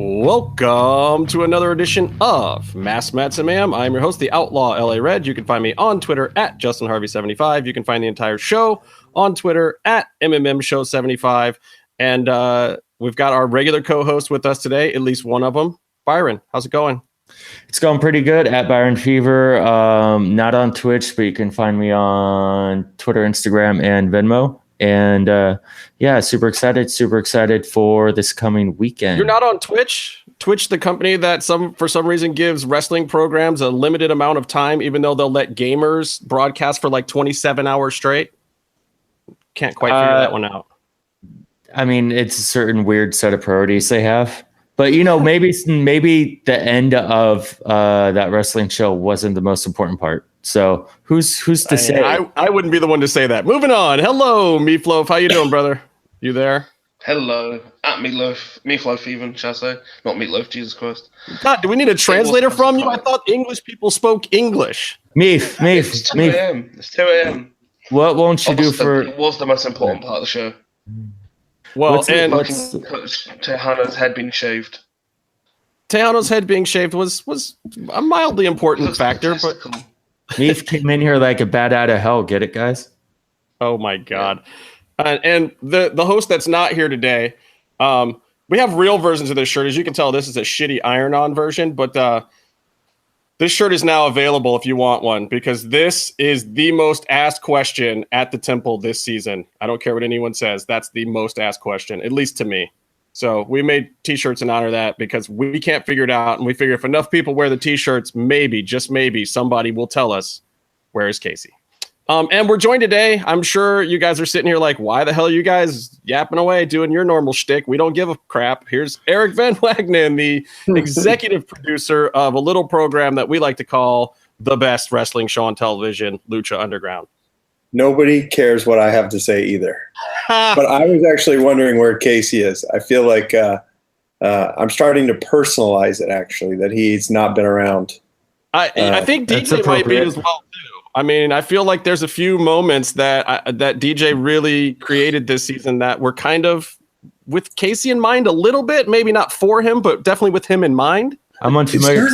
Welcome to another edition of Mass Mats and Mayhem. I'm your host, the Outlaw LA Red. You can find me on Twitter at JustinHarvey75. You can find the entire show on Twitter at MMMShow75. And we've got our regular co-host with us today, at least one of them. Byron, how's it going? It's going pretty good at Byron Fever. Not on Twitch, but you can find me on Twitter, Instagram, and Venmo. And super excited for this coming weekend. You're not on Twitch? Twitch, the company that for some reason gives wrestling programs a limited amount of time, even though they'll let gamers broadcast for like 27 hours straight? Can't quite figure that one out. I mean, it's a certain weird set of priorities they have. But, maybe the end of that wrestling show wasn't the most important part. So who's to say? I wouldn't be the one to say that. Moving on. Hello, Meatloaf. How you doing, brother? You there? Hello. At Meatloaf even, shall I say? Not Meatloaf, Jesus Christ. God, do we need a translator from you? I thought English people spoke English. It's 2 a.m. It's 2 a.m. What won't you do for... It was the most important part of the show. Well, Tejano's head being shaved. Tejano's head being shaved was a mildly important factor, but... Meef came in here like a bat out of hell. Get it, guys? Oh my God! And the host that's not here today, we have real versions of this shirt. As you can tell, this is a shitty iron-on version, but this shirt is now available if you want one, because this is the most asked question at the Temple this season. I don't care what anyone says. That's the most asked question, at least to me. So we made T-shirts in honor of that because we can't figure it out. And we figure if enough people wear the T-shirts, maybe, just maybe, somebody will tell us, where is Casey? And we're joined today. I'm sure you guys are sitting here like, why the hell are you guys yapping away doing your normal shtick? We don't give a crap. Here's Eric VanWagenen, the executive producer of a little program that we like to call the best wrestling show on television, Lucha Underground. Nobody cares what I have to say either. But I was actually wondering where Casey is. I feel like I'm starting to personalize it, actually, that he's not been around. I think DJ might be as well, too. I mean, I feel like there's a few moments that DJ really created this season that were kind of with Casey in mind a little bit, maybe not for him, but definitely with him in mind. I'm unfamiliar.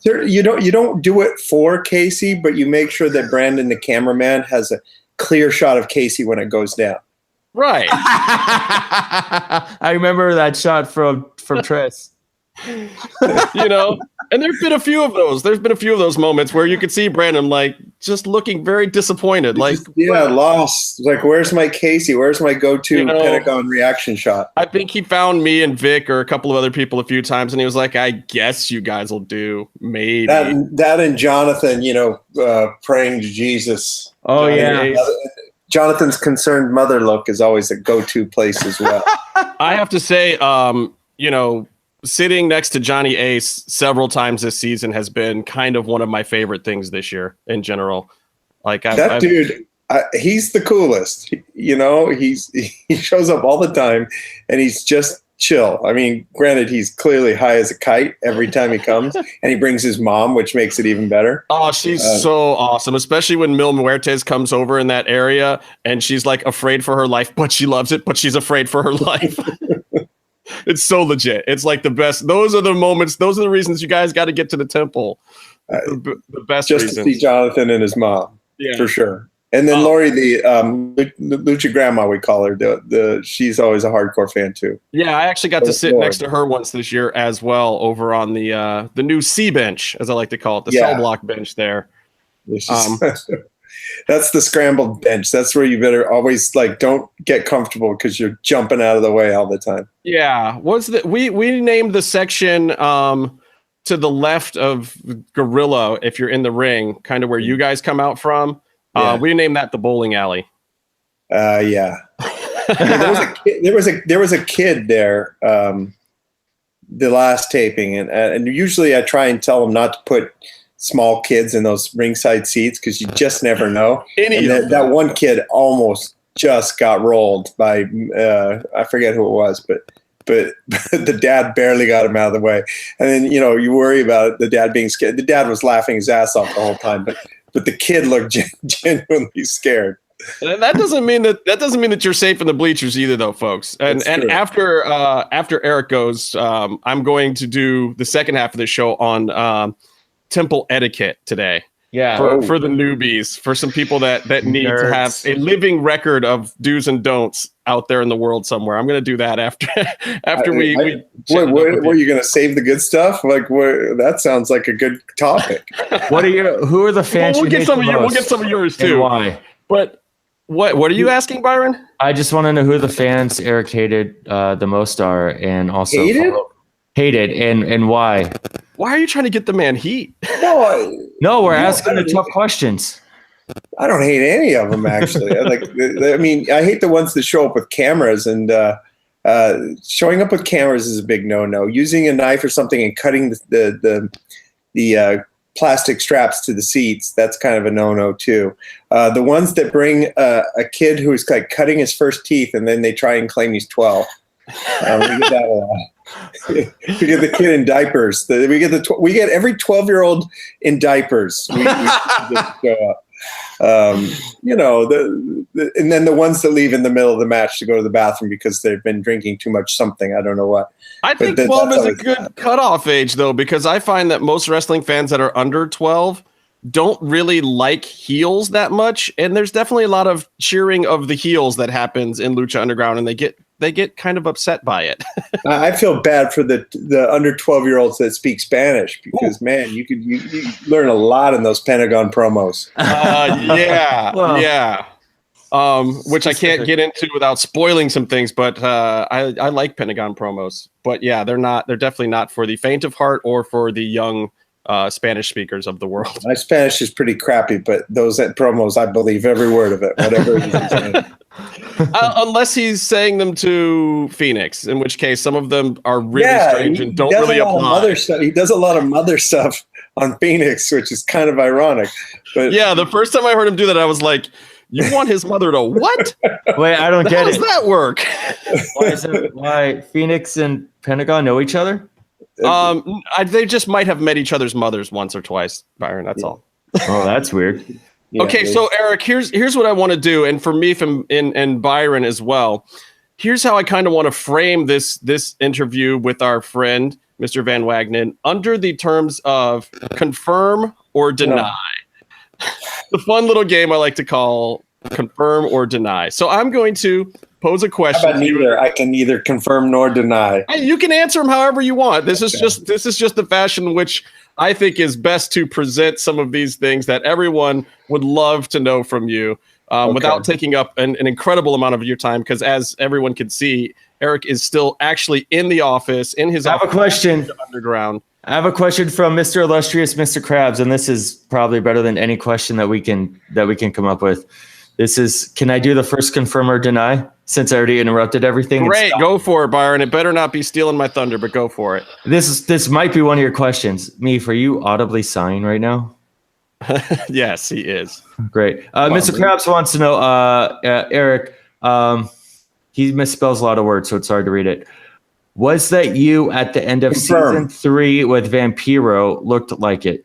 Certainly, you don't do it for Casey, but you make sure that Brandon, the cameraman, has a clear shot of Casey when it goes down. Right. I remember that shot from Tris. And there's been a few of those. There's been a few of those moments where you could see Brandon like just looking very disappointed. Lost. Like, where's my Casey? Where's my go-to Pentagon reaction shot? I think he found me and Vic or a couple of other people a few times, and he was like, I guess you guys will do. Maybe. That and Jonathan, praying to Jesus. Oh, yeah. Jonathan's concerned mother look is always a go-to place as well. I have to say, sitting next to Johnny Ace several times this season has been kind of one of my favorite things this year in general. Like dude, he's the coolest. He shows up all the time, and he's just chill. I mean, granted, he's clearly high as a kite every time he comes, and he brings his mom, which makes it even better. Oh, she's so awesome, especially when Mil Muertes comes over in that area, and she's like afraid for her life, but she loves it, but she's afraid for her life. It's so legit. It's like the best. Those are the moments. Those are the reasons you guys got to get to the Temple. The best just reasons. To see Jonathan and his mom, for sure. And then Lori, the Lucha Grandma, we call her. She's always a hardcore fan too. Yeah, I actually got to sit next to her once this year as well, over on the new C bench, as I like to call it, the cell block bench there. That's the scrambled bench. That's where you better always don't get comfortable because you're jumping out of the way all the time. Yeah. We named the section to the left of Gorilla, if you're in the ring, kind of where you guys come out from. We named that the bowling alley. Yeah. There was a kid there the last taping, and usually I try and tell them not to put small kids in those ringside seats because you just never know. That one kid almost just got rolled by I forget who it was, but the dad barely got him out of the way. And then you worry about the dad being scared. The dad was laughing his ass off the whole time, but the kid looked genuinely scared. And that doesn't mean that you're safe in the bleachers either, though, folks. And after Eric goes, I'm going to do the second half of the show on temple etiquette today. Yeah, for the newbies, for some people that need to have a living record of do's and don'ts out there in the world somewhere. I'm going to do that after we. What are you going to save the good stuff? Like, that sounds like a good topic. Who are the fans? We'll get some of yours too. And why? But what are you asking, Byron? I just want to know who the fans Eric hated the most are, and also hated and why. Why are you trying to get the man heat? No, we're asking the tough questions. I don't hate any of them, actually. I hate the ones that show up with cameras, and showing up with cameras is a big no-no. Using a knife or something and cutting the plastic straps to the seats, that's kind of a no-no too. The ones that bring a kid who's like cutting his first teeth and then they try and claim he's 12. We get that a lot. We get the kid in diapers. We get every 12-year-old in diapers. We show up. And then the ones that leave in the middle of the match to go to the bathroom because they've been drinking too much something. I don't know what. I think 12 is a good cutoff age, though, because I find that most wrestling fans that are under 12 don't really like heels that much, and there's definitely a lot of cheering of the heels that happens in Lucha Underground, and they get kind of upset by it. I feel bad for the under 12-year-olds that speak Spanish because, man, you learn a lot in those Pentagon promos. Which I can't get into without spoiling some things, but I like Pentagon promos. But yeah, they're definitely not for the faint of heart or for the young Spanish speakers of the world. My Spanish is pretty crappy, but those promos, I believe every word of it, whatever he's saying. Unless he's saying them to Phoenix, in which case some of them are really strange and don't really apply. He does a lot of mother stuff on Phoenix, which is kind of ironic. But yeah, the first time I heard him do that, I was like, you want his mother to what? Wait, I don't get it. How does that work? Why Phoenix and Pentagon know each other? They just might have met each other's mothers once or twice, Byron. That's all. Oh, that's weird. Yeah, okay, so Eric, here's what I want to do, and for me and Byron as well. Here's how I kind of want to frame this interview with our friend, Mr. VanWagenen, under the terms of confirm or deny. The fun little game I like to call confirm or deny. So I'm going to pose a question. How about neither? I can neither confirm nor deny. You can answer them however you want. This is just the fashion in which I think is best to present some of these things that everyone would love to know from you without taking up an incredible amount of your time. Because as everyone can see, Eric is still actually in the office, in his office. I have a question. Underground. I have a question from Mr. Illustrious Mr. Krabs, and this is probably better than any question that we can come up with. This is, can I do the first confirm or deny? Since I already interrupted everything. Great, go for it, Byron. It better not be stealing my thunder, but go for it. This might be one of your questions. Meef, are you audibly sighing right now? Yes, he is. Great. Mr. Krabs wants to know, Eric, he misspells a lot of words, so it's hard to read it. Was that you at the end of season 3 with Vampiro? Looked like it.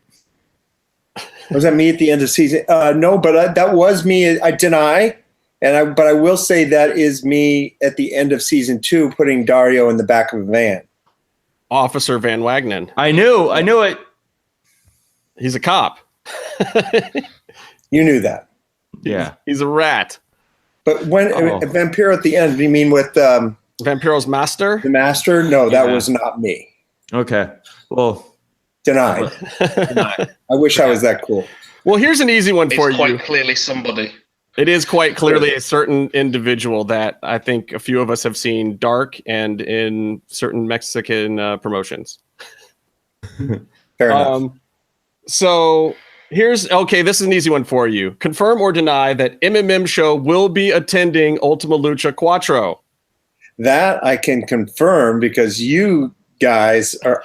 Was that me at the end of season? No, but that was me. I deny. But I will say that is me at the end of season 2, putting Dario in the back of a van. Officer VanWagenen. I knew it. He's a cop. You knew that. Yeah. He's a rat. But when Vampiro at the end, do you mean with Vampiro's master? The master? No, that was not me. Okay. Well, denied. I wish I was that cool. Well, here's an easy one for you. It's quite clearly somebody. It is quite clearly a certain individual that I think a few of us have seen dark and in certain Mexican promotions. Fair enough. So this is an easy one for you. Confirm or deny that MMM Show will be attending Ultima Lucha Cuatro. That I can confirm because you guys are...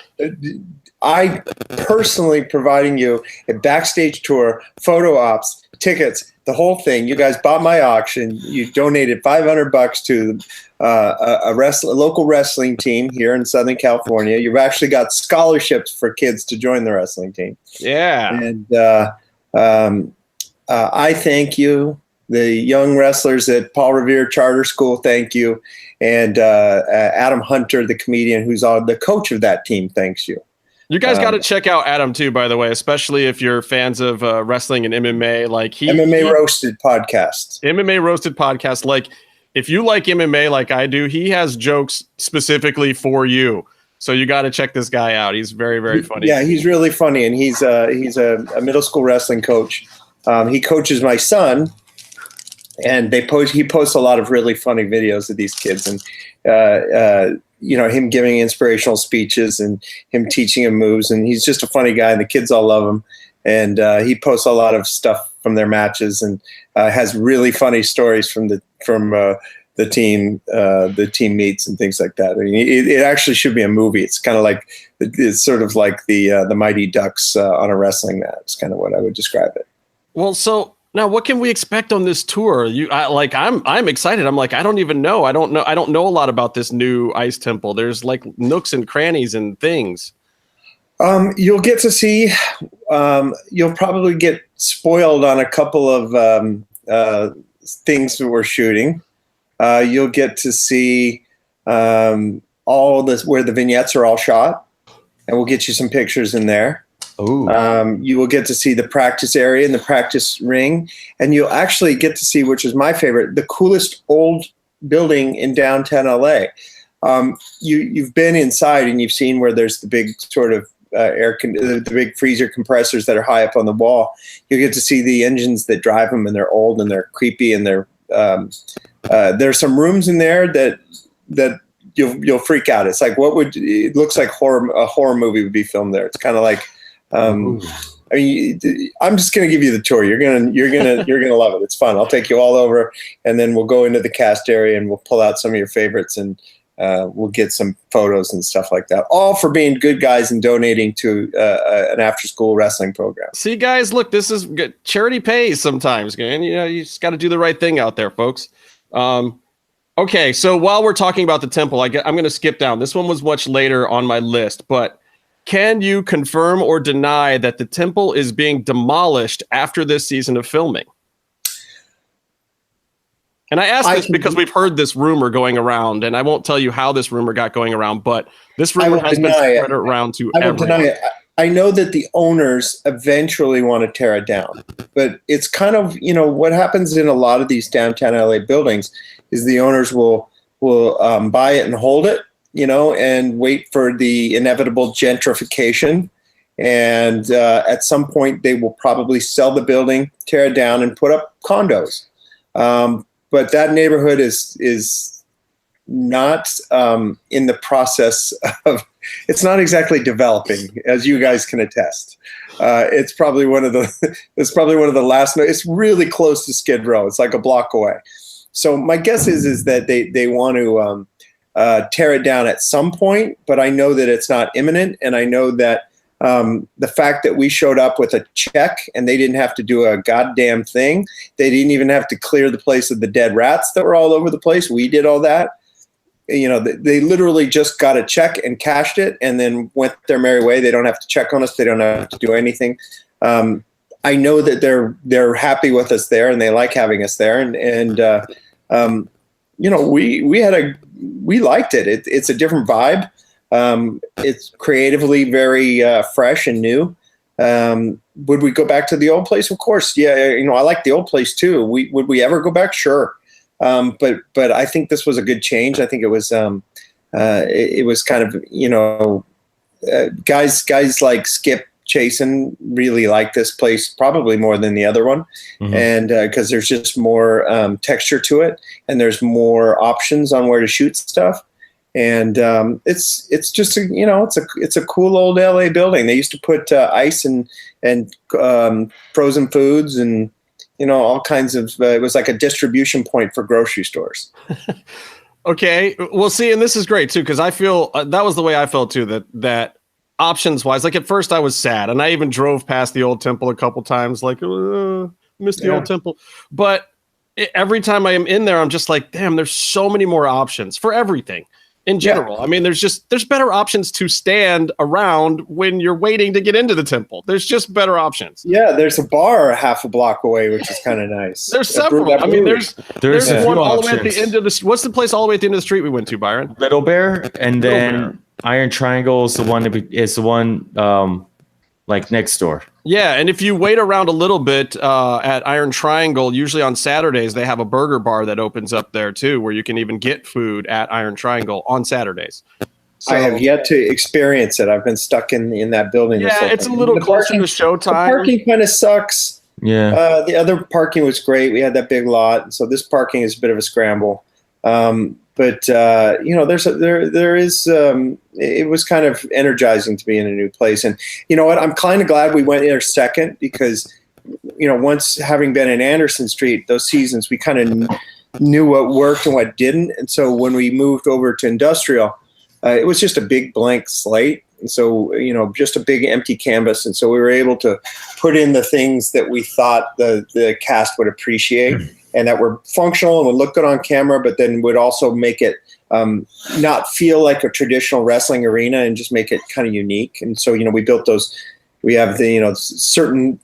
I personally providing you a backstage tour, photo ops, tickets, the whole thing. You guys bought my auction. You donated $500 to a local wrestling team here in Southern California. You've actually got scholarships for kids to join the wrestling team. Yeah. And I thank you the young wrestlers at Paul Revere Charter School, thank you. And Adam Hunter, the comedian who's the coach of that team, thanks you. You guys got to check out Adam too, by the way, especially if you're fans of wrestling and MMA. Like MMA Roasted podcast. MMA Roasted podcast. Like if you like MMA like I do, he has jokes specifically for you. So you got to check this guy out. He's very, very funny. Yeah, he's really funny, and he's a middle school wrestling coach. He coaches my son, and he posts a lot of really funny videos of these kids, and him giving inspirational speeches and him teaching him moves, and he's just a funny guy, and the kids all love him. And he posts a lot of stuff from their matches, and has really funny stories from the team meets and things like that. I mean, it actually should be a movie. It's kind of like it's sort of like the Mighty Ducks on a wrestling mat. It's kind of what I would describe it. Well, so now what can we expect on this tour? I'm excited. I'm like, I don't even know. I don't know a lot about this new ice temple. There's like nooks and crannies and things. You'll get to see. You'll probably get spoiled on a couple of things that we're shooting. You'll get to see all this where the vignettes are all shot, and we'll get you some pictures in there. Ooh. You will get to see the practice area and the practice ring, and you'll actually get to see, which is my favorite, the coolest old building in downtown LA. You've been inside and you've seen where there's the big sort of the big freezer compressors that are high up on the wall. You get to see the engines that drive them, and they're old and they're creepy, and there's some rooms in there that you'll freak out. It's like it looks like a horror movie would be filmed there. It's kind of like. I mean, I'm just going to give you the tour. You're going to love it. It's fun. I'll take you all over, and then we'll go into the cast area and we'll pull out some of your favorites, and we'll get some photos and stuff like that. All for being good guys and donating to an after-school wrestling program. See, guys, look, this is good. Charity pays sometimes, man. You just got to do the right thing out there, folks. Okay, so while we're talking about the temple, I'm going to skip down. This one was much later on my list, but can you confirm or deny that the temple is being demolished after this season of filming? And I ask this because we've heard this rumor going around, and I won't tell you how this rumor got going around, but this rumor has been spread around to everyone. I will deny it. I know that the owners eventually want to tear it down, but it's kind of, what happens in a lot of these downtown LA buildings is the owners will buy it and hold it, and wait for the inevitable gentrification. And at some point, they will probably sell the building, tear it down, and put up condos. But that neighborhood is not in the process of. It's not exactly developing, as you guys can attest. It's probably one of the last. It's really close to Skid Row. It's like a block away. So my guess is that they want to. Tear it down at some point, but I know that it's not imminent, and I know that the fact that we showed up with a check and they didn't have to do a goddamn thing, they didn't even have to clear the place of the dead rats that were all over the place. We did all that. They literally just got a check and cashed it and then went their merry way. They don't have to check on us. They don't have to do anything. I know that they're happy with us there, and they like having us there, and we liked it. It's a different vibe. It's creatively very fresh and new. Would we go back to the old place? Of course. Yeah, I like the old place too. Would we ever go back? Sure. But I think this was a good change. I think it was kind of guys like Skip Chasen really like this place probably more than the other one. Mm-hmm. And because there's just more texture to it, and there's more options on where to shoot stuff. And it's just it's a cool old LA building. They used to put ice and frozen foods and all kinds of. It was like a distribution point for grocery stores. Okay, well, see, and this is great too, because I feel that was the way I felt too. That options wise, like at first I was sad, and I even drove past the old temple a couple times, like missed the old temple. But every time I am in there, I'm just like, damn, there's so many more options for everything. in general. I mean, there's better options to stand around when you're waiting to get into the temple. There's just better options. Yeah, there's a bar half a block away, which is kind of nice. There's several. I mean, there's one all the way at the end of the. What's the place all the way at the end of the street we went to, Byron? Little Bear, and then Iron Triangle is the one like next door. Yeah, and if you wait around a little bit at Iron Triangle, usually on Saturdays they have a burger bar that opens up there too, where you can even get food at Iron Triangle on Saturdays. So, I have yet to experience it. I've been stuck in that building. Yeah, it's a little closer to showtime. The parking kind of sucks. Yeah. The other parking was great. We had that big lot, so this parking is a bit of a scramble. But there is. It was kind of energizing to be in a new place, and you know what? I'm kind of glad we went there second because, once having been in Anderson Street those seasons, we kind of knew what worked and what didn't, and so when we moved over to Industrial, it was just a big blank slate, and so just a big empty canvas, and so we were able to put in the things that we thought the cast would appreciate. And that were functional and would look good on camera, but then would also make it not feel like a traditional wrestling arena and just make it kind of unique. And so, we built those. We have the certain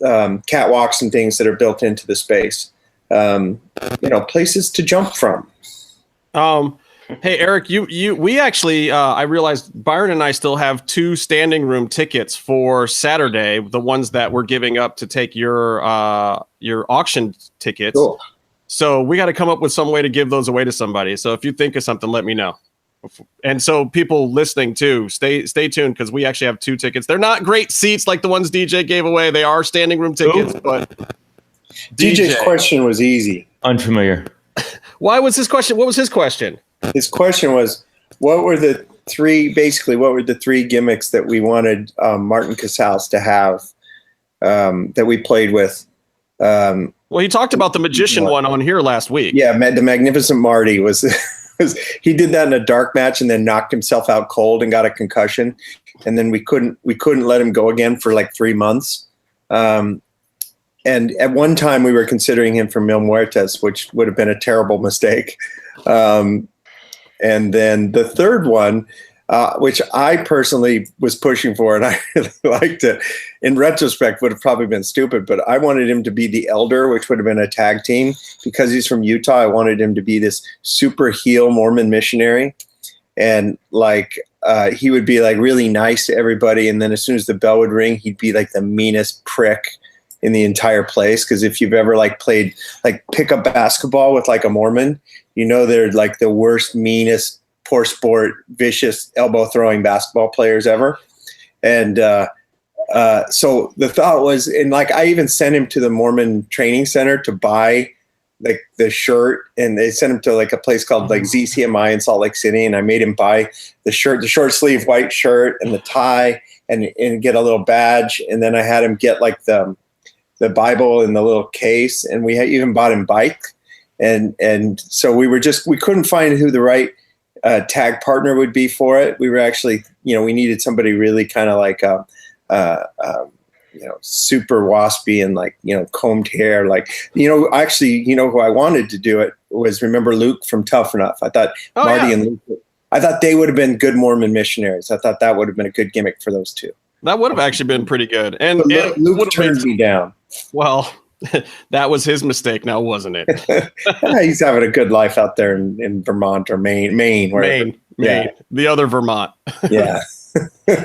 catwalks and things that are built into the space. Places to jump from. Hey, Eric, we actually, I realized Byron and I still have 2 standing room tickets for Saturday, the ones that we're giving up to take your auction tickets. Cool. So we got to come up with some way to give those away to somebody. So if you think of something, let me know. And so people listening too, stay tuned because we actually have 2 tickets. They're not great seats like the ones DJ gave away. They are standing room tickets, but DJ's question was easy. Unfamiliar. Why was his question? What was his question? His question was, what were the 3 gimmicks that we wanted Martin Casals to have that we played with? Well, he talked about the magician one on here last week. Yeah, the Magnificent Marty was he did that in a dark match and then knocked himself out cold and got a concussion, and then we couldn't let him go again for like 3 months. And at one time we were considering him for Mil Muertes, which would have been a terrible mistake. And then the third one, which I personally was pushing for, and I really liked it, in retrospect would have probably been stupid, but I wanted him to be the Elder, which would have been a tag team. Because he's from Utah, I wanted him to be this super heel Mormon missionary. And he would be like really nice to everybody. And then as soon as the bell would ring, he'd be like the meanest prick in the entire place. Because if you've ever played pickup basketball with a Mormon, they're like the worst, meanest, poor sport, vicious, elbow throwing basketball players ever. And so the thought was, and I even sent him to the Mormon training center to buy the shirt, and they sent him to a place called ZCMI in Salt Lake City, and I made him buy the shirt, the short sleeve white shirt and the tie, and get a little badge, and then I had him get the Bible in the little case, and we had even bought him bike. And so we couldn't find who the right tag partner would be for it. We were actually, we needed somebody really kind of super waspy and combed hair. Actually, who I wanted to do it was, remember Luke from Tough Enough? I thought Marty and Luke, I thought they would have been good Mormon missionaries. I thought that would have been a good gimmick for those 2. That would have actually been pretty good. And Luke turned me down. Well, that was his mistake now, wasn't it? He's having a good life out there in Vermont or Maine. Maine. The other Vermont. Yeah.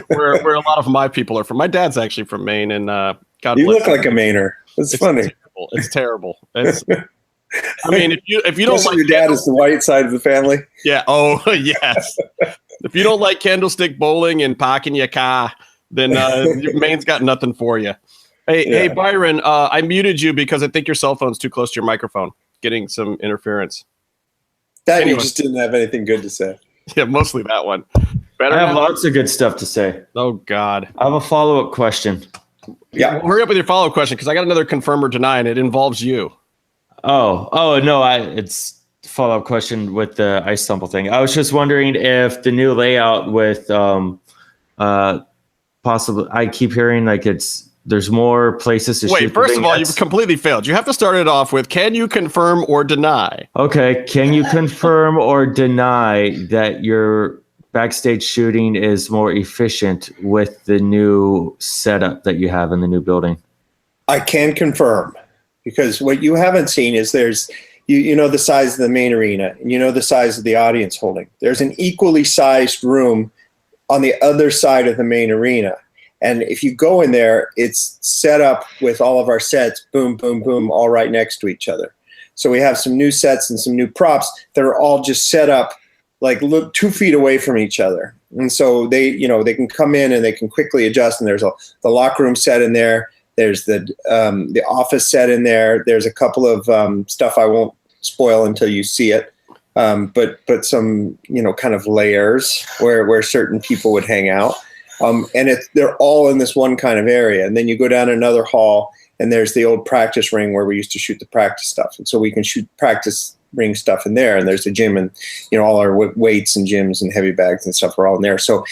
where a lot of my people are from. My dad's actually from Maine, and God bless you look him. like a Mainer. It's funny. Terrible. I mean, if you don't like your dad is the white side of the family. Yeah. Oh, yes. If you don't like candlestick bowling and parking your car, then Maine's got nothing for you. Hey, Byron, I muted you because I think your cell phone's too close to your microphone, getting some interference. You just didn't have anything good to say. Yeah, mostly that one. I have lots of good stuff to say. Oh, God. I have a follow-up question. Yeah. Well, hurry up with your follow-up question because I got another confirm or deny, and it involves you. Oh, no, it's a follow-up question with the Ice Temple thing. I was just wondering if the new layout with possibly, I keep hearing it's There's more places to shoot. Wait, first of all, vignettes. you've completely failed. You have to start it off with, can you confirm or deny? Okay, can you confirm or deny that your backstage shooting is more efficient with the new setup that you have in the new building? I can confirm, because what you haven't seen is there's, you know the size of the main arena, and you know the size of the audience holding. There's an equally sized room on the other side of the main arena. And if you go in there, it's set up with all of our sets, boom, boom, boom, all right next to each other. So we have some new sets and some new props that are all just set up like 2 feet away from each other. And so they, you know, they can come in and they can quickly adjust. And there's the locker room set in there. There's the office set in there. There's a couple of stuff I won't spoil until you see it. But some, you know, kind of layers where certain people would hang out. And they're all in this one kind of area. And then you go down another hall, and there's the old practice ring where we used to shoot the practice stuff. And so we can shoot practice ring stuff in there. And there's the gym, and, you know, all our weights and gyms and heavy bags and stuff are all in there. So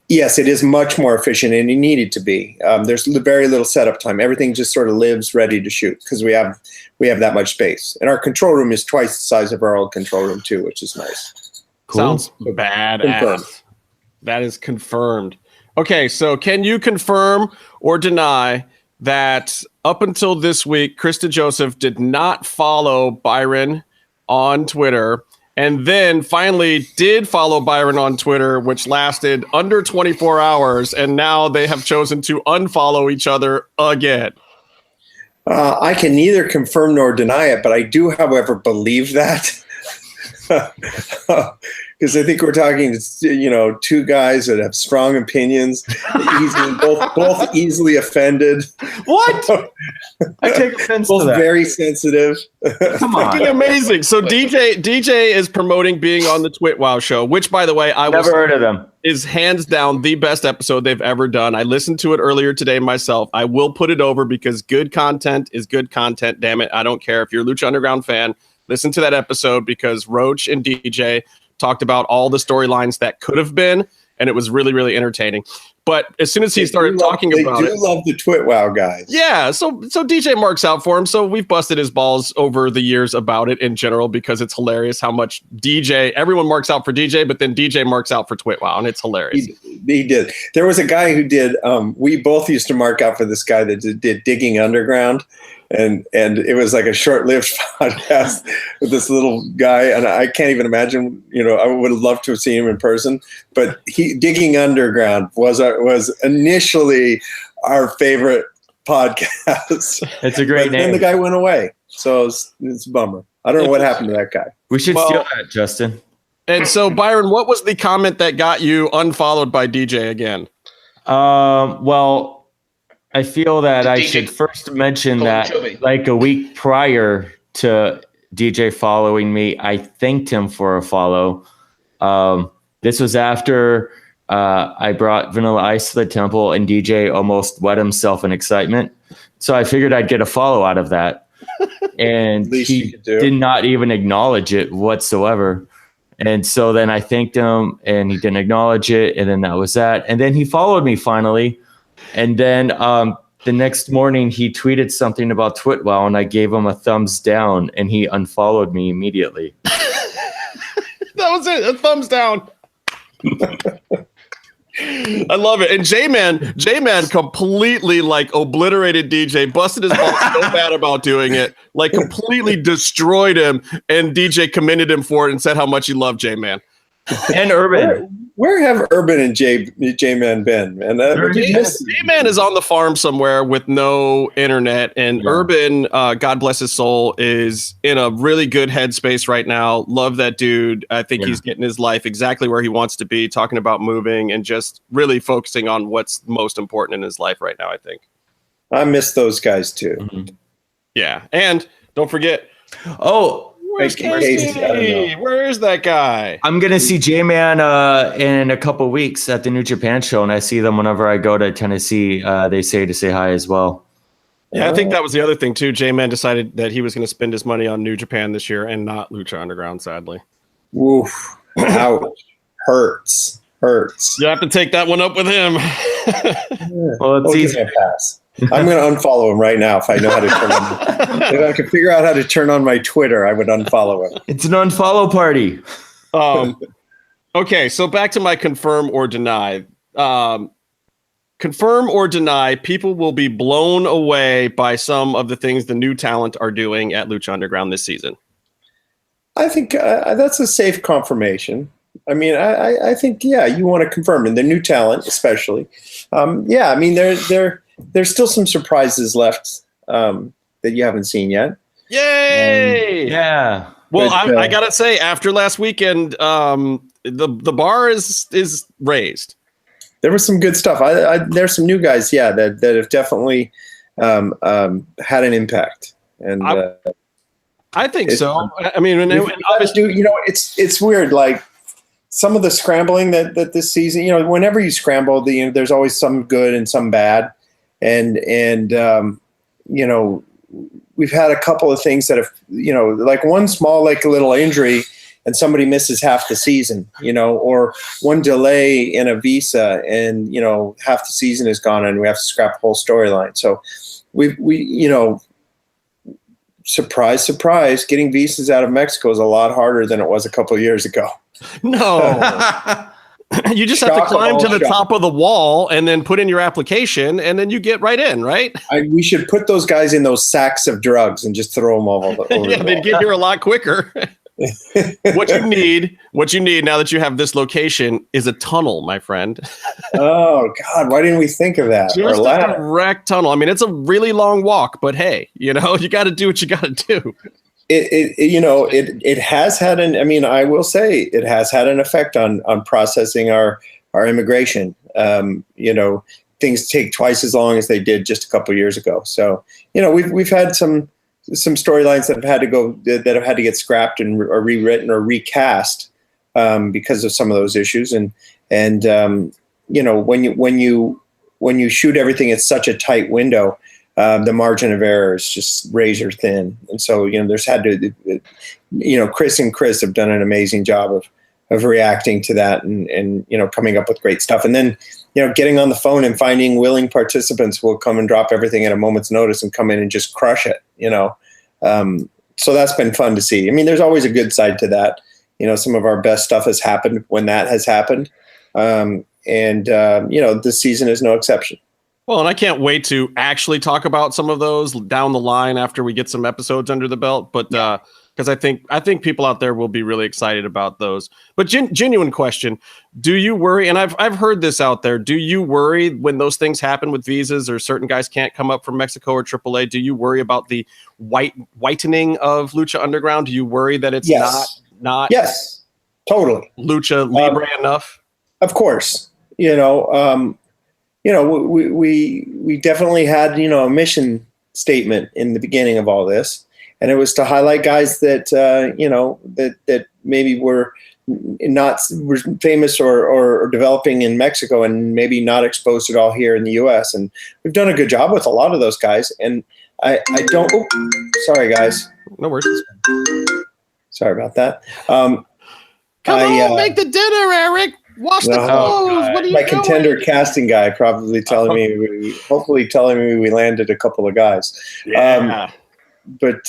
yes, it is much more efficient, and it needed to be. There's very little setup time. Everything just sort of lives ready to shoot because we have that much space. And our control room is twice the size of our old control room too, which is nice. Cool. Sounds badass. Confirmed. That is confirmed. Okay, so can you confirm or deny that up until this week, Krista Joseph did not follow Byron on Twitter, and then finally did follow Byron on Twitter, which lasted under 24 hours, and now they have chosen to unfollow each other again? I can neither confirm nor deny it, but I do, however, believe that. Because I think we're talking, you know, two guys that have strong opinions, both easily offended. What? I take offense Both to that. very sensitive. Come on. Fucking amazing. So DJ is promoting being on the TwitWow show, which, by the way, I Never heard of them. is hands down the best episode they've ever done. I listened to it earlier today myself. I will put it over because good content is good content. Damn it. I don't care if you're a Lucha Underground fan. Listen to that episode because Roach and DJ talked about all the storylines that could have been, and it was really, really entertaining. But as soon as he started talking about it, they do love the TwitWow guys. yeah, so DJ marks out for him. So we've busted his balls over the years about it in general because it's hilarious how much everyone marks out for DJ, but then DJ marks out for TwitWow, and it's hilarious. He did. There was a guy who did. We both used to mark out for this guy that did Digging Underground. And it was like a short-lived podcast with this little guy, and I can't even imagine. You know, I would have loved to have seen him in person. But Digging Underground was initially our favorite podcast. It's a great but name. then the guy went away, so it's a bummer. I don't know what happened to that guy. We should steal that, Justin. And so, Byron, what was the comment that got you unfollowed by DJ again? Well, I feel that I DJ should first mention call him that chubby. like a week prior to DJ following me, I thanked him for a follow. This was after I brought Vanilla Ice to the temple and DJ almost wet himself in excitement. So I figured I'd get a follow out of that. And Least you he could do. did not even acknowledge it whatsoever. And so then I thanked him and he didn't acknowledge it. And then that was that. And then he followed me finally. And then the next morning he tweeted something about TwitWow and I gave him a thumbs down and he unfollowed me immediately. That was it. A thumbs down. I love it. And J-Man completely like obliterated DJ, busted his balls so bad about doing it, like completely destroyed him. And DJ commended him for it and said how much he loved J-Man. And Urban. Where have Urban and J-Man been, man? J-Man is on the farm somewhere with no internet, and Yeah. Urban, God bless his soul, is in a really good headspace right now. Love that dude. I think he's getting his life exactly where he wants to be, talking about moving and just really focusing on what's most important in his life right now, I think. I miss those guys too. Mm-hmm. Yeah. And don't forget, Oh, where's Casey? I don't Casey? know. Where is that guy? I'm going to see J-Man in a couple weeks at the New Japan show, and I see them whenever I go to Tennessee. They say to say hi as well. Yeah, I think that was the other thing too. J-Man decided that he was going to spend his money on New Japan this year and not Lucha Underground, sadly. Woof. Ouch. Hurts. You have to take that one up with him. Well, it's Give easy. me a pass. I'm going to unfollow him right now if I know how to turn on. If I could figure out how to turn on my Twitter, I would unfollow him. It's an unfollow party. Okay, so back to my confirm or deny. Confirm or deny, people will be blown away by some of the things the new talent are doing at Lucha Underground this season. I think that's a safe confirmation. I mean, I think, yeah, you want to confirm, and the new talent especially. Yeah, I mean, there's still some surprises left that you haven't seen yet. Yay! Yeah. Well, I gotta say, after last weekend, the bar is raised. There was some good stuff. There's some new guys, yeah, that have definitely had an impact, and I think so. I mean, obviously, it's weird. Like some of the scrambling that this season, whenever you scramble, there's always some good and some bad, and we've had a couple of things that have, like one small, like a little injury and somebody misses half the season, or one delay in a visa and, half the season is gone and we have to scrap the whole storyline. So we surprise, surprise, getting visas out of Mexico is a lot harder than it was a couple of years ago. No. You just have to climb to the top of the wall and then put in your application, and then you get right in, right? We should put those guys in those sacks of drugs and just throw them over yeah, they'd get here a lot quicker. What you need now that you have this location is a tunnel, my friend. Oh God, why didn't we think of that? Just a direct tunnel. I mean, it's a really long walk, but hey, you got to do what you got to do. It has had I will say it has had an effect on processing our immigration. Things take twice as long as they did just a couple of years ago. So, we've had some storylines that have had to get scrapped or rewritten or recast because of some of those issues. And when you shoot everything at such a tight window, the margin of error is just razor thin. And so, there's had to, Chris and Chris have done an amazing job of reacting to that and coming up with great stuff. And then, getting on the phone and finding willing participants will come and drop everything at a moment's notice and come in and just crush it, So that's been fun to see. I mean, there's always a good side to that. Some of our best stuff has happened when that has happened. This season is no exception. Well, and I can't wait to actually talk about some of those down the line after we get some episodes under the belt. But because I think people out there will be really excited about those. But genuine question: do you worry? And I've heard this out there. Do you worry when those things happen with visas or certain guys can't come up from Mexico or AAA? Do you worry about the whitening of Lucha Underground? Do you worry that it's not? Yes, totally. Lucha Libre enough? Of course, we definitely had, a mission statement in the beginning of all this, and it was to highlight guys that, that maybe were famous or developing in Mexico and maybe not exposed at all here in the U.S. And we've done a good job with a lot of those guys. And I don't. Oh, sorry, guys. No worries. Sorry about that. Come on, make the dinner, Eric. Wash the clothes. What are you my doing? Contender casting guy probably telling me, hopefully telling me we landed a couple of guys. Yeah. Of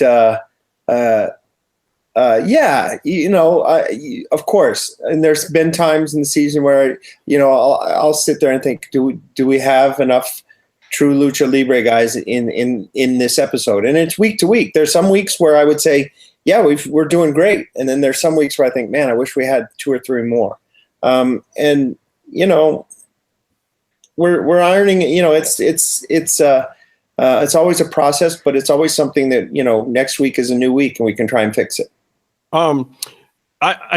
course. And there's been times in the season where, I'll sit there and think, do we have enough true Lucha Libre guys in this episode? And it's week to week. There's some weeks where I would say, yeah, we're doing great. And then there's some weeks where I think, man, I wish we had 2 or 3 more. We're ironing it. It's always a process, but it's always something that, next week is a new week and we can try and fix it. I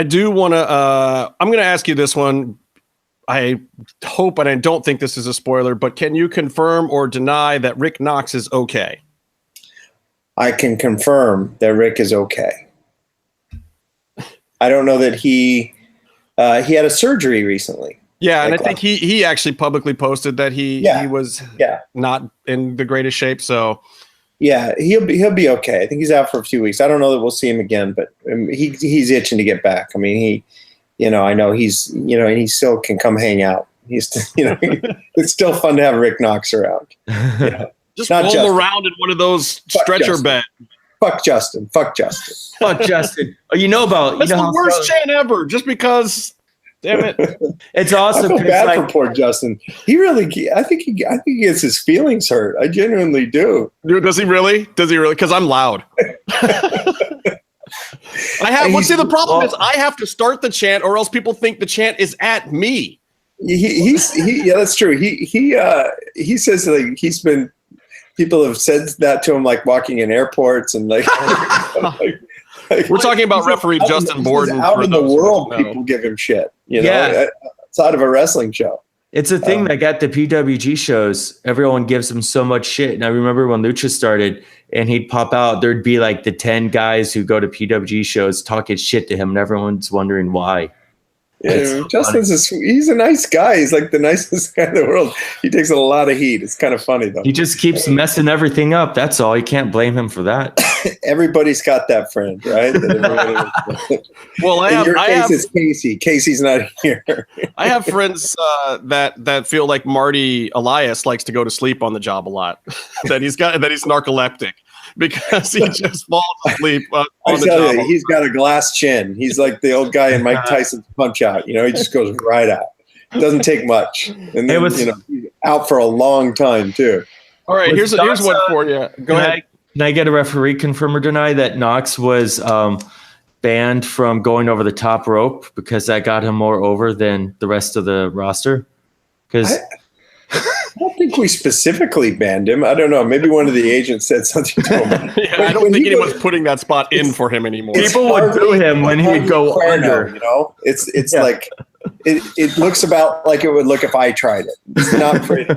do want to, I'm going to ask you this one. I hope, and I don't think this is a spoiler, but can you confirm or deny that Rick Knox is okay? I can confirm that Rick is okay. I don't know that he had a surgery recently. Yeah, and I think he actually publicly posted that he was not in the greatest shape. So yeah, he'll be okay. I think he's out for a few weeks. I don't know that we'll see him again, but he's itching to get back. I mean, I know he's, and he still can come hang out. He's, it's still fun to have Rick Knox around. Just Not roll Justin. around in one of those Fuck stretcher Justin. beds. Fuck Justin. Fuck Justin. Fuck Justin. Oh, you know That's how the worst chant ever. Just because, damn it. It's I awesome. feel 'cause, bad like, for poor Justin. I think he gets his feelings hurt. I genuinely do. Dude, does he really? Because I'm loud. The problem is I have to start the chant, or else people think the chant is at me. Yeah, that's true. He says like people have said that to him, like walking in airports and like. We're talking about referee Justin Borden. Out in the world, who don't know. people give him shit. You know, Yeah. outside of a wrestling show. It's a thing that at the PWG shows, everyone gives him so much shit. And I remember when Lucha started and he'd pop out, there'd be like the 10 guys who go to PWG shows talking shit to him, and everyone's wondering why. Yeah, he's a nice guy. He's like the nicest guy in the world. He takes a lot of heat. It's kind of funny though. He just keeps messing everything up. That's all. You can't blame him for that. Everybody's got that friend, right? Well, In your case, it's Casey. Casey's not here. I have friends that feel like Marty Elias likes to go to sleep on the job a lot. that he's narcoleptic because he just falls asleep on the job. He's got a glass chin. He's like the old guy in Mike Tyson's Punch Out. You know, he just goes right out. It doesn't take much, and then he's out for a long time too. All right, here's one for you. Go ahead. Can I get a referee confirm or deny that Knox was banned from going over the top rope because that got him more over than the rest of the roster? Because I don't think we specifically banned him. I don't know. Maybe one of the agents said something to him. I don't think anyone's putting that spot in for him anymore. people would boo him when he would go under. You know, it's like it looks about like it would look if I tried it. It's not pretty,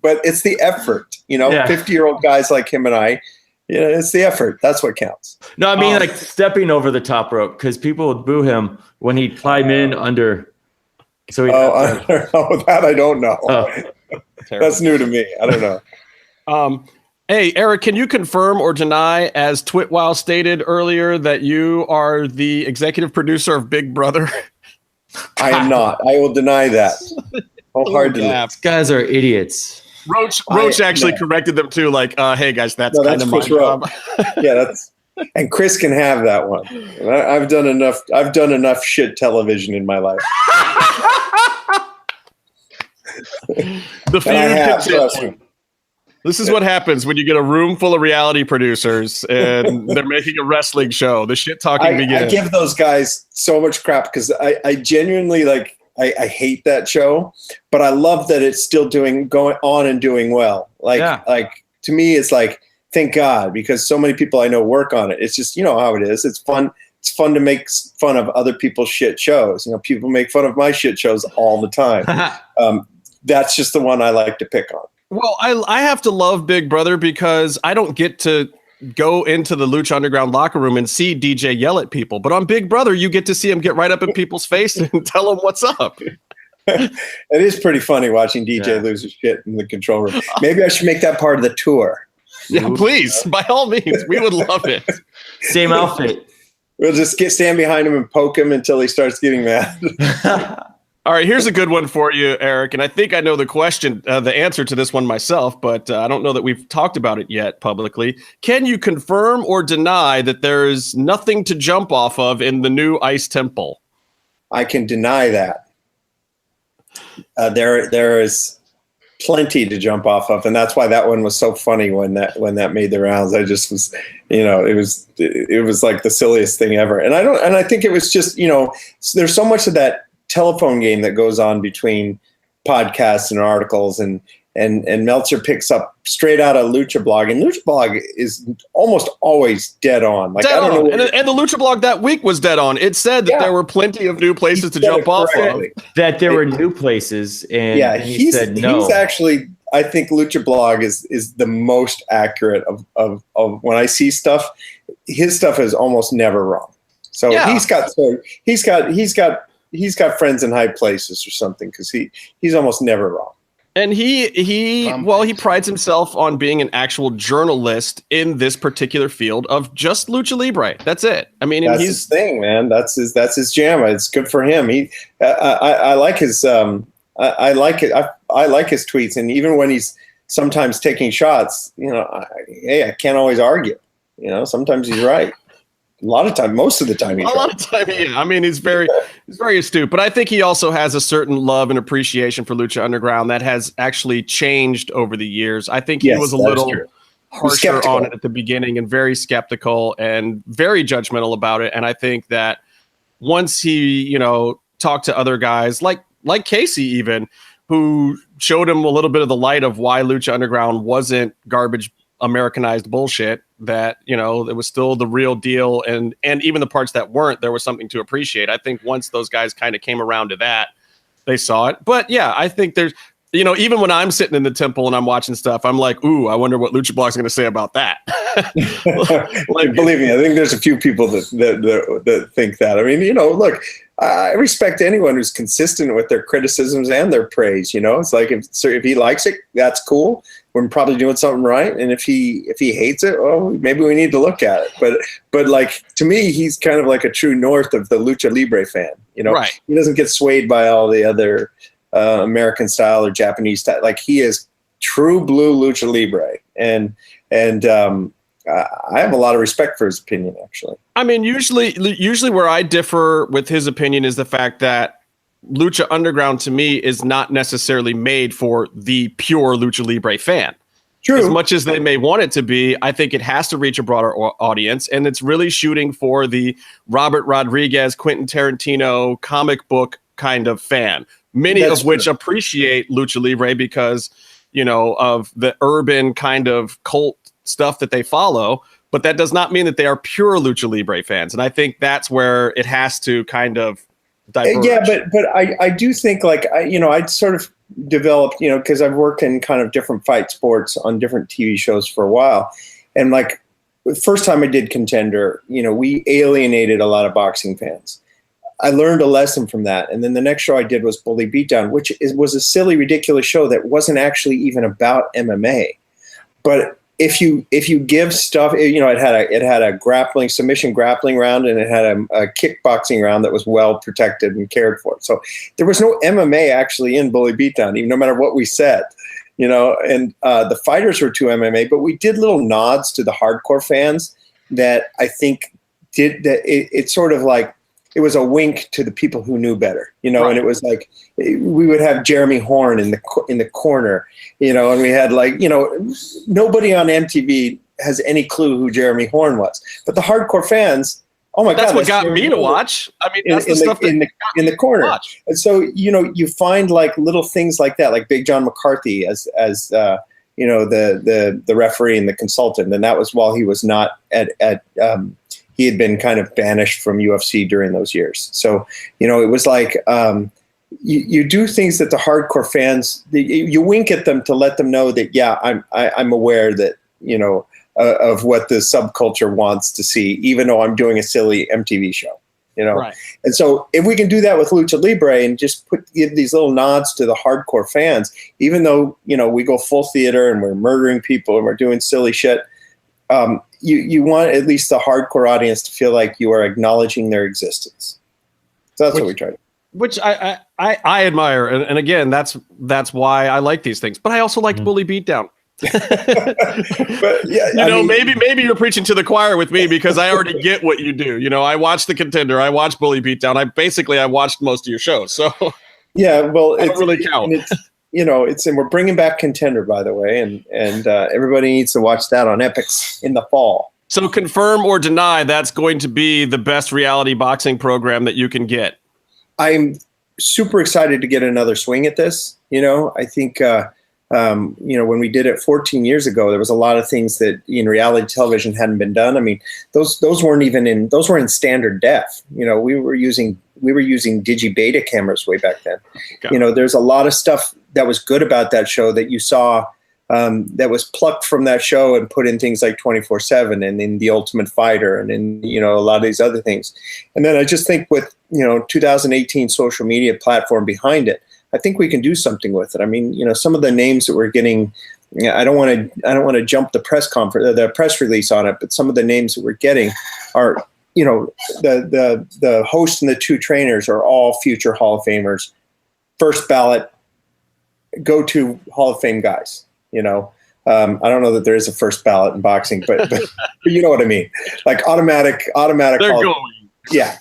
but it's the effort. You know, 50-year-old guys like him and I. Yeah, it's the effort. That's what counts. No, I mean like stepping over the top rope, because people would boo him when he'd climb in under. So that I don't know. That's new to me. I don't know. Hey, Eric, can you confirm or deny, as Twitwow stated earlier, that you are the executive producer of Big Brother? I am not. I will deny that. These guys are idiots. Roach actually corrected them too, like, hey guys, that's kind of my job. Yeah, and Chris can have that one. I've done enough shit television in my life. The feud continues. This is what happens when you get a room full of reality producers and they're making a wrestling show. The shit talking begins. I give those guys so much crap because I genuinely like. I hate that show, but I love that it's still going on and doing well. Like to me, it's like, thank God, because so many people I know work on it. It's just, you know how it is. It's fun. It's fun to make fun of other people's shit shows. You know, people make fun of my shit shows all the time. That's just the one I like to pick on. Well, I have to love Big Brother because I don't get to go into the Lucha Underground locker room and see DJ yell at people. But on Big Brother, you get to see him get right up in people's face and tell them what's up. It is pretty funny watching DJ lose his shit in the control room. Maybe I should make that part of the tour. Yeah, please. By all means. We would love it. Same outfit. We'll just stand behind him and poke him until he starts getting mad. All right, here's a good one for you, Eric. And I think I know the answer to this one myself, but I don't know that we've talked about it yet publicly. Can you confirm or deny that there is nothing to jump off of in the new Ice Temple? I can deny that. There is plenty to jump off of, and that's why that one was so funny when that made the rounds. I just was, it was like the silliest thing ever. And I think it was just, there's so much of that telephone game that goes on between podcasts and articles, and Meltzer picks up straight out of Lucha Blog, and Lucha Blog is almost always dead on. Like, dead I don't know. And the Lucha Blog that week was dead on. It said that there were plenty of new places to jump off of. That there were new places, and he said no. He's actually, I think Lucha Blog is the most accurate of when I see stuff. His stuff is almost never wrong. So he's got friends in high places or something, because he's almost never wrong. And he prides himself on being an actual journalist in this particular field of just Lucha Libre. That's it. I mean, that's his thing, man. That's his jam. It's good for him. I like his I like his tweets, and even when he's sometimes taking shots, I can't always argue. Sometimes he's right. A lot of time, most of the time, he's right. A lot of time, yeah. I mean, he's very astute, but I think he also has a certain love and appreciation for Lucha Underground that has actually changed over the years. I think he was a little harsher on it at the beginning and very skeptical and very judgmental about it. And I think that once he, talked to other guys like Casey even, who showed him a little bit of the light of why Lucha Underground wasn't garbage Americanized bullshit, that it was still the real deal, and even the parts that weren't, there was something to appreciate. I think once those guys kind of came around to that, they saw it. But yeah, I think there's even when I'm sitting in the temple and I'm watching stuff, I'm like, ooh, I wonder what Lucha Blog's going to say about that. Believe me, I think there's a few people that think that. I mean, look, I respect anyone who's consistent with their criticisms and their praise. It's like if he likes it, that's cool. We're probably doing something right. And if he hates it, well, maybe we need to look at it. But like, to me, he's kind of like a true north of the Lucha Libre fan. Right. He doesn't get swayed by all the other American style or Japanese style. Like, he is true blue Lucha Libre. And I have a lot of respect for his opinion, actually. I mean, usually where I differ with his opinion is the fact that Lucha Underground, to me, is not necessarily made for the pure Lucha Libre fan. True. As much as they may want it to be, I think it has to reach a broader audience, and it's really shooting for the Robert Rodriguez, Quentin Tarantino comic book kind of fan, many of which appreciate Lucha Libre because, of the urban kind of cult stuff that they follow, but that does not mean that they are pure Lucha Libre fans. And I think that's where it has to kind of diverge. Yeah, but I do think, like, I'd sort of developed, because I've worked in kind of different fight sports on different TV shows for a while. And like, the first time I did Contender, we alienated a lot of boxing fans. I learned a lesson from that. And then the next show I did was Bully Beatdown, which was a silly, ridiculous show that wasn't actually even about MMA. But if you give stuff, it had a submission grappling round, and it had a kickboxing round that was well protected and cared for. So there was no MMA actually in Bully Beatdown, even no matter what we said, and the fighters were too MMA, but we did little nods to the hardcore fans that I think did that. It's sort of like, it was a wink to the people who knew better, right. And it was like, we would have Jeremy Horn in the corner, and we had nobody on MTV has any clue who Jeremy Horn was, but the hardcore fans, oh my God, that's what got me to watch. I mean, that's the stuff in the corner. And so, you find like little things like that, like Big John McCarthy as the referee and the consultant. And that was while he was not he had been kind of banished from UFC during those years. So, it was like, you do things that the hardcore fans, you wink at them to let them know that, yeah, I'm aware that, of what the subculture wants to see, even though I'm doing a silly MTV show, Right. And so if we can do that with Lucha Libre and just give these little nods to the hardcore fans, even though, we go full theater and we're murdering people and we're doing silly shit, you want at least the hardcore audience to feel like you are acknowledging their existence. So that's what we try to. Which I admire, and again, that's why I like these things. But I also like Bully Beatdown. But yeah, maybe you're preaching to the choir with me, because I already get what you do. I watched The Contender, I watched Bully Beatdown. I watched most of your shows. So yeah, well, it doesn't really count. And we're bringing back Contender, by the way, and everybody needs to watch that on Epix in the fall. So confirm or deny that's going to be the best reality boxing program that you can get. I'm super excited to get another swing at this. I think, when we did it 14 years ago, there was a lot of things that in reality television hadn't been done. I mean, those weren't in standard def. We were using digi-beta cameras way back then. Okay. There's a lot of stuff that was good about that show that you saw that was plucked from that show and put in things like 24/7 and in The Ultimate Fighter and in, a lot of these other things. And then I just think with, 2018 social media platform behind it, I think we can do something with it. I mean, some of the names that we're getting, I don't want to jump the press release on it, but some of the names that we're getting are, the host and the two trainers are all future Hall of Famers, first ballot, go-to Hall of Fame guys. You know, I don't know that there is a first ballot in boxing, but you know what I mean. Like automatic. They're going. Yeah.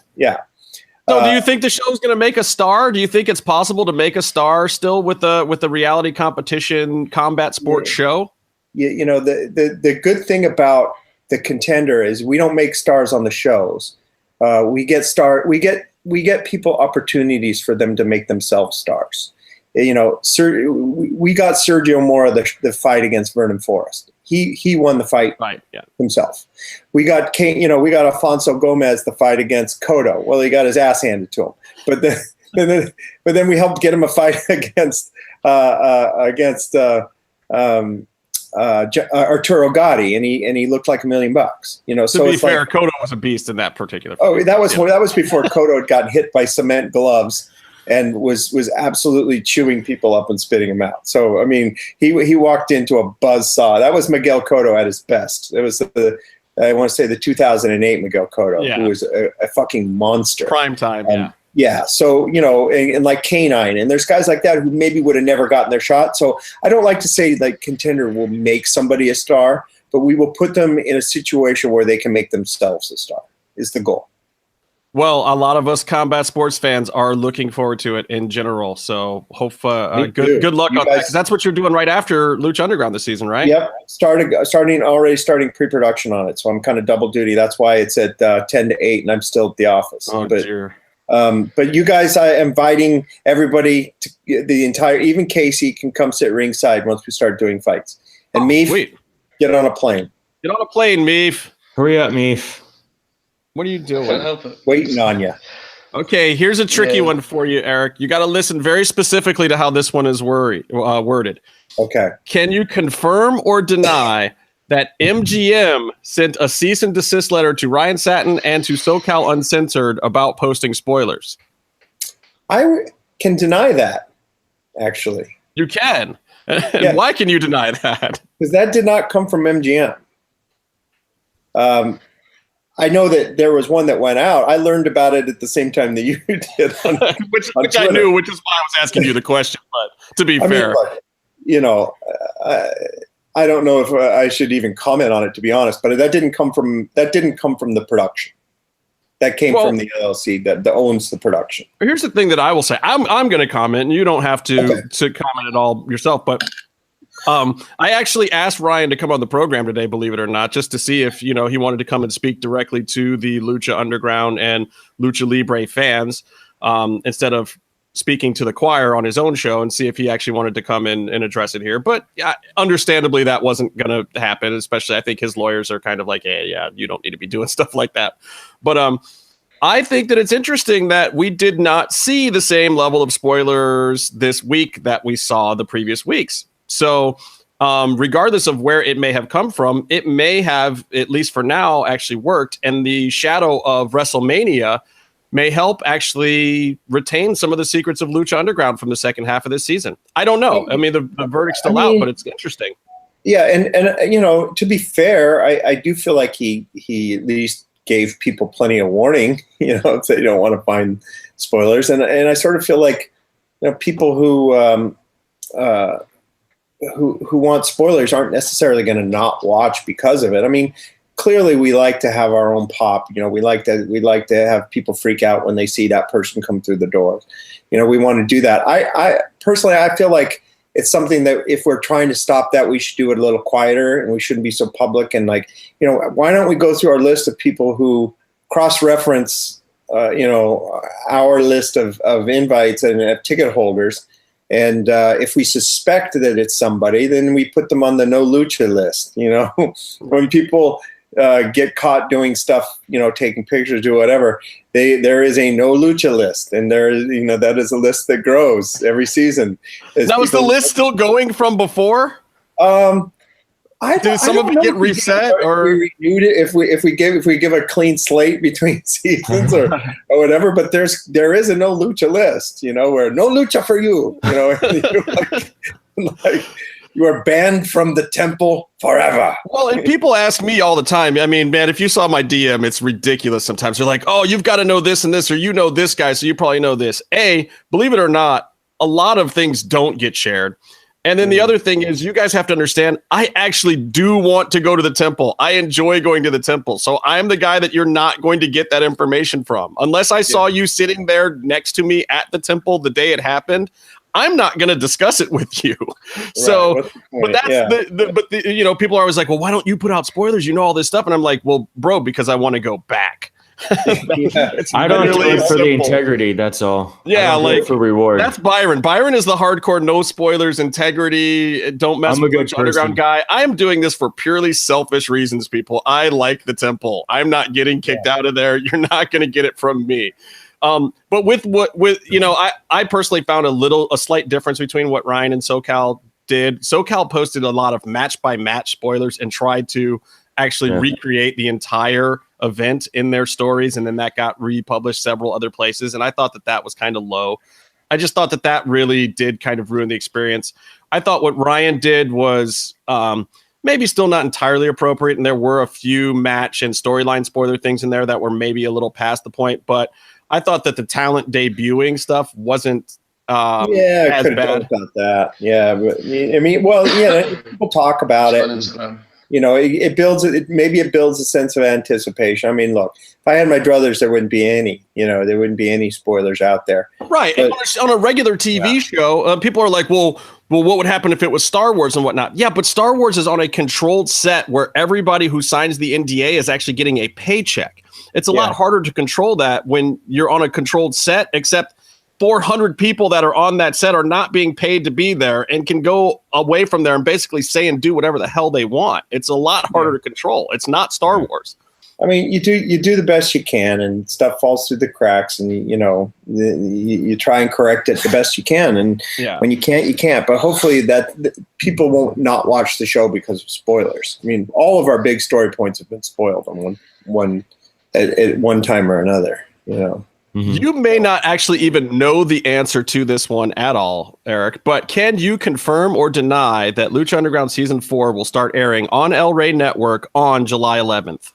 So, do you think the show's going to make a star? Do you think it's possible to make a star still with the reality competition combat sports show? You know, the good thing about the Contender is we don't make stars on the shows. We get people opportunities for them to make themselves stars. You know, we got Sergio Mora the fight against Vernon Forrest. He won the fight himself. We got Alfonso Gomez the fight against Cotto. Well, he got his ass handed to him. But then we helped get him a fight against Arturo Gotti, and he looked like $1 million. You know, to be fair, Cotto was a beast in that particular fight. Oh, that was before Cotto got hit by cement gloves and was absolutely chewing people up and spitting them out. So, I mean, he walked into a buzzsaw. That was Miguel Cotto at his best. It was I want to say the 2008 Miguel Cotto, who was a fucking monster. Prime time, Yeah. So, you know, and like K9, and there's guys like that who maybe would have never gotten their shot. So I don't like to say like Contender will make somebody a star, but we will put them in a situation where they can make themselves a star is the goal. Well, a lot of us combat sports fans are looking forward to it in general. So hope good luck on that. 'Cause that's what you're doing right after Lucha Underground this season, right? Yep. Starting pre-production on it. So I'm kind of double duty. That's why it's at 10 to 8 and I'm still at the office. Oh, dear. But you guys, I am inviting everybody to even Casey can come sit ringside once we start doing fights. And Meef, get on a plane. Get on a plane, Meef. Hurry up, Meef. What are you doing? Can't help it. Waiting on you. Okay, here's a tricky one for you, Eric. You got to listen very specifically to how this one is worded. Okay. Can you confirm or deny that MGM sent a cease and desist letter to Ryan Satin and to SoCal Uncensored about posting spoilers? I can deny that, actually. You can. And why can you deny that? Because that did not come from MGM. I know that there was one that went out. I learned about it at the same time that you did. which I knew, which is why I was asking you the question. But to be fair, you know, I don't know if I should even comment on it, to be honest. But that didn't come from the production. That came from the LLC that owns the production. Here's the thing that I will say. I'm going to comment, and you don't have to comment at all yourself. But I actually asked Ryan to come on the program today, believe it or not, just to see if he wanted to come and speak directly to the Lucha Underground and Lucha Libre fans instead of speaking to the choir on his own show, and see if he actually wanted to come in and address it here. But understandably, that wasn't going to happen. Especially, I think his lawyers are kind of like, hey, yeah, you don't need to be doing stuff like that. But I think that it's interesting that we did not see the same level of spoilers this week that we saw the previous weeks. So regardless of where it may have come from, it may have, at least for now, actually worked. And the shadow of WrestleMania may help actually retain some of the secrets of Lucha Underground from the second half of this season. I don't know. I mean, the verdict's still out, but it's interesting. Yeah, and to be fair, I do feel like he at least gave people plenty of warning, if they don't want to find spoilers. And I sort of feel like, people who want spoilers aren't necessarily going to not watch because of it. I mean, clearly we like to have our own pop. We like to have people freak out when they see that person come through the door. We want to do that. I personally, I feel like it's something that if we're trying to stop that, we should do it a little quieter and we shouldn't be so public. And why don't we go through our list of people who cross-reference, our list of invites and ticket holders. And if we suspect that it's somebody, then we put them on the no lucha list. When people get caught doing stuff, taking pictures or whatever, there is a no lucha list, and there is, that is a list that grows every season. Now, is the list still going from before? Did some of it get reset, or we renewed it? If we give a clean slate between seasons or whatever, but there is a no lucha list, where no lucha for you, like you are banned from the temple forever. Well, and people ask me all the time. I mean, man, if you saw my DM, it's ridiculous. Sometimes they're like, "Oh, you've got to know this and this, or this guy, so you probably know this." Believe it or not, a lot of things don't get shared. And then the other thing is, you guys have to understand, I actually do want to go to the temple. I enjoy going to the temple. So I'm the guy that you're not going to get that information from. Unless I saw you sitting there next to me at the temple the day it happened, I'm not going to discuss it with you. So, but that's you know, people are always like, well, why don't you put out spoilers? You know all this stuff. And I'm like, well, bro, because I want to go back. I don't do it for the integrity. That's all. Yeah, like for reward. That's Byron. Byron is the hardcore, no spoilers, integrity. Don't mess with Lucha Underground guy. I am doing this for purely selfish reasons, people. I like the temple. I'm not getting kicked out of there. You're not going to get it from me. But with you know, I personally found a slight difference between what Ryan and SoCal did. SoCal posted a lot of match by match spoilers and tried to actually recreate the entire event in their stories, and then that got republished several other places, and I thought that was kind of low. I just thought that really did kind of ruin the experience. I thought what Ryan did was maybe still not entirely appropriate, and there were a few match and storyline spoiler things in there that were maybe a little past the point, but I thought that the talent debuting stuff wasn't as bad. About that. Yeah, but, I mean, well, yeah, people talk about it. You know, it builds a sense of anticipation. I mean, look, if I had my druthers, there wouldn't be any spoilers out there. Right. But, and on a regular TV show, people are like, well, what would happen if it was Star Wars and whatnot? Yeah, but Star Wars is on a controlled set where everybody who signs the NDA is actually getting a paycheck. It's a lot harder to control that when you're on a controlled set, except 400 people that are on that set are not being paid to be there and can go away from there and basically say and do whatever the hell they want. It's a lot harder to control. It's not Star Wars. I mean, you do the best you can, and stuff falls through the cracks, and you try and correct it the best you can. And when you can't, you can't. But hopefully that people won't not watch the show because of spoilers. I mean, all of our big story points have been spoiled on at one time or another. You know. Mm-hmm. You may not actually even know the answer to this one at all, Eric, but can you confirm or deny that Lucha Underground Season 4 will start airing on El Rey Network on July 11th?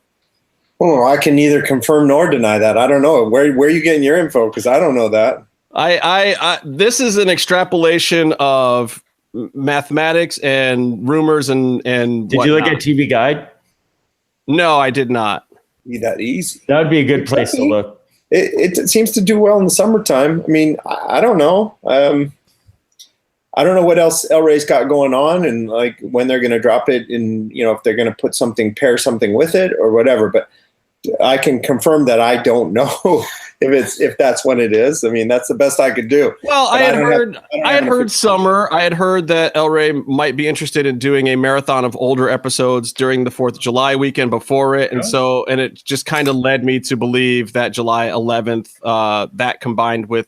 Oh, I can neither confirm nor deny that. I don't know. Where are you getting your info? Because I don't know that. I this is an extrapolation of mathematics and rumors and Did you look at TV Guide? No, I did not. Be that easy. That would be a good place to look. It seems to do well in the summertime. I mean, I don't know. I don't know what else El Rey's got going on, and like when they're going to drop it, and if they're going to pair something with it or whatever. But I can confirm that I don't know if that's what it is. I mean, that's the best I could do. Well, I had heard summer. I had heard that El Rey might be interested in doing a marathon of older episodes during the 4th of July weekend before it. And it just kind of led me to believe that July 11th, that combined with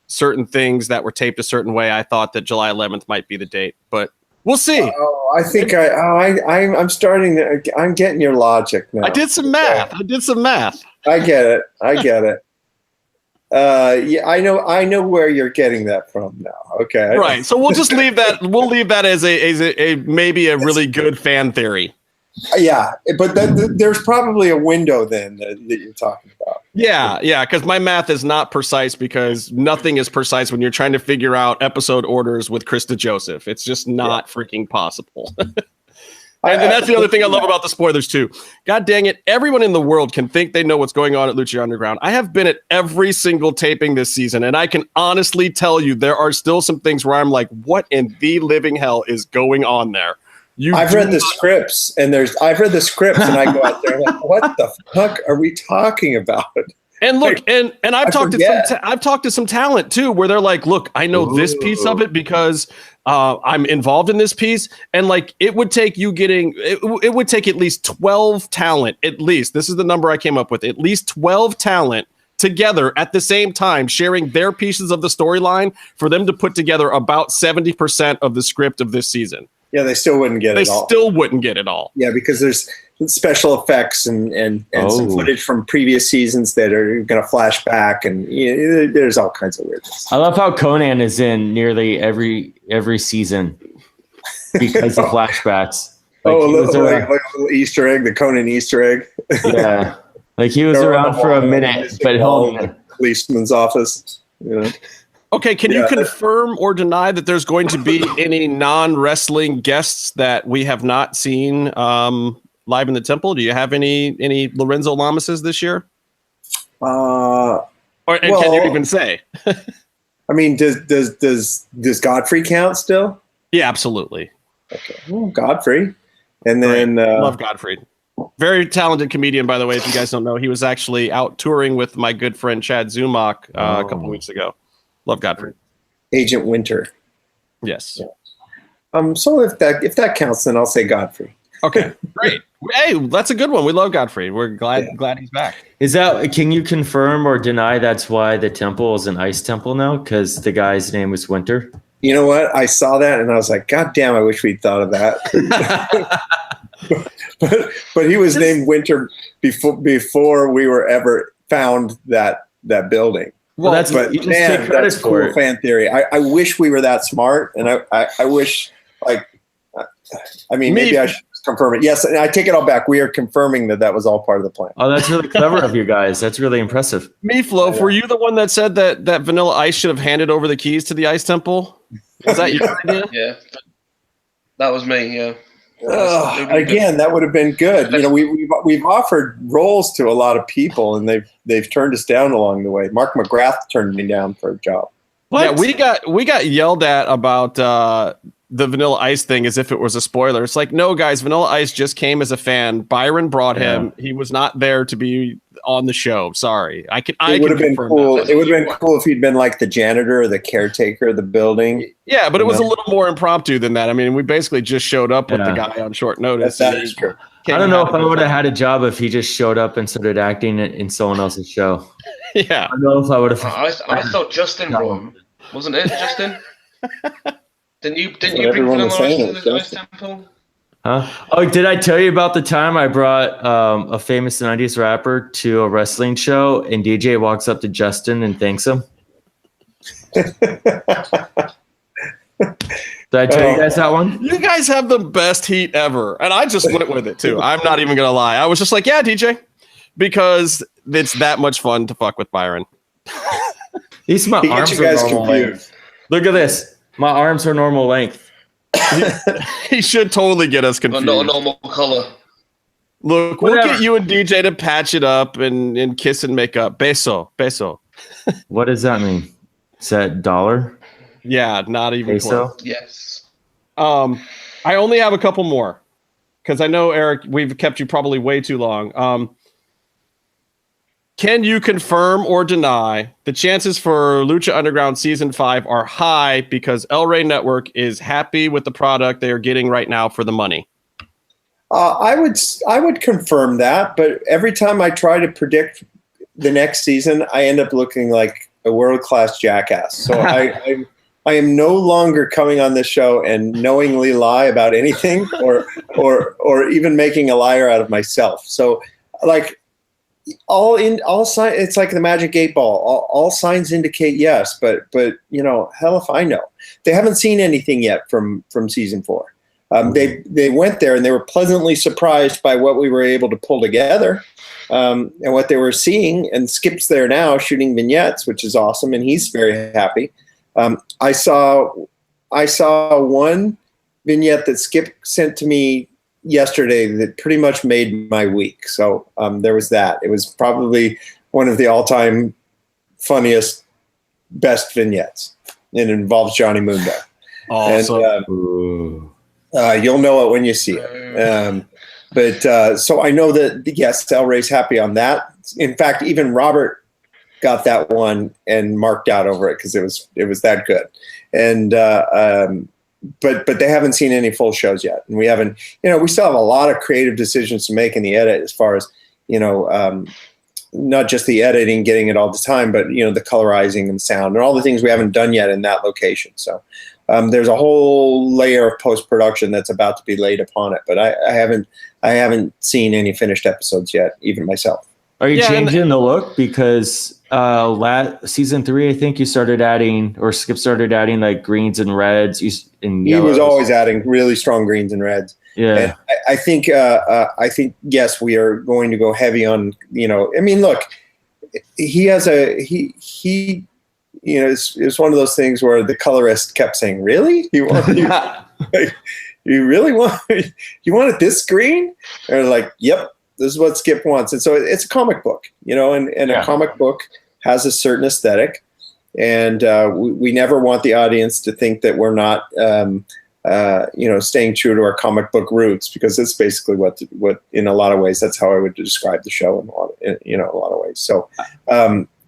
certain things that were taped a certain way, I thought that July 11th might be the date, but we'll see. I think I'm starting to, I'm getting your logic now. I did some math. I get it. Yeah, I know where you're getting that from now. Okay. Right. So we'll just leave that. We'll leave that as a maybe a really good fan theory. Yeah, but there's probably a window then that you're talking about. Yeah, because my math is not precise, because nothing is precise when you're trying to figure out episode orders with Krista Joseph. It's just not freaking possible. And that's the other thing I love about the spoilers too. God dang it, everyone in the world can think they know what's going on at Lucha Underground. I have been at every single taping this season, and I can honestly tell you there are still some things where I'm like, what in the living hell is going on there? I've read the scripts, and I go out there like, what the fuck are we talking about? And look, and I've talked to some talent too, where they're like, look, I know this piece of it because I'm involved in this piece, and like it would take at least 12 talent, at least. This is the number I came up with, at least 12 talent together at the same time, sharing their pieces of the storyline for them to put together about 70% of the script of this season. Yeah, they still wouldn't get it all. They still wouldn't get it all. Yeah, because there's special effects and some footage from previous seasons that are going to flash back, and there's all kinds of weirdness. I love how Conan is in nearly every season because of flashbacks. Like a little Easter egg, the Conan Easter egg. Yeah, like he was around for a minute, but home policeman's office. Okay, can you confirm or deny that there's going to be any non-wrestling guests that we have not seen live in the temple? Do you have any Lorenzo Lamases this year? Can you even say? I mean, does Godfrey count still? Yeah, absolutely. Okay, well, Godfrey, and then love Godfrey. Very talented comedian, by the way. If you guys don't know, he was actually out touring with my good friend Chad Zumach a couple weeks ago. Love Godfrey. Agent Winter. Yes. Yeah. So if that counts, then I'll say Godfrey. Okay, great. Hey, that's a good one. We love Godfrey. We're glad he's back. Can you confirm or deny that's why the temple is an ice temple now? Because the guy's name was Winter. You know what? I saw that and I was like, God damn! I wish we'd thought of that. but he was named Winter before we were ever found that building. Well, that's a cool fan theory. I wish we were that smart, and I wish maybe I should confirm it. Yes, and I take it all back. We are confirming that was all part of the plan. Oh, that's really clever of you guys. That's really impressive. Meatloaf, were you the one that said that Vanilla Ice should have handed over the keys to the Ice Temple? Was that your idea? Yeah, that was me. Yeah. Again, that would have been good. You know, we've offered roles to a lot of people, and they've turned us down along the way. Mark McGrath turned me down for a job. What? Yeah, we got yelled at about the Vanilla Ice thing as if it was a spoiler. It's like, no, guys, Vanilla Ice just came as a fan. Byron brought him. He was not there to be on the show. Sorry, it would have been cool. It would have been cool if he'd been like the janitor or the caretaker of the building. Yeah, but it was a little more impromptu than that. I mean, we basically just showed up with the guy on short notice. That is true. I don't know if I would have had a job if he just showed up and started acting in someone else's show. Yeah, I don't know if I would have. I thought Justin brought him. Wasn't it Justin? Didn't you bring everyone was saying to the Ice Temple? Huh? Oh, did I tell you about the time I brought a famous 90s rapper to a wrestling show and DJ walks up to Justin and thanks him? Did I tell you guys that one? You guys have the best heat ever. And I just went with it too. I'm not even going to lie. I was just like, yeah, DJ, because it's that much fun to fuck with Byron. These my arms are normal length. Look at this. My arms are normal length. He should totally get us confused. Not a normal color. Look, we'll get you and DJ to patch it up and kiss and make up. Beso. What does that mean? Is that dollar? Yeah, not even Peso? close. Yes. I only have a couple more because I know, Eric, we've kept you probably way too long. Can you confirm or deny the chances for Lucha Underground Season 5 are high because El Rey Network is happy with the product they are getting right now for the money? I would confirm that, but every time I try to predict the next season, I end up looking like a world-class jackass. So I am no longer coming on this show and knowingly lie about anything or even making a liar out of myself. So like all signs, it's like the magic 8 ball. All signs indicate yes, but you know, hell if I know. They haven't seen anything yet from season 4. They went there and they were pleasantly surprised by what we were able to pull together and what they were seeing. And Skip's there now shooting vignettes, which is awesome, and he's very happy. I saw one vignette that Skip sent to me yesterday that pretty much made my week. So there was that. It was probably one of the all-time funniest, best vignettes. It involves Johnny Mundo. Awesome. And you'll know it when you see it. So I know that, yes, El Rey's happy on that. In fact, even Robert got that one and marked out over it because it was that good. And but they haven't seen any full shows yet, and we haven't. You know, we still have a lot of creative decisions to make in the edit, as far as not just the editing, getting it all the time, but the colorizing and sound and all the things we haven't done yet in that location. So there's a whole layer of post production that's about to be laid upon it, but I haven't seen any finished episodes yet, even myself. Are you changing the look? Because season 3, I think you started adding, or Skip started adding like greens and reds. He was always adding really strong greens and reds. Yeah, and I think yes, we are going to go heavy on. I mean, look, he it's one of those things where the colorist kept saying, "Really? You really want it this green?" And they're like, "Yep, this is what Skip wants." And so it's a comic book, and a comic book has a certain aesthetic, and we never want the audience to think that we're not, staying true to our comic book roots, because it's basically what in a lot of ways that's how I would describe the show in a lot of ways. So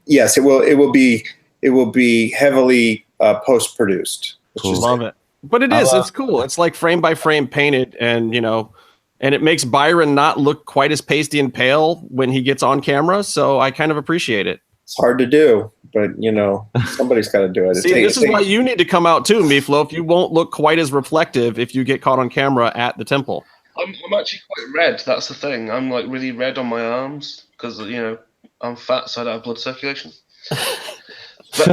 yes, it will be heavily post produced. Cool. Love it. But it's cool. It's like frame by frame painted, and and it makes Byron not look quite as pasty and pale when he gets on camera. So I kind of appreciate it. It's hard to do, but somebody's got to do it. See, this is why you need to come out too, Miflo. If you won't look quite as reflective if you get caught on camera at the temple. I'm actually quite red. That's the thing. I'm like really red on my arms because I'm fat, so I don't have blood circulation. But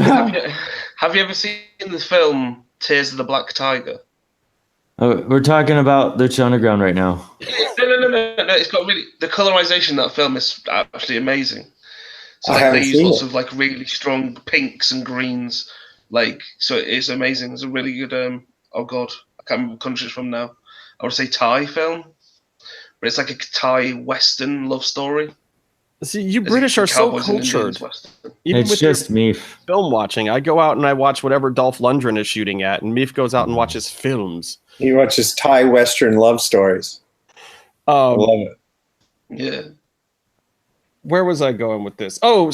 have you ever seen the film Tears of the Black Tiger? Oh, we're talking about Lucha Underground right now. No. It's got the colorization of that film is actually amazing. So they use lots of like really strong pinks and greens, so it's amazing. It's a really good. Oh God, I can't remember what country it's from now. I would say Thai film, but it's like a Thai Western love story. See, you British are so cultured. Even it's with just Meef. Film watching. I go out and I watch whatever Dolph Lundgren is shooting at, and Meef goes out and watches films. He watches Thai Western love stories. I love it. Yeah. Where was I going with this? Oh,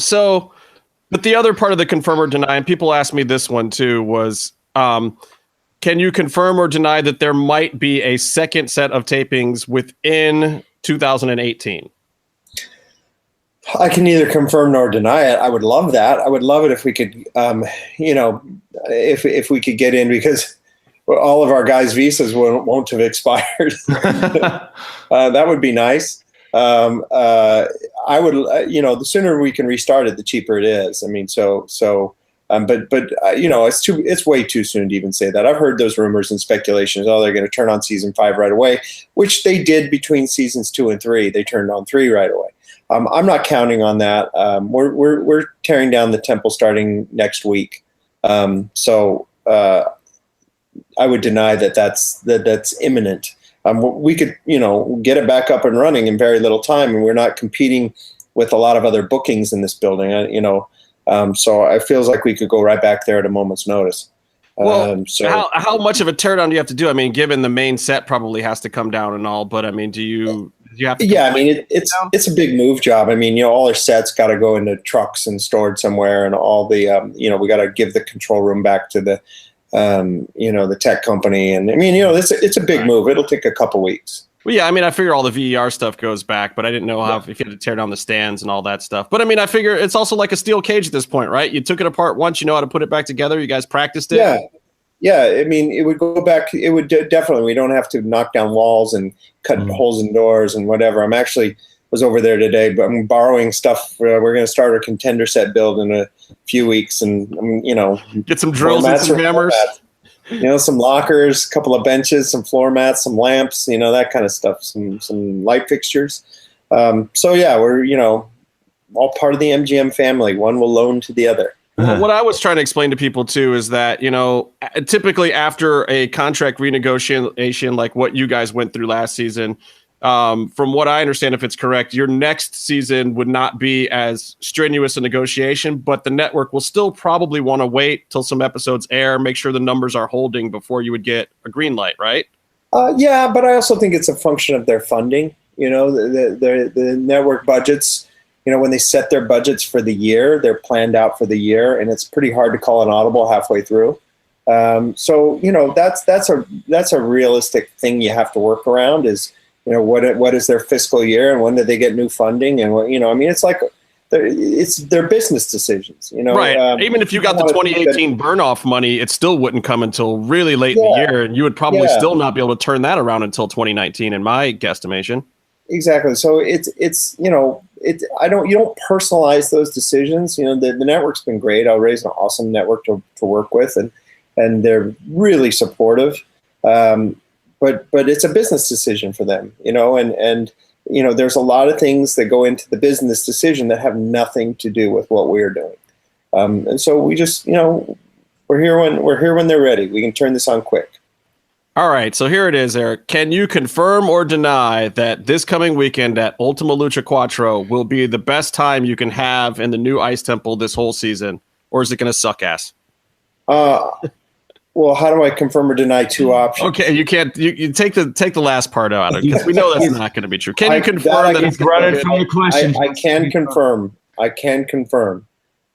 but the other part of the confirm or deny, and people asked me this one too, was can you confirm or deny that there might be a second set of tapings within 2018? I can neither confirm nor deny it. I would love that. I would love it if we could, if we could get in, because all of our guys' visas won't have expired. That would be nice. I would, the sooner we can restart it, the cheaper it is. I mean, it's way too soon to even say that. I've heard those rumors and speculations. Oh, they're going to turn on season 5 right away, which they did between seasons 2 and 3. They turned on 3 right away. I'm not counting on that. We're tearing down the temple starting next week. So I would deny that's imminent. We could, get it back up and running in very little time, and we're not competing with a lot of other bookings in this building. So it feels like we could go right back there at a moment's notice. Well, how much of a teardown do you have to do? I mean, given the main set probably has to come down and all, but I mean, do you have to? Yeah, I mean, it's a big move job. I mean, all our sets got to go into trucks and stored somewhere, and all the, we got to give the control room back to the, the tech company. And I mean, it's a big move. It'll take a couple weeks. Well, yeah, I mean, I figure all the VER stuff goes back, but I didn't know if you had to tear down the stands and all that stuff. But I mean, I figure it's also like a steel cage at this point, right? You took it apart once, you know how to put it back together. You guys practiced it. Yeah. I mean, it would go back. It would definitely. We don't have to knock down walls and cut holes in doors and whatever. I'm actually was over there today, but I'm borrowing stuff. We're going to start our contender set build in a few weeks, and get some drills and some hammers. Some lockers, a couple of benches, some floor mats, some lamps, that kind of stuff, some light fixtures. So yeah, we're, all part of the MGM family. One will loan to the other. Well, what I was trying to explain to people too is that, typically after a contract renegotiation, like what you guys went through last season, from what I understand, if it's correct, your next season would not be as strenuous a negotiation, but the network will still probably want to wait till some episodes air, make sure the numbers are holding before you would get a green light, right? Yeah, but I also think it's a function of their funding. The network budgets, when they set their budgets for the year, they're planned out for the year, and it's pretty hard to call an audible halfway through. So that's a realistic thing you have to work around is, what is their fiscal year and when did they get new funding, and what, it's like it's their business decisions, right. Even if you got the 2018 burn off money, it still wouldn't come until really late in the year, and you would probably still not be able to turn that around until 2019 in my guesstimation. Exactly. So it's you don't personalize those decisions. The network's been great. Alray's an awesome network to work with, and they're really supportive. But it's a business decision for them, and there's a lot of things that go into the business decision that have nothing to do with what we're doing. And so we just, we're here when they're ready. We can turn this on quick. All right, so here it is, Eric. Can you confirm or deny that this coming weekend at Ultima Lucha Cuatro will be the best time you can have in the new Ice Temple this whole season, or is it going to suck ass? Well, how do I confirm or deny two options? Okay, you can't. You take the last part out because we know that's not going to be true. Can you confirm that it's running from the question? I can confirm. I can confirm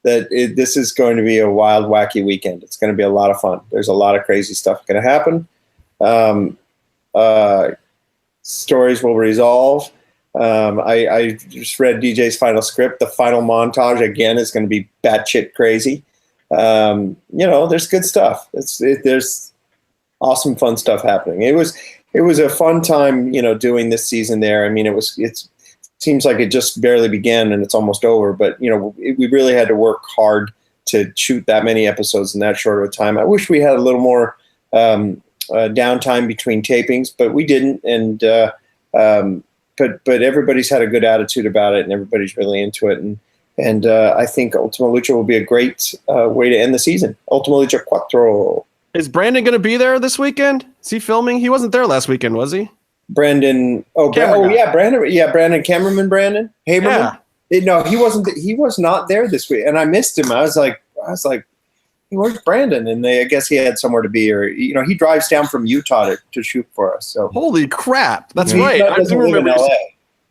that this is going to be a wild, wacky weekend. It's going to be a lot of fun. There's a lot of crazy stuff going to happen. Stories will resolve. I just read DJ's final script. The final montage again is going to be batshit crazy. There's good stuff. There's awesome, fun stuff happening. It was a fun time, doing this season there. I mean, it seems like it just barely began and it's almost over, but we really had to work hard to shoot that many episodes in that short of a time. I wish we had a little more, downtime between tapings, but we didn't. And, but everybody's had a good attitude about it and everybody's really into it. And I think Ultima Lucha will be a great way to end the season. Ultima Lucha Cuatro. Is Brandon going to be there this weekend? Is he filming? He wasn't there last weekend, was he? Brandon. Brandon. Yeah, Brandon. Cameraman Brandon. Haberman. Yeah. No, he wasn't. He was not there this week, and I missed him. I was like, where's Brandon? And I guess he had somewhere to be, or he drives down from Utah to shoot for us. So holy crap, that's right. I do remember.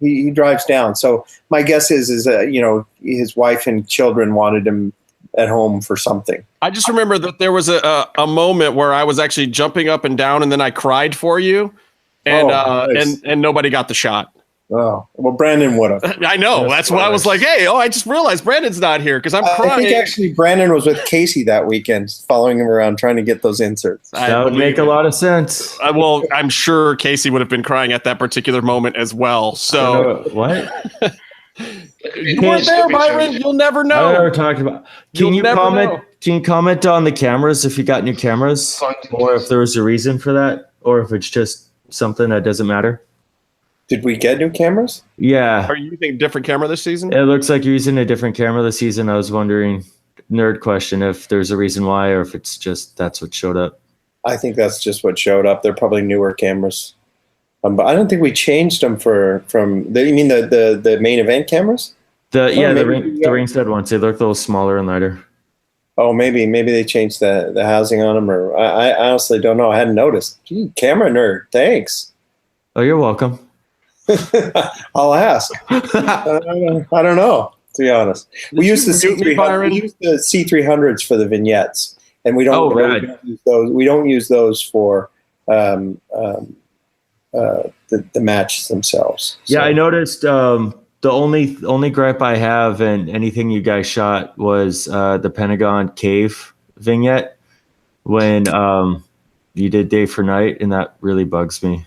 He drives down. So my guess is his wife and children wanted him at home for something. I just remember that there was a moment where I was actually jumping up and down, and then I cried for you, and nice. and nobody got the shot. Oh, well, Brandon would have. I know. That's why I was like, hey, I just realized Brandon's not here because I'm crying. I think actually Brandon was with Casey that weekend, following him around, trying to get those inserts. That would make a lot of sense. Well, I'm sure Casey would have been crying at that particular moment as well. So what? You weren't there, Byron. You'll never know. I never talked about. Can you comment? Can you comment on the cameras if you got new cameras, or if there was a reason for that, or if it's just something that doesn't matter? Did we get new cameras? Yeah. Are you using a different camera this season? It looks like you're using a different camera this season. I was wondering, nerd question, if there's a reason why, or if it's just that's what showed up. I think that's just what showed up. They're probably newer cameras. But I don't think we changed them you mean the main event cameras? The ringside ones. They look a little smaller and lighter. Oh, maybe they changed the housing on them, or I honestly don't know. I hadn't noticed. Gee, camera nerd, thanks. Oh, you're welcome. I'll ask. I don't know, to be honest. We use the C300s for the vignettes, and we don't use those. We don't use those for the matches themselves. So. Yeah, I noticed. The only gripe I have and anything you guys shot was the Pentagon Cave vignette when you did day for night, and that really bugs me.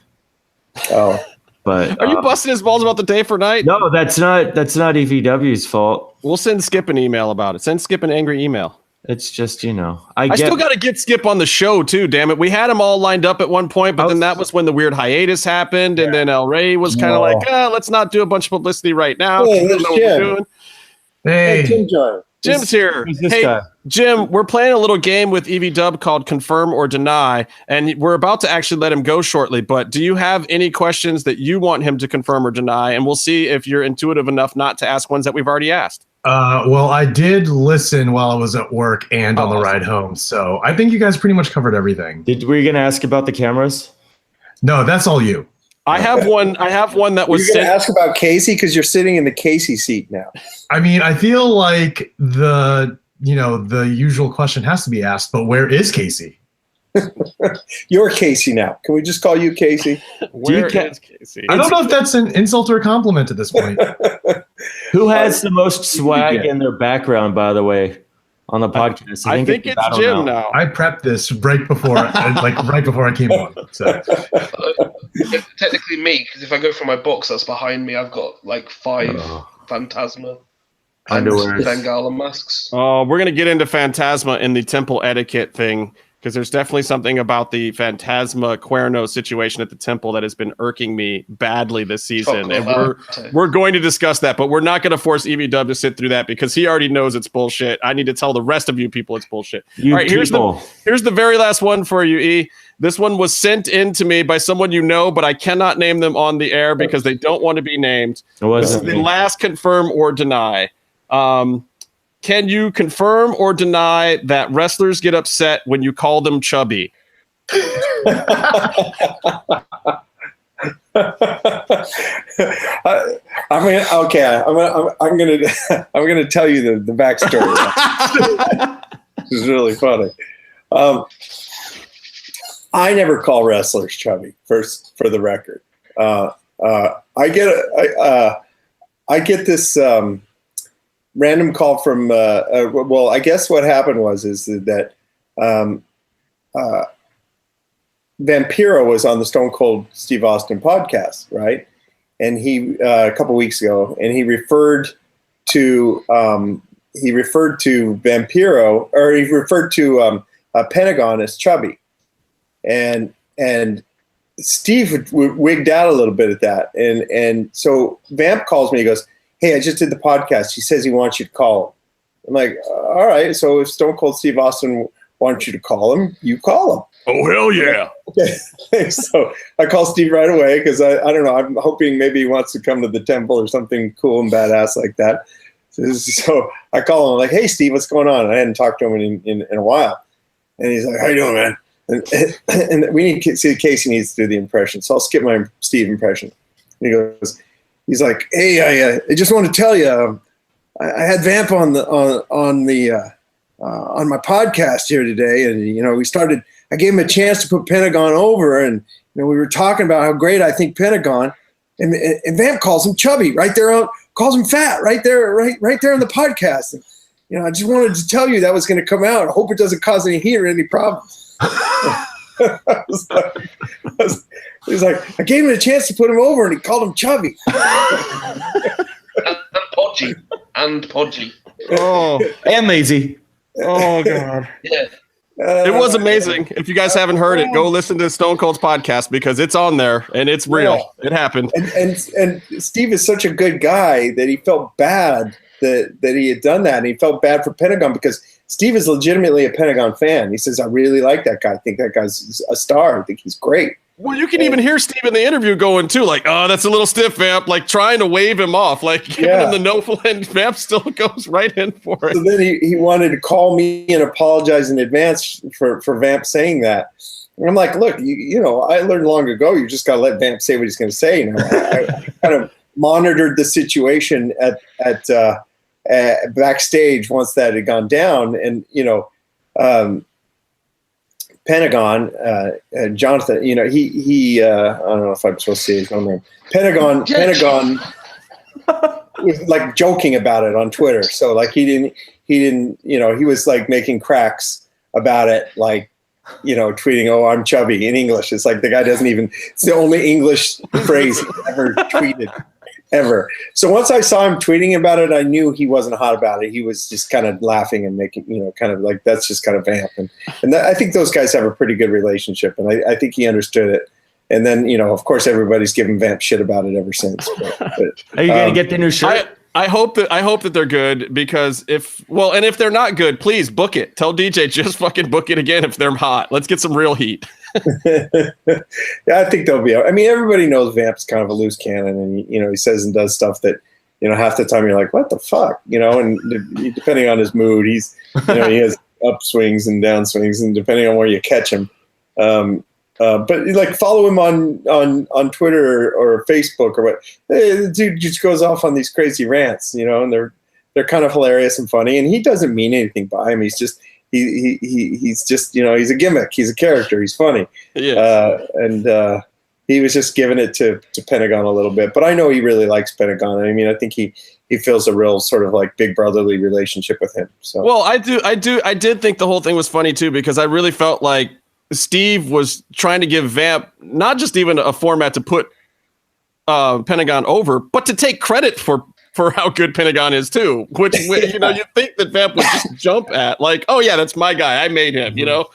Oh. But are you busting his balls about the day for night? No, that's not EVW's fault. We'll send Skip an email about it. Send Skip an angry email. It's just, I still got to get Skip on the show too. Damn it, we had him all lined up at one point, but then that was when the weird hiatus happened, and then El Rey was kind of like, let's not do a bunch of publicity right now. Hey, what we're doing. Hey, Tim John. Jim's here. Hey, guy? Jim, we're playing a little game with EVW called Confirm or Deny, and we're about to actually let him go shortly. But do you have any questions that you want him to confirm or deny? And we'll see if you're intuitive enough not to ask ones that we've already asked. Well, I did listen while I was at work and on the ride home, so I think you guys pretty much covered everything. Were you going to ask about the cameras? No, that's all you. I have one that was. You're going to ask about Casey because you're sitting in the Casey seat now. I mean, I feel like the usual question has to be asked, but where is Casey? You're Casey now. Can we just call you Casey? Where is Casey? I don't know if that's an insult or a compliment at this point. Who has the most swag in their background, by the way, on the podcast? I think it's Jim now. I prepped this right before I came on. So. Technically me, because if I go for my box that's behind me, I've got like 5 Phantasma and underwear Bengala masks. Oh, we're going to get into Phantasma in the temple etiquette thing because there's definitely something about the Phantasma Cuerno situation at the temple that has been irking me badly this season. And we're going to discuss that, but we're not going to force Evie Dub to sit through that because he already knows it's bullshit. I need to tell the rest of you people it's bullshit. All right, here's the very last one for you, E. This one was sent in to me by someone you know, but I cannot name them on the air because they don't want to be named. This is the last confirm or deny. Can you confirm or deny that wrestlers get upset when you call them chubby? I'm gonna tell you the backstory. This is really funny. I never call wrestlers chubby. First, for the record, I get this random call from. Well, I guess what happened is that Vampiro was on the Stone Cold Steve Austin podcast, right? And he a couple weeks ago, and he referred to Vampiro, or he referred to Pentagon as chubby, and Steve wigged out a little bit at that, and so Vamp calls me. He goes, "Hey, I just did the podcast. He says he wants you to call him." I'm like, "All right. So if Stone Cold Steve Austin wants you to call him, you call him." Oh, hell yeah. Okay. So I call Steve right away because I don't know. I'm hoping maybe he wants to come to the temple or something cool and badass like that. So I call him. I'm like, "Hey, Steve, what's going on?" I hadn't talked to him in a while. And he's like, "How you doing, man?" And we need to see Casey needs to do the impression. So I'll skip my Steve impression. And he's like, "Hey, I just want to tell you, I had Vamp on my podcast here today, and I gave him a chance to put Pentagon over, and we were talking about how great I think Pentagon, and Vamp calls him chubby right there, calls him fat right there on the podcast. And, I just wanted to tell you that was going to come out. I hope it doesn't cause any heat or any problems." He's like, "I gave him a chance to put him over, and he called him chubby." and podgy. Oh, and lazy. Oh God. Yeah. It was amazing. If you guys haven't heard it, go listen to Stone Cold's podcast because it's on there and it's real. Yeah. It happened. And Steve is such a good guy that he felt bad that he had done that, and he felt bad for Pentagon because Steve is legitimately a Pentagon fan. He says, "I really like that guy. I think that guy's a star. I think he's great." Well, you can even hear Steve in the interview going too, like, "Oh, that's a little stiff, Vamp," like trying to wave him off, like giving him the no and Vamp still goes right in for it. So then he wanted to call me and apologize in advance for Vamp saying that. And I'm like, "Look, I learned long ago. You just got to let Vamp say what he's going to say." I kind of monitored the situation at backstage once that had gone down, and Pentagon, Jonathan, he I don't know if I'm supposed to say his own name. Pentagon was like joking about it on Twitter. So like he didn't, he was like making cracks about it, like, tweeting, "Oh, I'm chubby" in English. It's like the guy doesn't even, it's the only English phrase he ever tweeted. Ever. So once I saw him tweeting about it, I knew he wasn't hot about it. He was just kind of laughing and making, kind of like, that's just kind of Vamp. And I think those guys have a pretty good relationship, and I think he understood it. And then, of course, everybody's given Vamp shit about it ever since. But, are you going to get the new shirt? I hope that they're good, because if they're not good, please book it. Tell DJ just fucking book it again if they're hot. Let's get some real heat. Yeah, I think they'll be. I mean, everybody knows Vamp's kind of a loose cannon, and he says and does stuff that half the time you're like, what the fuck, and depending on his mood, he's he has upswings and downswings, and depending on where you catch him. But like follow him on Twitter or Facebook or what. The dude just goes off on these crazy rants, and they're kind of hilarious and funny, and he doesn't mean anything by him. He's just he's just he's a gimmick. He's a character. He's funny. Yeah. And he was just giving it to Pentagon a little bit, but I know he really likes Pentagon. I mean, I think he feels a real sort of like big brotherly relationship with him. So well, I did think the whole thing was funny too, because I really felt like Steve was trying to give Vamp not just even a format to put Pentagon over, but to take credit for for how good Pentagon is too, which you know you think that Vamp would just jump at, like, oh yeah, that's my guy, I made him, you know.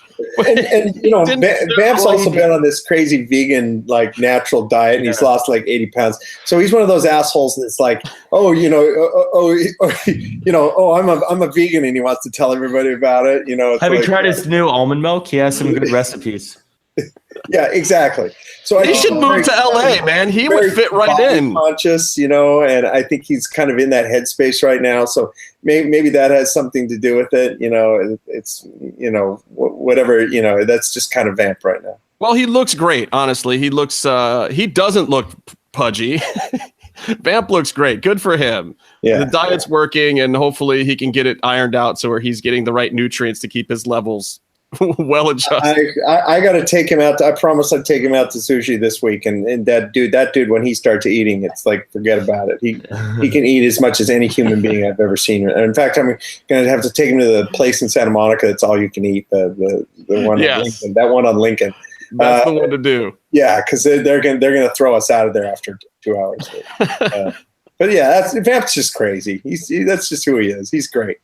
And you know, Vamp's also been on this crazy vegan, like natural diet, and he's lost like 80 pounds. So he's one of those assholes that's like, oh, you know, I'm a vegan, and he wants to tell everybody about it. You know, have you tried his new almond milk? He has some good recipes. Yeah, exactly. So he should move to LA, man. He would fit right in. Conscious, you know, and I think he's kind of in that headspace right now. So maybe that has something to do with it. You know, it's, you know, whatever, you know, that's just kind of Vamp right now. Well, he looks great. Honestly, he looks. He doesn't look pudgy. Vamp looks great. Good for him. Yeah, the diet's working, and hopefully he can get it ironed out so where he's getting the right nutrients to keep his levels well adjusted. I got to take him out. I promise I'd take him out to sushi this week. And that dude, when he starts eating, it's like, forget about it. He can eat as much as any human being I've ever seen. And in fact, I'm going to have to take him to the place in Santa Monica. That's all you can eat. The one on Lincoln. That one on Lincoln. That's the one to do. Yeah, because they're going to throw us out of there after 2 hours. But yeah, Vamp's just crazy. That's just who he is. He's great.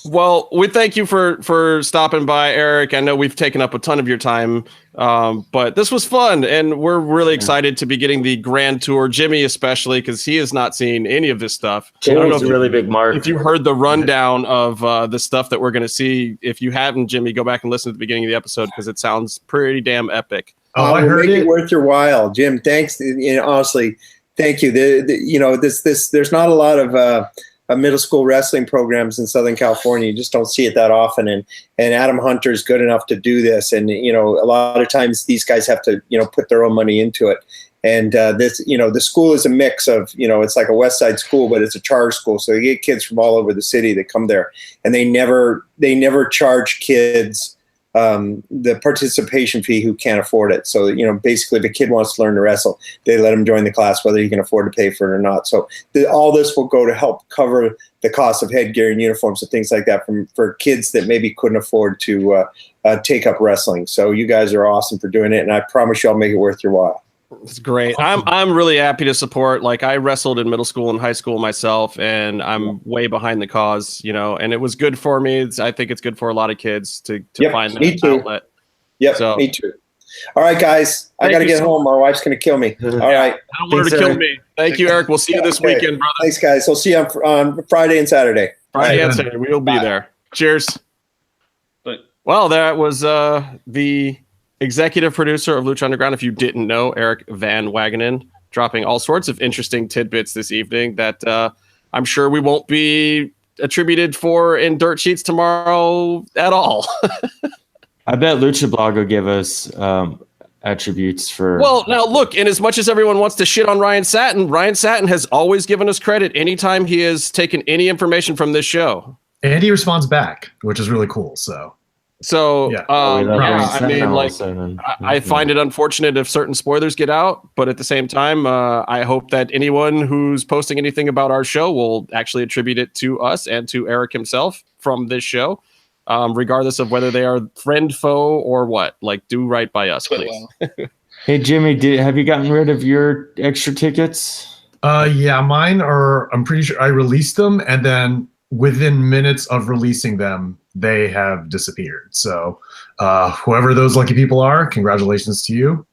Well, we thank you for stopping by, Eric. I know we've taken up a ton of your time, but this was fun, and we're really excited to be getting the grand tour. Jimmy, especially, because he has not seen any of this stuff. Jimmy's a really big mark. If you heard the rundown of the stuff that we're going to see, if you haven't, Jimmy, go back and listen to the beginning of the episode because it sounds pretty damn epic. Oh, I heard it. Worth your while, Jim. Thanks. You know, honestly, thank you. You know, there's not a lot of middle school wrestling programs in Southern California. You just don't see it that often. And Adam Hunter is good enough to do this. And, you know, a lot of times these guys have to, you know, put their own money into it. And this, you know, the school is a mix of, you know, it's like a West Side school, but it's a charter school. So they get kids from all over the city that come there, and they never charge kids the participation fee who can't afford it. So, you know, basically if a kid wants to learn to wrestle, they let him join the class, whether he can afford to pay for it or not. So all this will go to help cover the cost of headgear and uniforms and things like that for kids that maybe couldn't afford to take up wrestling. So you guys are awesome for doing it. And I promise you I'll make it worth your while. It's great. I'm really happy to support. Like, I wrestled in middle school and high school myself, and I'm way behind the cause, you know, and it was good for me. I think it's good for a lot to find that outlet. Yep, so, me too. All right, guys, I got to get home. My wife's going to kill me. All right. I don't want her to kill me. Thank you, Eric. We'll see you this weekend, brother. Thanks, guys. We'll see you on Friday and Saturday. Friday and Saturday. We'll be there. Cheers. Well, that was the executive producer of Lucha Underground. If you didn't know, Eric VanWagenen, dropping all sorts of interesting tidbits this evening that I'm sure we won't be attributed for in dirt sheets tomorrow at all. I bet Lucha Blog will give us attributes for. Well, now look, and as much as everyone wants to shit on Ryan Satin has always given us credit anytime he has taken any information from this show. And he responds back, which is really cool. So yeah, I mean, like, I find it unfortunate if certain spoilers get out, but at the same time, I hope that anyone who's posting anything about our show will actually attribute it to us and to Eric himself from this show, regardless of whether they are friend, foe, or what. Like, do right by us, please. Hey, Jimmy, have you gotten rid of your extra tickets? Yeah, mine are. I'm pretty sure I released them, and then within minutes of releasing them, they have disappeared. So whoever those lucky people are, congratulations to you.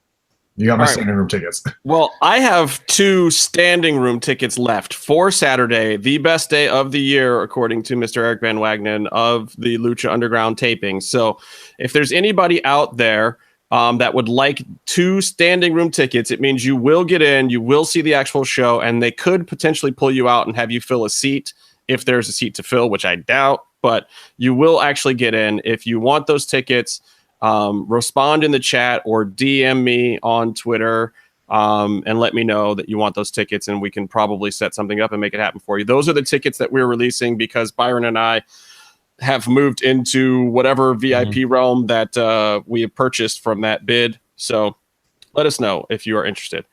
You got my standing room tickets. Well, I have 2 standing room tickets left for Saturday, the best day of the year, according to Mr. Eric VanWagenen of the Lucha Underground taping. So if there's anybody out there that would like 2 standing room tickets, it means you will get in, you will see the actual show, and they could potentially pull you out and have you fill a seat if there's a seat to fill, which I doubt. But you will actually get in. If you want those tickets, respond in the chat or DM me on Twitter and let me know that you want those tickets, and we can probably set something up and make it happen for you. Those are the tickets that we're releasing because Byron and I have moved into whatever VIP realm that we have purchased from that bid. So let us know if you are interested.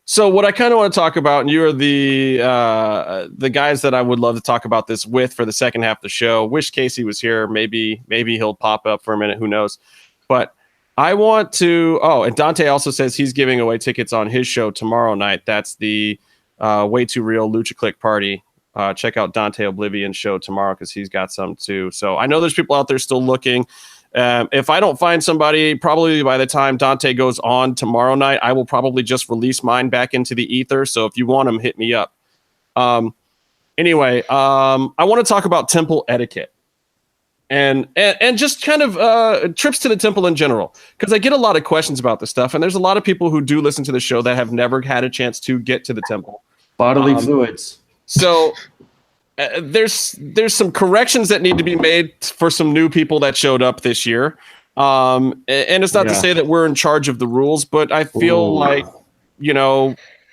So what I kind of want to talk about, and you are the guys that I would love to talk about this with for the second half of the show. Wish Casey was here. Maybe he'll pop up for a minute. Who knows? But I want to. Oh, and Dante also says he's giving away tickets on his show tomorrow night. That's the Way Too Real, Lucha Click Party. Check out Dante Oblivion's show tomorrow because he's got some too. So I know there's people out there still looking. If I don't find somebody, probably by the time Dante goes on tomorrow night, I will probably just release mine back into the ether. So if you want them, hit me up. Anyway, I want to talk about temple etiquette and just kind of trips to the temple in general, because I get a lot of questions about this stuff. And there's a lot of people who do listen to the show that have never had a chance to get to the temple. Bodily fluids. So there's some corrections that need to be made for some new people that showed up this year. And it's not to say that we're in charge of the rules, but I feel like,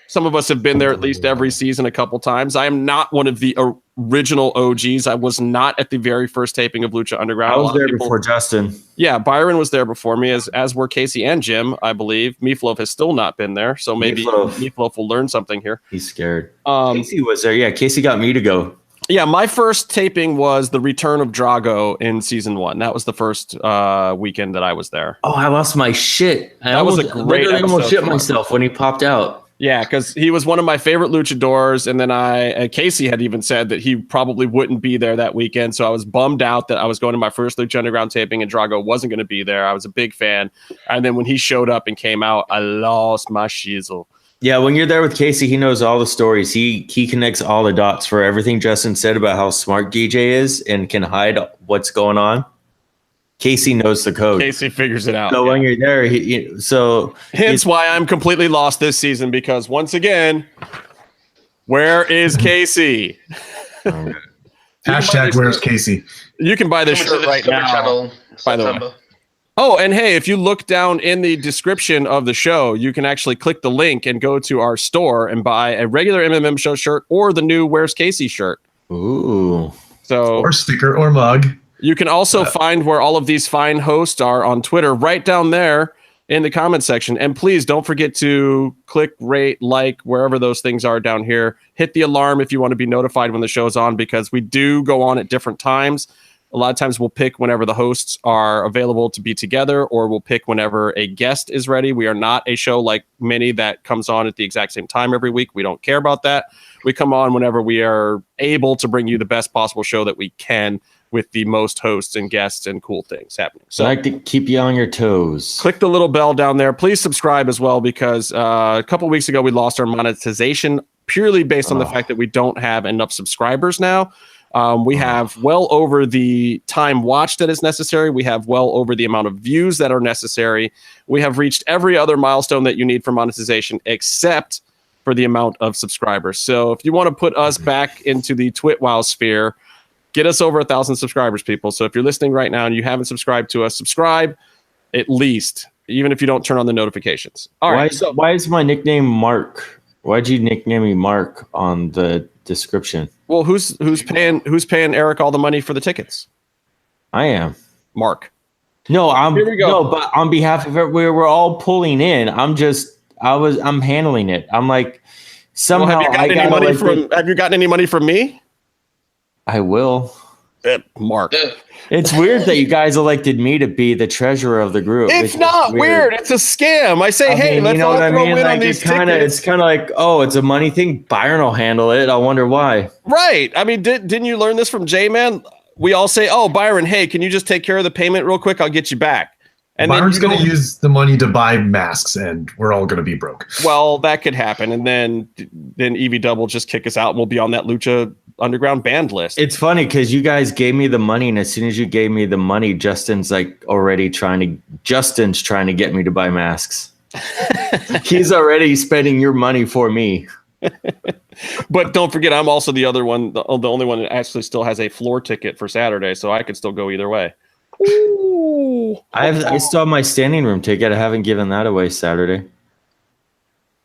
some of us have been there at least every season a couple times. I am not one of the original OGs. I was not at the very first taping of Lucha Underground. I was there before Justin. Yeah, Byron was there before me, as were Casey and Jim, I believe. Meatloaf has still not been there, so maybe Meatloaf will learn something here. He's scared. Casey was there. Yeah, Casey got me to go. Yeah, my first taping was the return of Drago in season 1. That was the first weekend that I was there. Oh, I lost my shit. That was a great episode. I almost shit myself when he popped out. Yeah, because he was one of my favorite luchadors, and then Casey had even said that he probably wouldn't be there that weekend, so I was bummed out that I was going to my first Lucha Underground taping and Drago wasn't going to be there. I was a big fan, and then when he showed up and came out, I lost my shizzle. Yeah, when you're there with Casey, he knows all the stories. He connects all the dots for everything Justin said about how smart DJ is and can hide what's going on. Casey knows the code. Casey figures it out. So when you're there, hence why I'm completely lost this season, because once again, where is Casey? Hashtag where's Casey? You can buy this shirt right now. By the way. Oh, and hey, if you look down in the description of the show, you can actually click the link and go to our store and buy a regular MMM show shirt or the new Where's Casey shirt. Ooh. Or sticker or mug. You can also find where all of these fine hosts are on Twitter right down there in the comment section. And please don't forget to click, rate, like, wherever those things are down here. Hit the alarm if you want to be notified when the show's on, because we do go on at different times. A lot of times we'll pick whenever the hosts are available to be together, or we'll pick whenever a guest is ready. We are not a show like many that comes on at the exact same time every week. We don't care about that. We come on whenever we are able to bring you the best possible show that we can, with the most hosts and guests and cool things happening. So I like to keep you on your toes. Click the little bell down there. Please subscribe as well, because a couple weeks ago we lost our monetization purely based on the fact that we don't have enough subscribers now. We have well over the time watched that is necessary. We have well over the amount of views that are necessary. We have reached every other milestone that you need for monetization except for the amount of subscribers. So if you want to put us back into the Twitwow sphere, get us over 1,000 subscribers, people. So if you're listening right now and you haven't subscribed to us, subscribe at least, even if you don't turn on the notifications. All right. Why is my nickname Mark? Why'd you nickname me Mark on the description? Well, who's paying Eric all the money for the tickets? I am. Mark. No, Here we go. No, but on behalf of it, we're all pulling in. I'm handling it. I'm like, somehow have you gotten any money from me? I will. Mark. It's weird that you guys elected me to be the treasurer of the group. It's not weird. It's a scam. I say, hey, let's all throw in on these tickets. It's kind of like, oh, it's a money thing. Byron will handle it. I wonder why. Right. I mean, didn't you learn this from J-Man? We all say, oh, Byron, hey, can you just take care of the payment real quick? I'll get you back. And Byron's going to use the money to buy masks, and we're all going to be broke. Well, that could happen. And then Evie Double just kick us out, and we'll be on that Lucha Underground banned list. It's funny because you guys gave me the money, and as soon as you gave me the money, Justin's trying to get me to buy masks. He's already spending your money for me. But don't forget, I'm also the other one, the only one that actually still has a floor ticket for Saturday, so I could still go either way. Ooh. I still have my standing room ticket. I haven't given that away Saturday.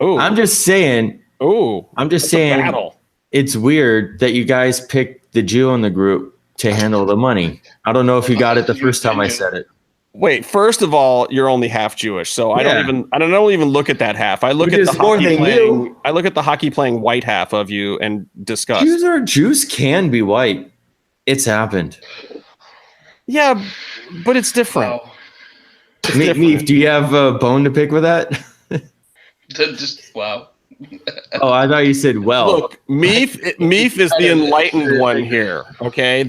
Oh, I'm just saying. Battle. It's weird that you guys picked the Jew in the group to handle the money. I don't know if you got it the first time I said it. Wait, first of all, you're only half Jewish, so I don't even look at that half. I look at the hockey playing white half of you and disgust. Jews can be white. It's happened. Yeah, but it's different. Wow. Meef, do you have a bone to pick with that? Just wow. Oh, I thought you said well. Look, Meath is the enlightened one here. Okay,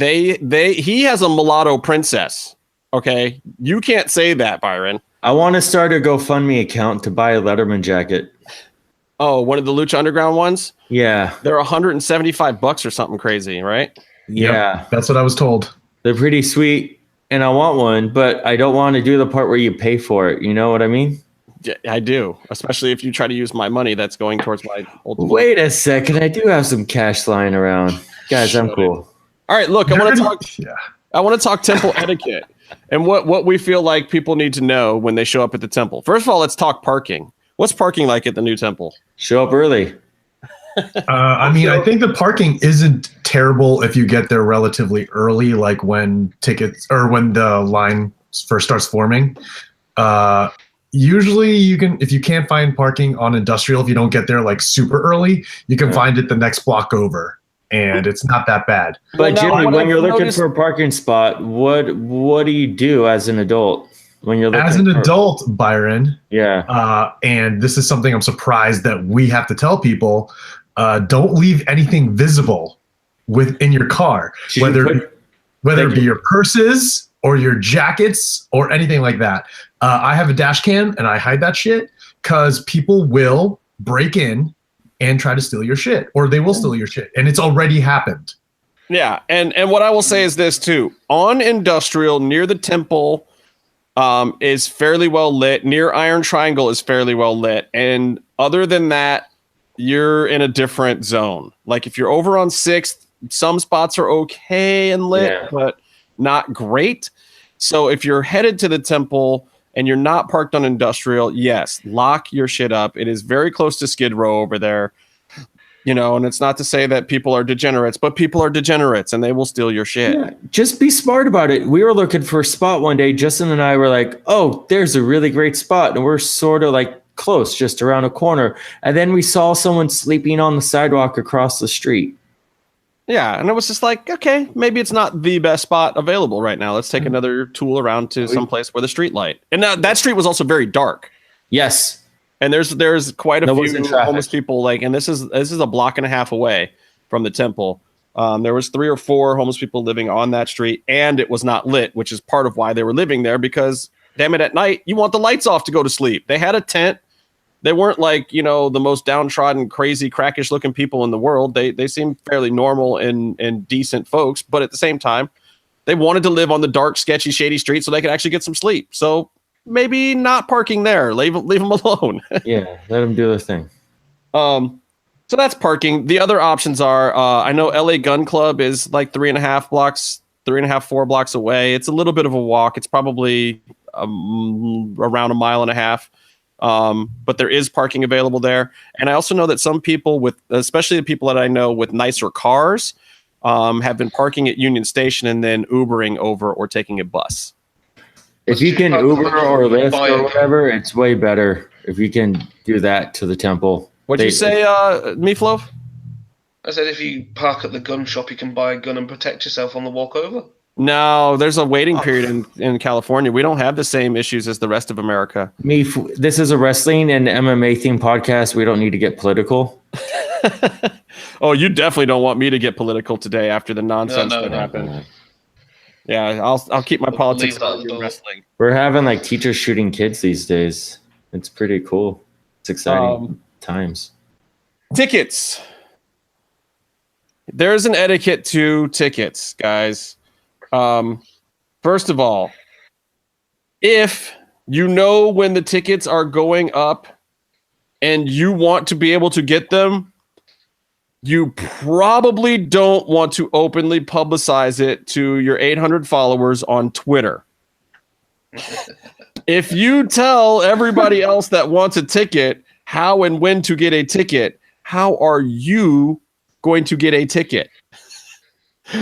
he has a mulatto princess. Okay, you can't say that, Byron. I want to start a GoFundMe account to buy a Letterman jacket. Oh, one of the Lucha Underground ones? Yeah. They're $175 or something crazy, right? Yeah. Yep, that's what I was told. They're pretty sweet, and I want one, but I don't want to do the part where you pay for it. You know what I mean? Yeah, I do, especially if you try to use my money that's going towards my Ultimate. Wait a second. I do have some cash lying around. Guys, I'm cool. All right, look, I want to talk temple etiquette and what we feel like people need to know when they show up at the temple. First of all, let's talk parking. What's parking like at the new temple? Show up early. I mean, I think the parking isn't terrible if you get there relatively early, like when tickets or when the line first starts forming. Usually you can, if you can't find parking on Industrial, if you don't get there like super early, you can find it the next block over, and it's not that bad. But Jimmy, when you're looking for a parking spot, what do you do as an adult? When you're looking as an adult, Byron. Yeah. And this is something I'm surprised that we have to tell people. Don't leave anything visible within your car, whether it be your purses or your jackets or anything like that. I have a dash cam and I hide that shit because people will break in and try to steal your shit, or they will steal your shit, and it's already happened. Yeah, and what I will say is this too: on Industrial near the temple, is fairly well lit. Near Iron Triangle is fairly well lit, and other than that, you're in a different zone. Like if you're over on 6th, some spots are okay and lit, but not great. So if you're headed to the temple and you're not parked on Industrial, yes, lock your shit up. It is very close to Skid Row over there. You know, and it's not to say that people are degenerates, but people are degenerates and they will steal your shit. Yeah, just be smart about it. We were looking for a spot one day. Justin and I were like, oh, there's a really great spot. And we're sort of like close, just around a corner. And then we saw someone sleeping on the sidewalk across the street. Yeah, and it was just like, okay, maybe it's not the best spot available right now. Let's take another tool around to some place where the street light. And now that street was also very dark. Yes. And there's quite a few homeless people, like, and this is a block and a half away from the temple. There was 3 or 4 homeless people living on that street, and it was not lit, which is part of why they were living there, because damn it, at night you want the lights off to go to sleep. They had a tent. They weren't like, you know, the most downtrodden, crazy, crackish looking people in the world. They seemed fairly normal and decent folks, but at the same time, they wanted to live on the dark, sketchy, shady street so they could actually get some sleep. So maybe not parking there. Leave them alone. Yeah, let them do their thing. So that's parking. The other options are, I know LA Gun Club is like 4 blocks away. It's a little bit of a walk. It's probably around 1.5 miles. But there is parking available there. And I also know that some people especially the people that I know with nicer cars, have been parking at Union Station and then Ubering over or taking a bus. If you can Uber or Lyft or whatever, it's way better if you can do that to the temple. What'd you say, Meatloaf? I said if you park at the gun shop, you can buy a gun and protect yourself on the walk over. No, there's a waiting period in California. We don't have the same issues as the rest of America. This is a wrestling and MMA themed podcast. We don't need to get political. Oh, you definitely don't want me to get political today after the nonsense that happened. No. Yeah, I'll keep my politics out of wrestling. We're having like teachers shooting kids these days. It's pretty cool. It's exciting times. Tickets. There's an etiquette to tickets, guys. First of all, if you know when the tickets are going up and you want to be able to get them, you probably don't want to openly publicize it to your 800 followers on Twitter. If you tell everybody else that wants a ticket how and when to get a ticket, how are you going to get a ticket?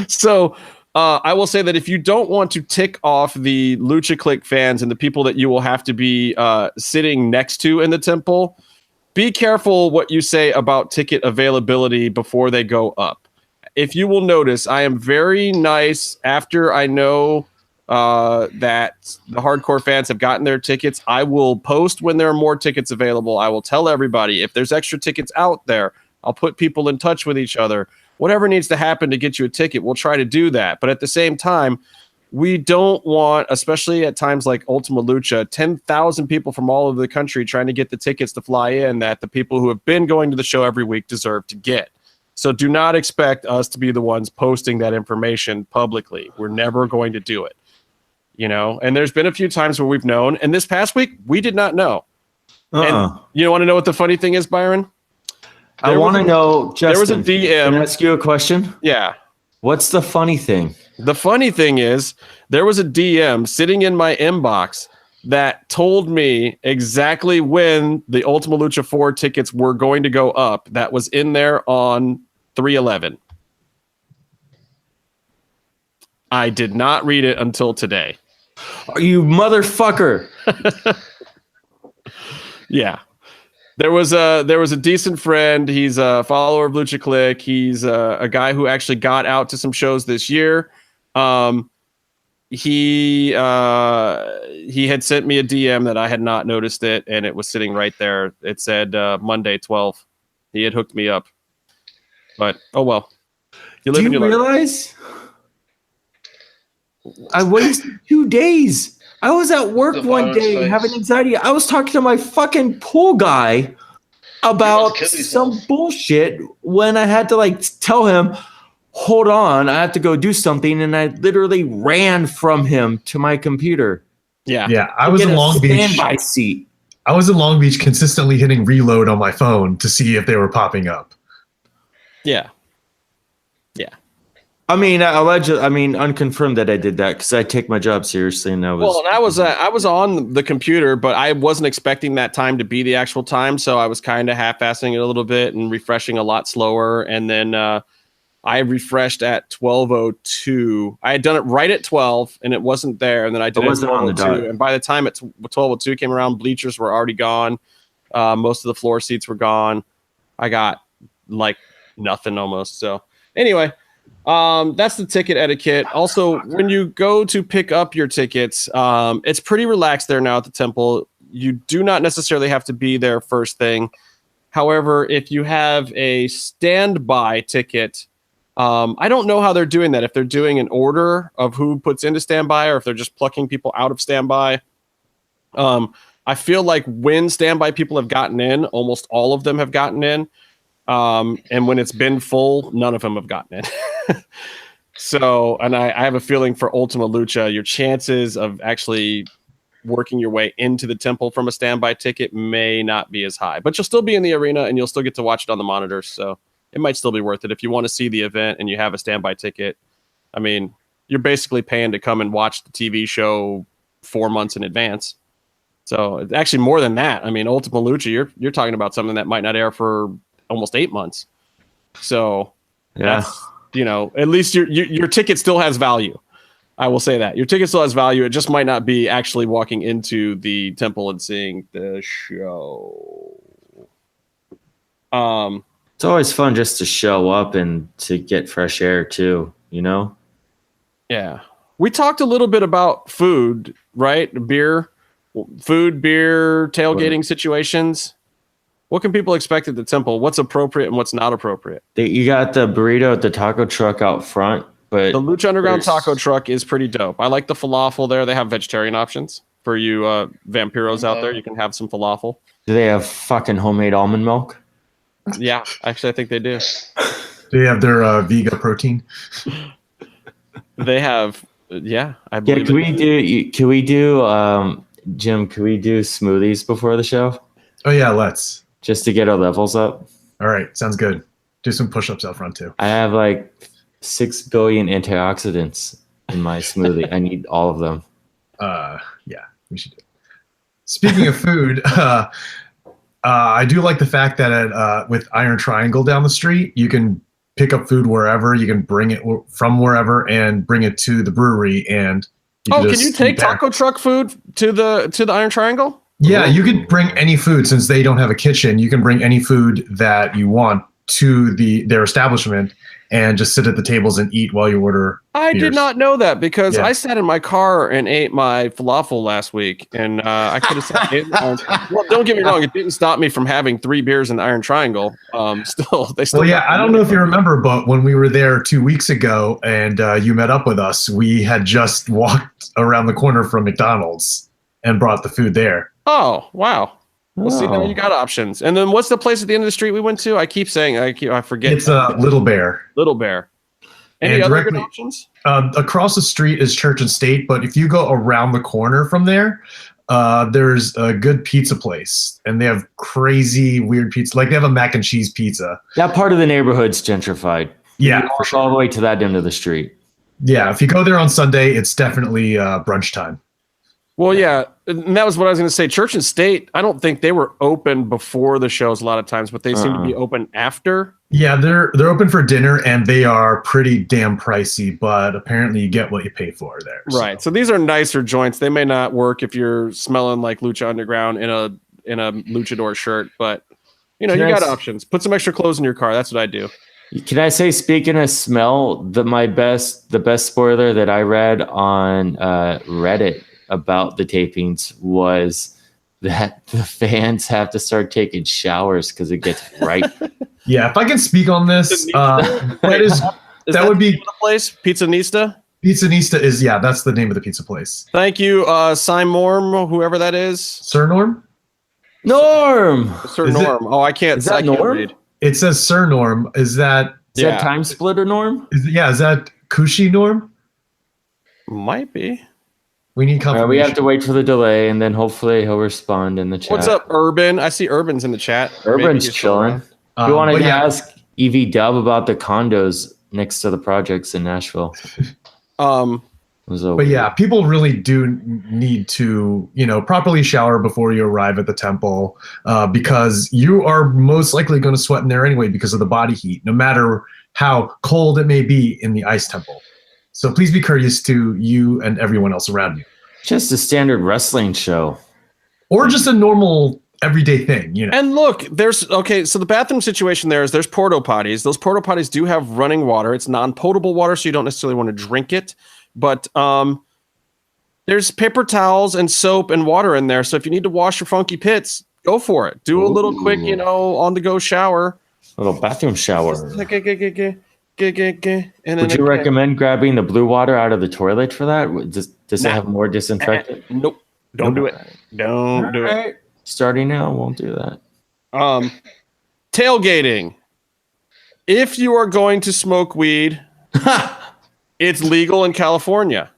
So I will say that if you don't want to tick off the Lucha Click fans and the people that you will have to be sitting next to in the temple, be careful what you say about ticket availability before they go up. If you will notice, I am very nice after I know that the hardcore fans have gotten their tickets. I will post when there are more tickets available. I will tell everybody if there's extra tickets out there. I'll put people in touch with each other. Whatever needs to happen to get you a ticket, we'll try to do that. But at the same time, we don't want, especially at times like Ultima Lucha, 10,000 people from all over the country trying to get the tickets to fly in that the people who have been going to the show every week deserve to get. So do not expect us to be the ones posting that information publicly. We're never going to do it. You know, and there's been a few times where we've known, and this past week we did not know. And you want to know what the funny thing is, Byron? I want to know, Justin, there was a DM. Can I ask you a question? Yeah. What's the funny thing? The funny thing is there was a DM sitting in my inbox that told me exactly when the Ultima Lucha 4 tickets were going to go up. That was in there on 3/11. I did not read it until today. You motherfucker. Yeah. There was a decent friend. He's a follower of Lucha Click. He's a guy who actually got out to some shows this year. He had sent me a DM that I had not noticed it, and it was sitting right there. It said Monday 12. He had hooked me up. But oh well. Do you realize I wasted 2 days? I was at work one day having anxiety. I was talking to my fucking pool guy about some bullshit when I had to tell him, hold on, I have to go do something. And I literally ran from him to my computer. Yeah. Yeah. I was in Long Beach. Standby seat. I was in Long Beach consistently hitting reload on my phone to see if they were popping up. Yeah. I mean, unconfirmed that I did that because I take my job seriously, and I was. I was on the computer, but I wasn't expecting that time to be the actual time, so I was kind of half-assing it a little bit and refreshing a lot slower. And then I refreshed at 12:02. I had done it right at 12, and it wasn't there. And then I did it at 12:02. And by the time 12:02 came around, bleachers were already gone. Most of the floor seats were gone. I got nothing almost. So anyway. That's the ticket etiquette. Also, when you go to pick up your tickets, it's pretty relaxed there now at the temple. You do not necessarily have to be there first thing. However, if you have a standby ticket, I don't know how they're doing that. If they're doing an order of who puts into standby or if they're just plucking people out of standby. I feel like when standby people have gotten in, almost all of them have gotten in. And when it's been full, none of them have gotten in. So, and I have a feeling for Ultima Lucha, your chances of actually working your way into the temple from a standby ticket may not be as high, but you'll still be in the arena and you'll still get to watch it on the monitors. So it might still be worth it. If you want to see the event and you have a standby ticket, I mean, you're basically paying to come and watch the TV show 4 months in advance. So it's actually more than that. I mean, Ultima Lucha, you're talking about something that might not air for almost 8 months. So yeah, at least your ticket still has value. I will say that your ticket still has value. It just might not be actually walking into the temple and seeing the show. It's always fun just to show up and to get fresh air too, Yeah. We talked a little bit about food, right? Beer, tailgating situations. What can people expect at the temple? What's appropriate and what's not appropriate? You got the burrito at the taco truck out front, but the Lucha Underground taco truck is pretty dope. I like the falafel there. They have vegetarian options for you vampiros out there. You can have some falafel. Do they have fucking homemade almond milk? Yeah, actually, I think they do. Do they have their Vega protein? They have, I believe. Yeah, can we do, Jim, can we do smoothies before the show? Oh, yeah, let's. Just to get our levels up. All right, sounds good. Do some push-ups out front too. I have 6 billion antioxidants in my smoothie. I need all of them. Yeah, we should do it. Speaking of food, I do like the fact that with Iron Triangle down the street, you can pick up food wherever. You can bring it from wherever and bring it to the brewery. And can you take taco truck food to the Iron Triangle? Yeah, you could bring any food since they don't have a kitchen. You can bring any food that you want to their establishment, and just sit at the tables and eat while you order. I beers. did not know that because Yeah. I sat in my car and ate my falafel last week, and I could have said, well, don't get me wrong, it didn't stop me from having 3 beers in the Iron Triangle. Still. Well, yeah, I don't know if you remember, but when we were there 2 weeks ago and you met up with us, we had just walked around the corner from McDonald's and brought the food there. Oh, wow. Well, see, now you got options. And then what's the place at the end of the street we went to? I keep saying, I forget. It's Little Bear. Little Bear. Any And other directly- good options? Across the street is Church and State, but if you go around the corner from there, there's a good pizza place, and they have crazy weird pizza. Like they have a mac and cheese pizza. That part of the neighborhood's gentrified. Yeah, You walk all the way to that end of the street. yeah. If you go there on Sunday, it's definitely brunch time. Well, yeah, and that was what I was going to say. Church and State, I don't think they were open before the shows a lot of times, but they seem to be open after. Yeah, they're open for dinner, and they are pretty damn pricey. But apparently, you get what you pay for there. Right. So these are nicer joints. They may not work if you're smelling like Lucha Underground in a luchador shirt, but you know, you got options. Put some extra clothes in your car. That's what I do. Can I say, speaking of smell, the best spoiler that I read on Reddit about the tapings was that the fans have to start taking showers because it gets ripe. Yeah, if I can speak on this, that would be the place. Pizzanista. Pizzanista is that's the name of the pizza place. Thank you, Simorm, whoever that is. Sir Norm. Norm! Sir Is it- Norm. Oh, I can't. Is that I can't Norm? read. It says Sir Norm. Is that Is that Time Splitter Norm? is that Kushi Norm? Might be. We need All confirmation. right, we have to wait for the delay, and then hopefully he'll respond in the chat. What's up, Urban? I see Urban's in the chat. Maybe Urban's he's still chilling. around. We wanted but to yeah, ask EV Dub about the condos next to the projects in Nashville. But yeah, people really do need to, properly shower before you arrive at the temple, because you are most likely going to sweat in there anyway because of the body heat, no matter how cold it may be in the ice temple. So please be courteous to you and everyone else around you. Just a standard wrestling show. Or just a normal everyday thing, And look, so the bathroom situation there's porta potties. Those porta potties do have running water. It's non-potable water, so you don't necessarily want to drink it. But there's paper towels and soap and water in there. So if you need to wash your funky pits, go for it. Do a little quick, on-the-go shower. A little bathroom shower. And Would you recommend grabbing the blue water out of the toilet for that? Does it have more disinfectant? Nope. Don't do it. Don't do it. Starting now, won't do that. Tailgating. If you are going to smoke weed, it's legal in California.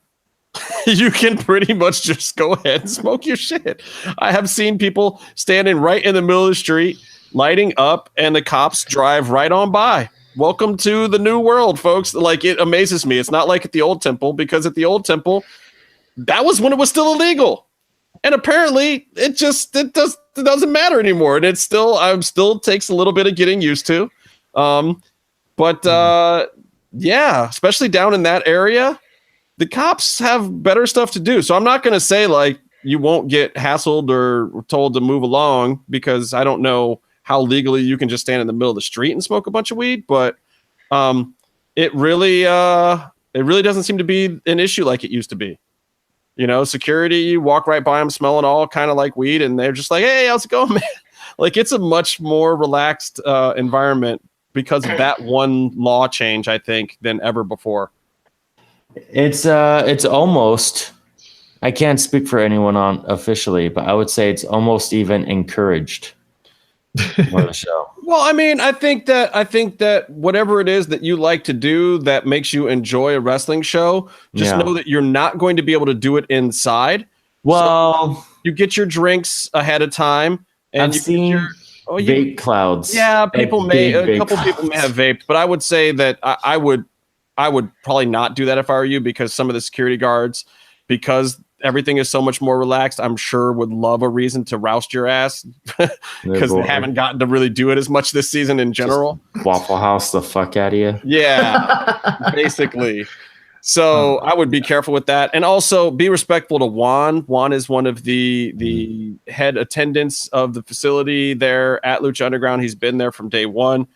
You can pretty much just go ahead and smoke your shit. I have seen people standing right in the middle of the street, lighting up, and the cops drive right on by. Welcome to the new world, folks. Like, it amazes me. It's not like at the old temple, because at the old temple, that was when it was still illegal. And apparently it doesn't matter anymore. And it still takes a little bit of getting used to. Yeah, especially down in that area, the cops have better stuff to do. So I'm not going to say like you won't get hassled or told to move along, because I don't know how legally you can just stand in the middle of the street and smoke a bunch of weed. But it really doesn't seem to be an issue like it used to be. Security, you walk right by them smelling all kind of like weed, and they're just like, hey, how's it going, man? Like, it's a much more relaxed environment because of that one law change, I think, than ever before. It's almost, I can't speak for anyone on officially, but I would say it's almost even encouraged for the show. Well, I mean, I think that whatever it is that you like to do that makes you enjoy a wrestling show, just know that you're not going to be able to do it inside. Well, so you get your drinks ahead of time, and I've seen vape clouds. Yeah, a couple people may have vaped, but I would say that I would probably not do that if I were you, because some of the security guards, because everything is so much more relaxed, I'm sure would love a reason to roust your ass, because they haven't gotten to really do it as much this season in general. Just Waffle House the fuck out of you. Yeah, basically. So I would be careful with that, and also be respectful to Juan. Juan is one of the head attendants of the facility there at Lucha Underground. He's been there from day one.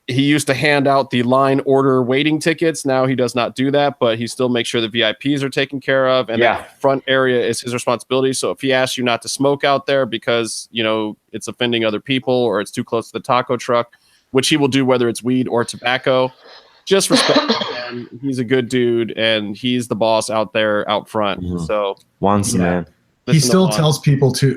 He used to hand out the line order waiting tickets. Now he does not do that, but he still makes sure the VIPs are taken care of. And that front area is his responsibility. So if he asks you not to smoke out there because, it's offending other people or it's too close to the taco truck, which he will do whether it's weed or tobacco, just respect him. He's a good dude and he's the boss out there out front. Mm-hmm. So once man. He still tells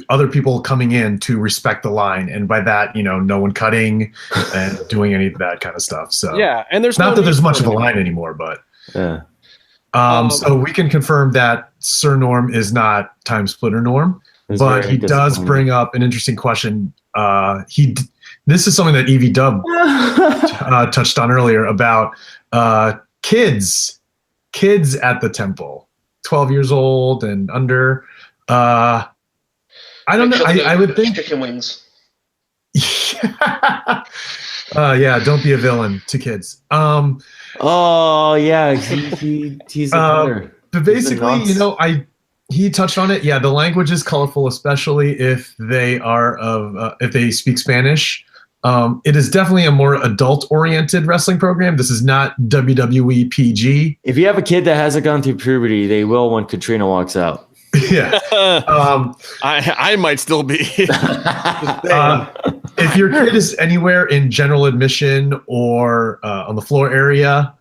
other people coming in to respect the line, and by that, no one cutting and doing any of that kind of stuff. So and there's not that there's much of a line anymore, but so we can confirm that Sir Norm is not Time Splitter Norm, but he does bring up an interesting question. This is something that EV Dub touched on earlier about kids at the temple, 12 years old and under. I don't know. I would think chicken wings. Don't be a villain to kids. He's a but basically, he touched on it. Yeah, the language is colorful, especially if they are if they speak Spanish. It is definitely a more adult-oriented wrestling program. This is not WWE PG. If you have a kid that hasn't gone through puberty, they will when Katrina walks out. Yeah. I might still be. If your kid is anywhere in general admission or on the floor area,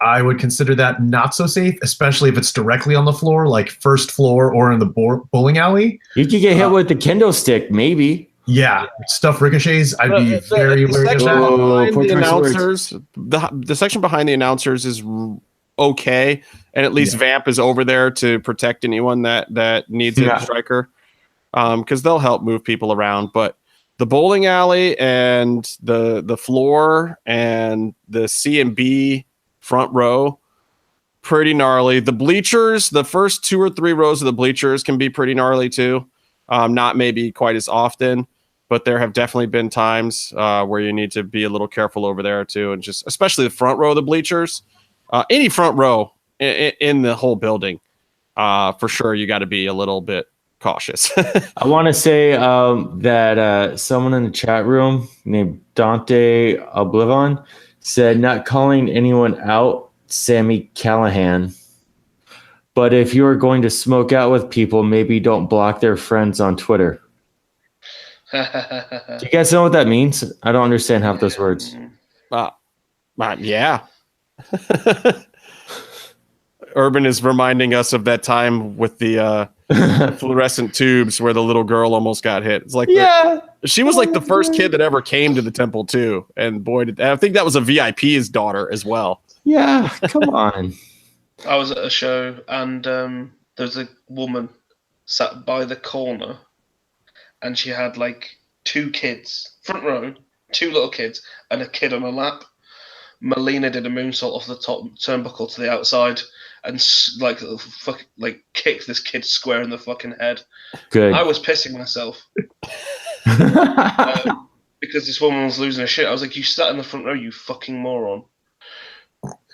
I would consider that not so safe, especially if it's directly on the floor, like first floor or in the bowling alley. You could get hit with the kendo stick, maybe. Yeah, stuff ricochets. I'd be very wary of that. The section behind the announcers is okay, and at least Vamp is over there to protect anyone that needs a striker, because they'll help move people around. But the bowling alley and the floor and the C&B front row, pretty gnarly. The bleachers, the first 2 or 3 rows of the bleachers can be pretty gnarly too. Not maybe quite as often, but there have definitely been times where you need to be a little careful over there too, and just especially the front row of the bleachers. Any front row in the whole building, for sure, you got to be a little bit cautious. I want to say that someone in the chat room named Dante Oblivion said, not calling anyone out, Sammy Callahan. But if you are going to smoke out with people, maybe don't block their friends on Twitter. Do you guys know what that means? I don't understand half those words. Yeah. Urban is reminding us of that time with the fluorescent tubes where the little girl almost got hit. It's like, she was like the first kid that ever came to the temple too. And boy, I think that was a VIP's daughter as well. Yeah, come on. I was at a show and there's a woman sat by the corner and she had like 2 kids, front row, 2 little kids and a kid on her lap. Melina did a moonsault off the top turnbuckle to the outside and kicked this kid square in the fucking head. Good. I was pissing myself because this woman was losing her shit. I was like, you sat in the front row, you fucking moron.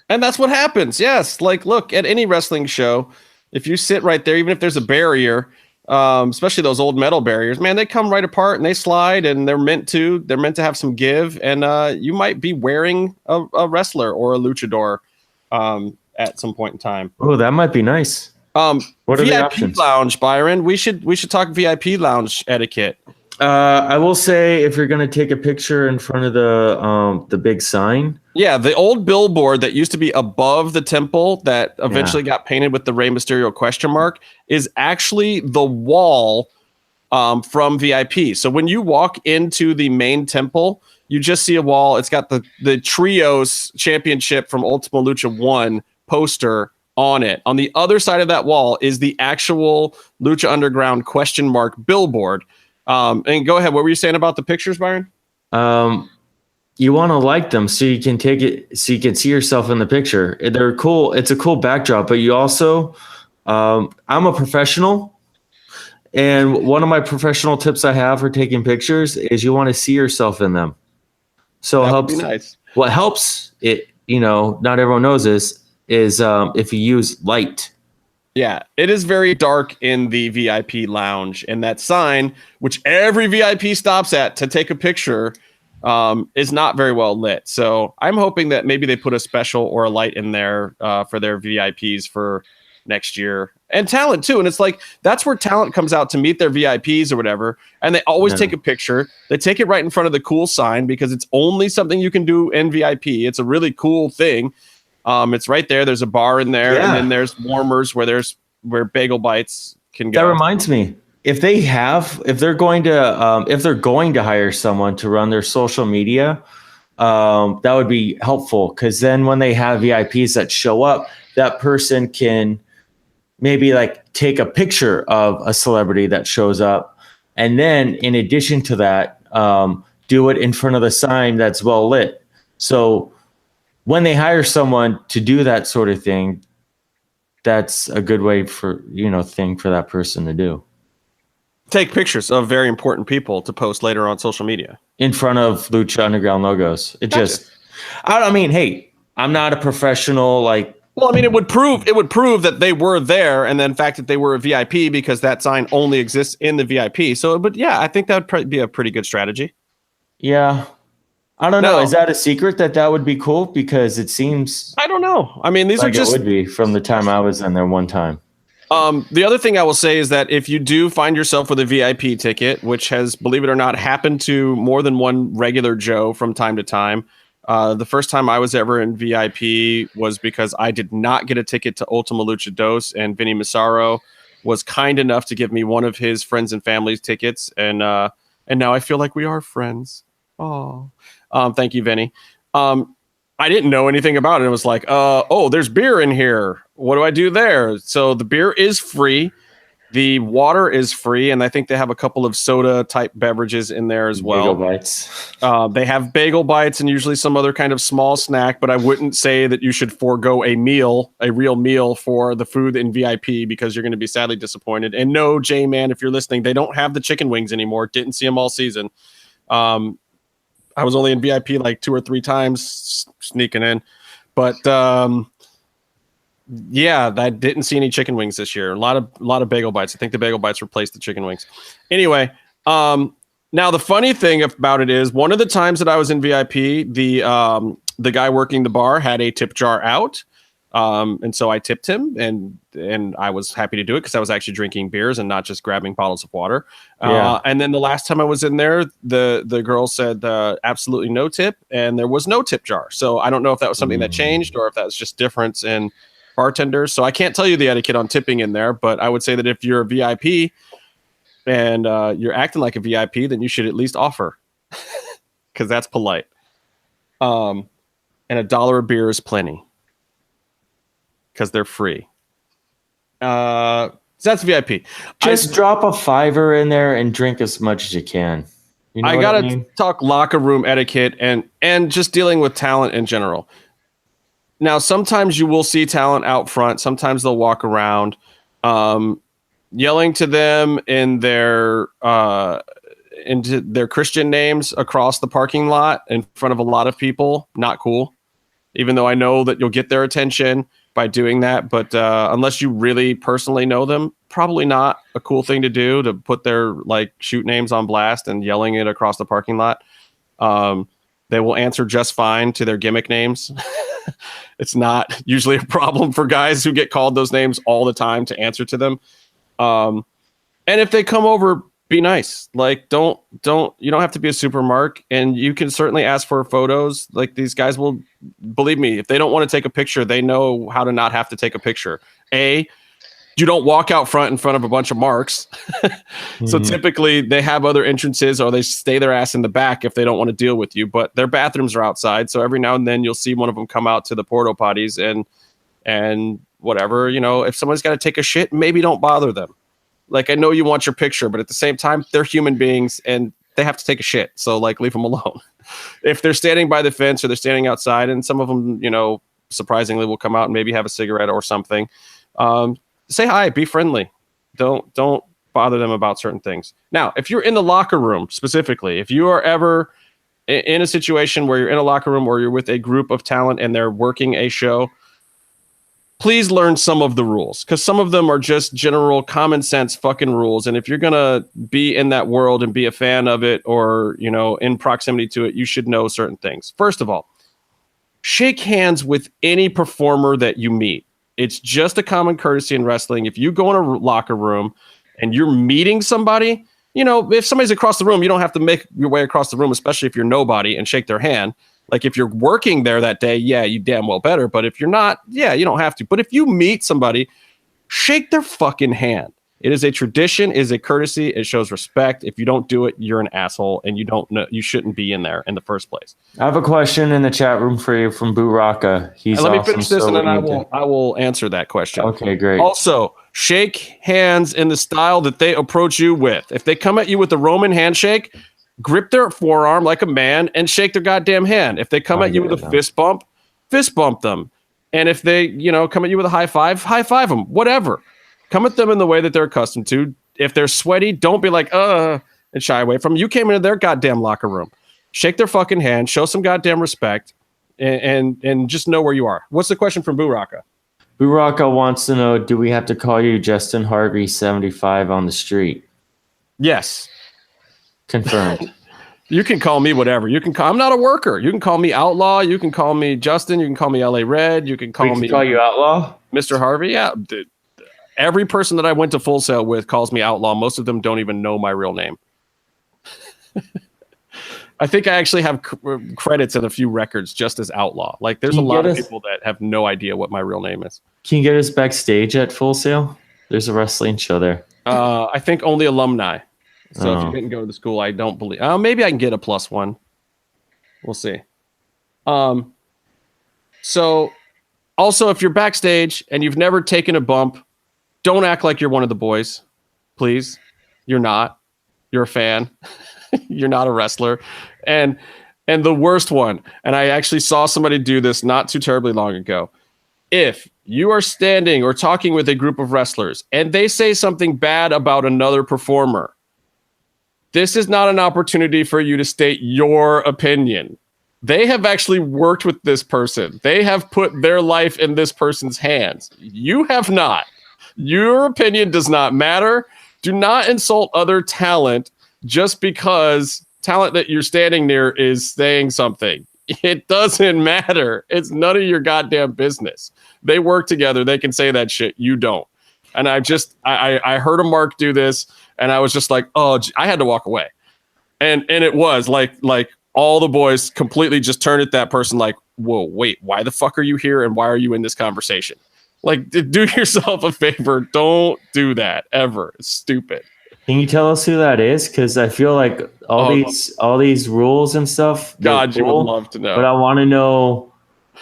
And that's what happens. Yes. Like, look, at any wrestling show, if you sit right there, even if there's a barrier, especially those old metal barriers, man, they come right apart and they slide, and they're meant to have some give. And you might be wearing a wrestler or a luchador at some point in time. Oh, that might be nice. What are VIP the options? Lounge, Byron. We should talk VIP lounge etiquette. I will say, if you're going to take a picture in front of the big sign. Yeah, the old billboard that used to be above the temple that eventually got painted with the Rey Mysterio question mark is actually the wall from VIP. So when you walk into the main temple, you just see a wall. It's got the Trios Championship from Ultima Lucha 1 poster on it. On the other side of that wall is the actual Lucha Underground question mark billboard. And go ahead. What were you saying about the pictures, Byron? You want to like them so you can take it, so you can see yourself in the picture. They're cool. It's a cool backdrop, but you also, I'm a professional, and one of my professional tips I have for taking pictures is you want to see yourself in them. So it helps. Nice. What helps it, not everyone knows this, is if you use light. Yeah, it is very dark in the VIP lounge, and that sign, which every VIP stops at to take a picture, is not very well lit. So I'm hoping that maybe they put a special or a light in there for their VIPs for next year, and talent too. And it's like, that's where talent comes out to meet their VIPs or whatever. And they always take a picture. They take it right in front of the cool sign because it's only something you can do in VIP. It's a really cool thing. It's right there. There's a bar in there, and then there's warmers where bagel bites can go. That reminds me, if they're going to hire someone to run their social media, that would be helpful, because then when they have VIPs that show up, that person can maybe like take a picture of a celebrity that shows up, and then in addition to that, do it in front of the sign that's well lit. So when they hire someone to do that sort of thing, that's a good way for that person to do. Take pictures of very important people to post later on social media in front of Lucha Underground logos. Hey, I'm not a professional. It would prove that they were there, and then the fact that they were a VIP, because that sign only exists in the VIP. So, but yeah, I think that would probably be a pretty good strategy. Yeah. I don't know. Is that a secret that would be cool? Because it seems... I don't know. I mean, these are just... It would be from the time I was in there one time. The other thing I will say is that if you do find yourself with a VIP ticket, which has, believe it or not, happened to more than one regular Joe from time to time. The first time I was ever in VIP was because I did not get a ticket to Ultima Lucha Dos, and Vinny Massaro was kind enough to give me one of his friends and family's tickets, and now I feel like we are friends. Oh. Thank you, Vinny. I didn't know anything about it. It was like, there's beer in here. What do I do there? So the beer is free. The water is free. And I think they have a couple of soda type beverages in there as well. Bagel bites. They have bagel bites and usually some other kind of small snack, but I wouldn't say that you should forego a real meal for the food in VIP, because you're going to be sadly disappointed. And no, J-Man, if you're listening, they don't have the chicken wings anymore. Didn't see them all season. I was only in VIP like 2 or 3 times sneaking in, but I didn't see any chicken wings this year. A lot of bagel bites. I think the bagel bites replaced the chicken wings. Anyway, now the funny thing about it is, one of the times that I was in VIP, the guy working the bar had a tip jar out. And so I tipped him, and I was happy to do it because I was actually drinking beers and not just grabbing bottles of water. And then the last time I was in there, the girl said absolutely no tip, and there was no tip jar. So I don't know if that was something that changed or if that was just difference in bartenders. So I can't tell you the etiquette on tipping in there, but I would say that if you're a VIP and you're acting like a VIP, then you should at least offer, because that's polite. And $1 a beer is plenty, because they're free. So that's VIP. Just drop a $5 in there and drink as much as you can. You know I gotta talk locker room etiquette and just dealing with talent in general. Now, sometimes you will see talent out front. Sometimes they'll walk around, yelling to them in their into their Christian names across the parking lot in front of a lot of people. Not cool. Even though I know that you'll get their attention by doing that, but unless you really personally know them, probably not a cool thing to do, to put their shoot names on blast and yelling it across the parking lot. They will answer just fine to their gimmick names. It's not usually a problem for guys who get called those names all the time to answer to them. And if they come over, be nice. You don't have to be a super mark, and you can certainly ask for photos. These guys will, believe me, if they don't want to take a picture, they know how to not have to take a picture. You don't walk out front in front of a bunch of marks. So typically they have other entrances, or they stay their ass in the back if they don't want to deal with you, but their bathrooms are outside. So every now and then you'll see one of them come out to the porta potties and whatever, if someone's got to take a shit, maybe don't bother them. I know you want your picture, but at the same time, they're human beings and they have to take a shit. So leave them alone. If they're standing by the fence or they're standing outside, and some of them, surprisingly will come out and maybe have a cigarette or something, say hi, be friendly. Don't bother them about certain things. Now, if you're in the locker room specifically, if you are ever in a situation where you're in a locker room or you're with a group of talent and they're working a show, please learn some of the rules, because some of them are just general common sense fucking rules. And if you're going to be in that world and be a fan of it, or, you know, in proximity to it, you should know certain things. First of all, shake hands with any performer that you meet. It's just a common courtesy in wrestling. If you go in a locker room and you're meeting somebody, you know, if somebody's across the room, you don't have to make your way across the room, especially if you're nobody, and shake their hand. Like if you're working there that day, yeah, you damn well better. But if you're not, yeah, you don't have to. But if you meet somebody, shake their fucking hand. It is a tradition, it is a courtesy, it shows respect. If you don't do it, you're an asshole, and you don't know, you shouldn't be in there in the first place. I have a question in the chat room for you from Boo Rocka. He's Let me awesome, finish this, so and then we I will answer that question. Okay, great. Also, shake hands in the style that they approach you with. If they come at you with a Roman handshake, grip their forearm like a man and shake their goddamn hand. If they come at you with a fist bump them. And if they, you know, come at you with a high five them. Whatever. Come at them in the way that they're accustomed to. If they're sweaty, don't be like, and shy away from them. You came into their goddamn locker room. Shake their fucking hand, show some goddamn respect, and just know where you are. What's the question from Boo Rocka? Boo Rocka wants to know, do we have to call you Justin Harvey 75 on the street? Yes. Confirmed. You can call me whatever. I'm not a worker. You can call me Outlaw. You can call me Justin. You can call me LA Red. You can call me. Call you Outlaw? Mr. Harvey. Yeah. Dude. Every person that I went to Full Sail with calls me Outlaw. Most of them don't even know my real name. I think I actually have credits in a few records just as Outlaw. Like there's a lot of people that have no idea what my real name is. Can you get us backstage at Full Sail? There's a wrestling show there. I think only alumni. So if you didn't go to the school, I don't believe. Maybe I can get a +1. We'll see. So also, if you're backstage and you've never taken a bump, don't act like you're one of the boys, please. You're not. You're a fan. You're not a wrestler. And the worst one, and I actually saw somebody do this not too terribly long ago. If you are standing or talking with a group of wrestlers and they say something bad about another performer, this is not an opportunity for you to state your opinion. They have actually worked with this person. They have put their life in this person's hands. You have not. Your opinion does not matter. Do not insult other talent just because talent that you're standing near is saying something. It doesn't matter. It's none of your goddamn business. They work together. They can say that shit. You don't. And I heard a Mark do this, and I was just like, oh, I had to walk away. And it was like all the boys completely just turned at that person like, whoa, wait, why the fuck are you here? And why are you in this conversation? Like, do yourself a favor. Don't do that ever. It's stupid. Can you tell us who that is? Because I feel like all these rules and stuff. God, you would love to know. But I want to know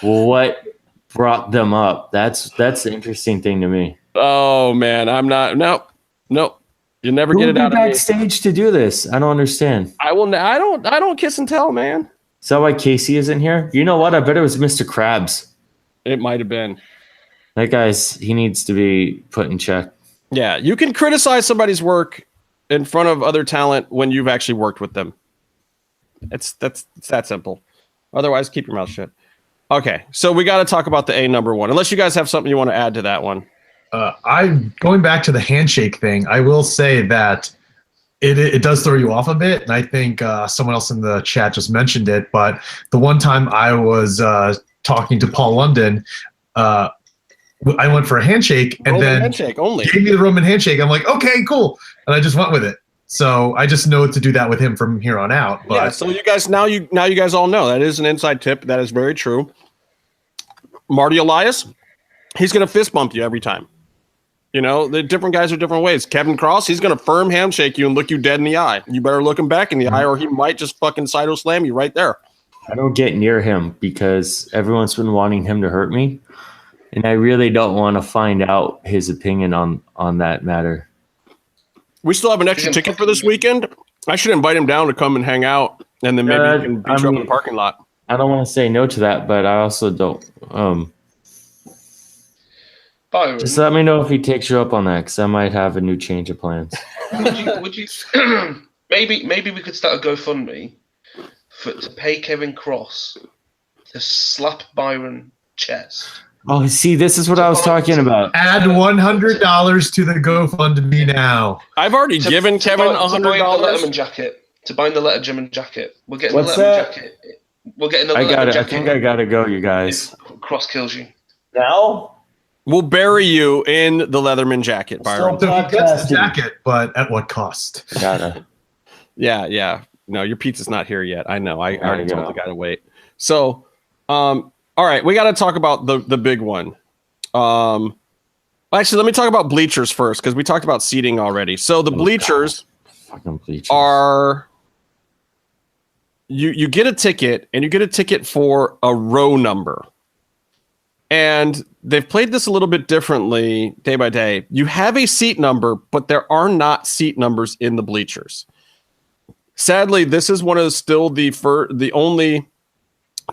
what brought them up. That's the interesting thing to me. Oh man, I'm not. Nope. You never get it out of me. Backstage to do this. I don't understand. I don't kiss and tell, man. Is that why Casey isn't here? You know what? I bet it was Mr. Krabs. It might have been. That he needs to be put in check. Yeah, you can criticize somebody's work in front of other talent when you've actually worked with them. It's that simple. Otherwise, keep your mouth shut. Okay, so we got to talk about the A number one. Unless you guys have something you want to add to that one. I'm going back to the handshake thing. I will say that it does throw you off a bit, and I think someone else in the chat just mentioned it. But the one time I was talking to Paul London, I went for a handshake, and then handshake only. Gave me the Roman handshake. I'm like, okay, cool, and I just went with it. So I just know to do that with him from here on out. But yeah. So you guys now you guys all know that is an inside tip. That is very true. Marty Elias, he's gonna fist bump you every time. You know, the different guys are different ways. Kevin Cross, he's gonna firm handshake you and look you dead in the eye. You better look him back in the eye, or he might just fucking Cyto slam you right there. I don't get near him because everyone's been wanting him to hurt me. And I really don't want to find out his opinion on that matter. We still have an extra ticket for this weekend. I should invite him down to come and hang out, and then maybe he can beat you up in the parking lot. I don't want to say no to that, but I also don't. Just let me know if he takes you up on that, because I might have a new change of plans. Would you maybe we could start a GoFundMe to pay Kevin Cross to slap Byron chest Oh, see, this is what I was talking about. Add $100 to the GoFundMe now. I've already given Kevin $100. To buy the Letterman jacket. We're getting What's the Letterman that? jacket. We're getting the I got Letterman it. jacket. I think I gotta go, you guys. If Cross kills you. Now? We'll bury you in the Leatherman jacket, Byron. So he gets the jacket, but at what cost? Gotta. Yeah. No, your pizza's not here yet. I know. I already Gotta told go. the guy to wait. So, all right, we got to talk about the big one. Actually, let me talk about bleachers first because we talked about seating already. So the bleachers are you get a ticket, and you get a ticket for a row number. And they've played this a little bit differently day by day. You have a seat number, but there are not seat numbers in the bleachers. Sadly, this is one of the only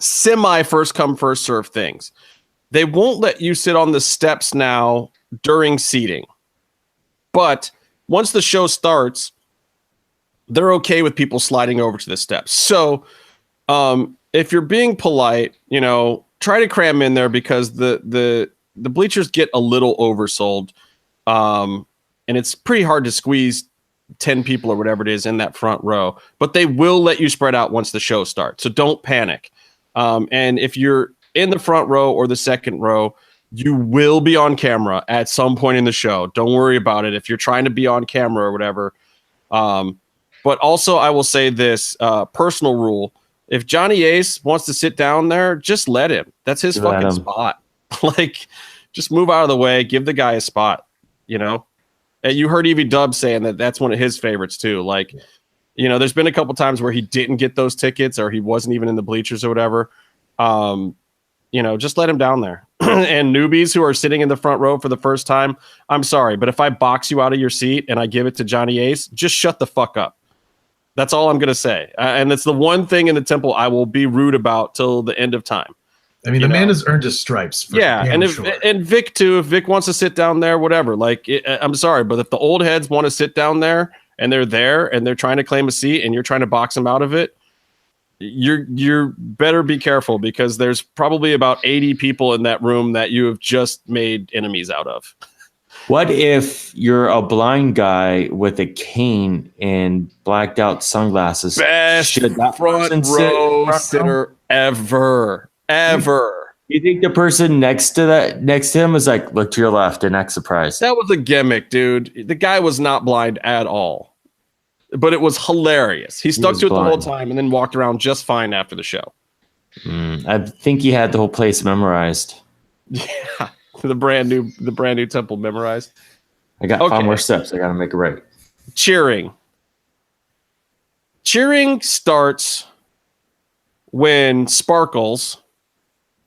semi first come first serve things. They won't let you sit on the steps now during seating. But once the show starts, they're okay with people sliding over to the steps. So if you're being polite, try to cram in there because the bleachers get a little oversold. And it's pretty hard to squeeze 10 people or whatever it is in that front row. But they will let you spread out once the show starts. So don't panic. And if you're in the front row or the second row, you will be on camera at some point in the show. Don't worry about it. If you're trying to be on camera or whatever. But also, I will say this personal rule. If Johnny Ace wants to sit down there, just let him. That's his fucking spot. Just move out of the way. Give the guy a spot, And you heard Evie Dub saying that that's one of his favorites, too. There's been a couple times where he didn't get those tickets or he wasn't even in the bleachers or whatever. Just let him down there. And newbies who are sitting in the front row for the first time, I'm sorry, but if I box you out of your seat and I give it to Johnny Ace, just shut the fuck up. That's all I'm going to say. And it's the one thing in the temple I will be rude about till the end of time. I mean, the man has earned his stripes. And Vic too, if Vic wants to sit down there, whatever. I'm sorry, but if the old heads want to sit down there and they're there and they're trying to claim a seat and you're trying to box them out of it, you're better be careful because there's probably about 80 people in that room that you have just made enemies out of. What if you're a blind guy with a cane and blacked out sunglasses? Best front row sitter ever. You think the person next to him is like, look to your left and act surprised? That was a gimmick, dude. The guy was not blind at all. But it was hilarious. He stuck to it the whole time and then walked around just fine after the show. I think he had the whole place memorized. Yeah. The brand new temple memorized. I got 5 more steps. I got to make it right. Cheering starts when Sparkles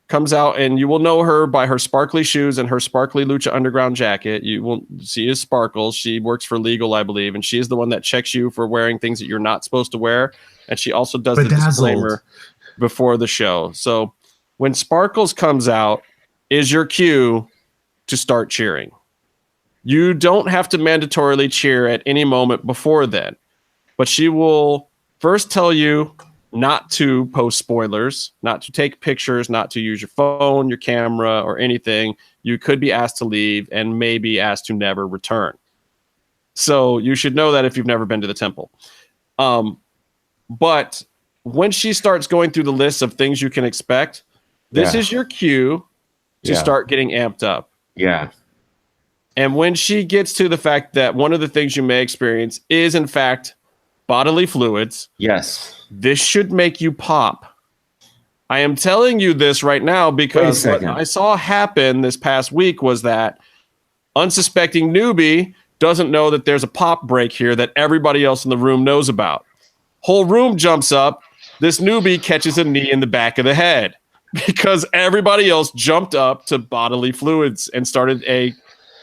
comes out, and you will know her by her sparkly shoes and her sparkly Lucha Underground jacket. You will see is Sparkles. She works for legal, I believe, and she is the one that checks you for wearing things that you're not supposed to wear. And she also does the disclaimer before the show. So when Sparkles comes out, is your cue to start cheering. You don't have to mandatorily cheer at any moment before then, but she will first tell you not to post spoilers, not to take pictures, not to use your phone, your camera, or anything. You could be asked to leave and maybe asked to never return. So you should know that if you've never been to the temple. But when she starts going through the list of things you can expect, this is your cue to start getting amped up. Yeah. And when she gets to the fact that one of the things you may experience is, in fact, bodily fluids. Yes. This should make you pop. I am telling you this right now because what I saw happen this past week was that unsuspecting newbie doesn't know that there's a pop break here that everybody else in the room knows about. Whole room jumps up. This newbie catches a knee in the back of the head because everybody else jumped up to bodily fluids and started a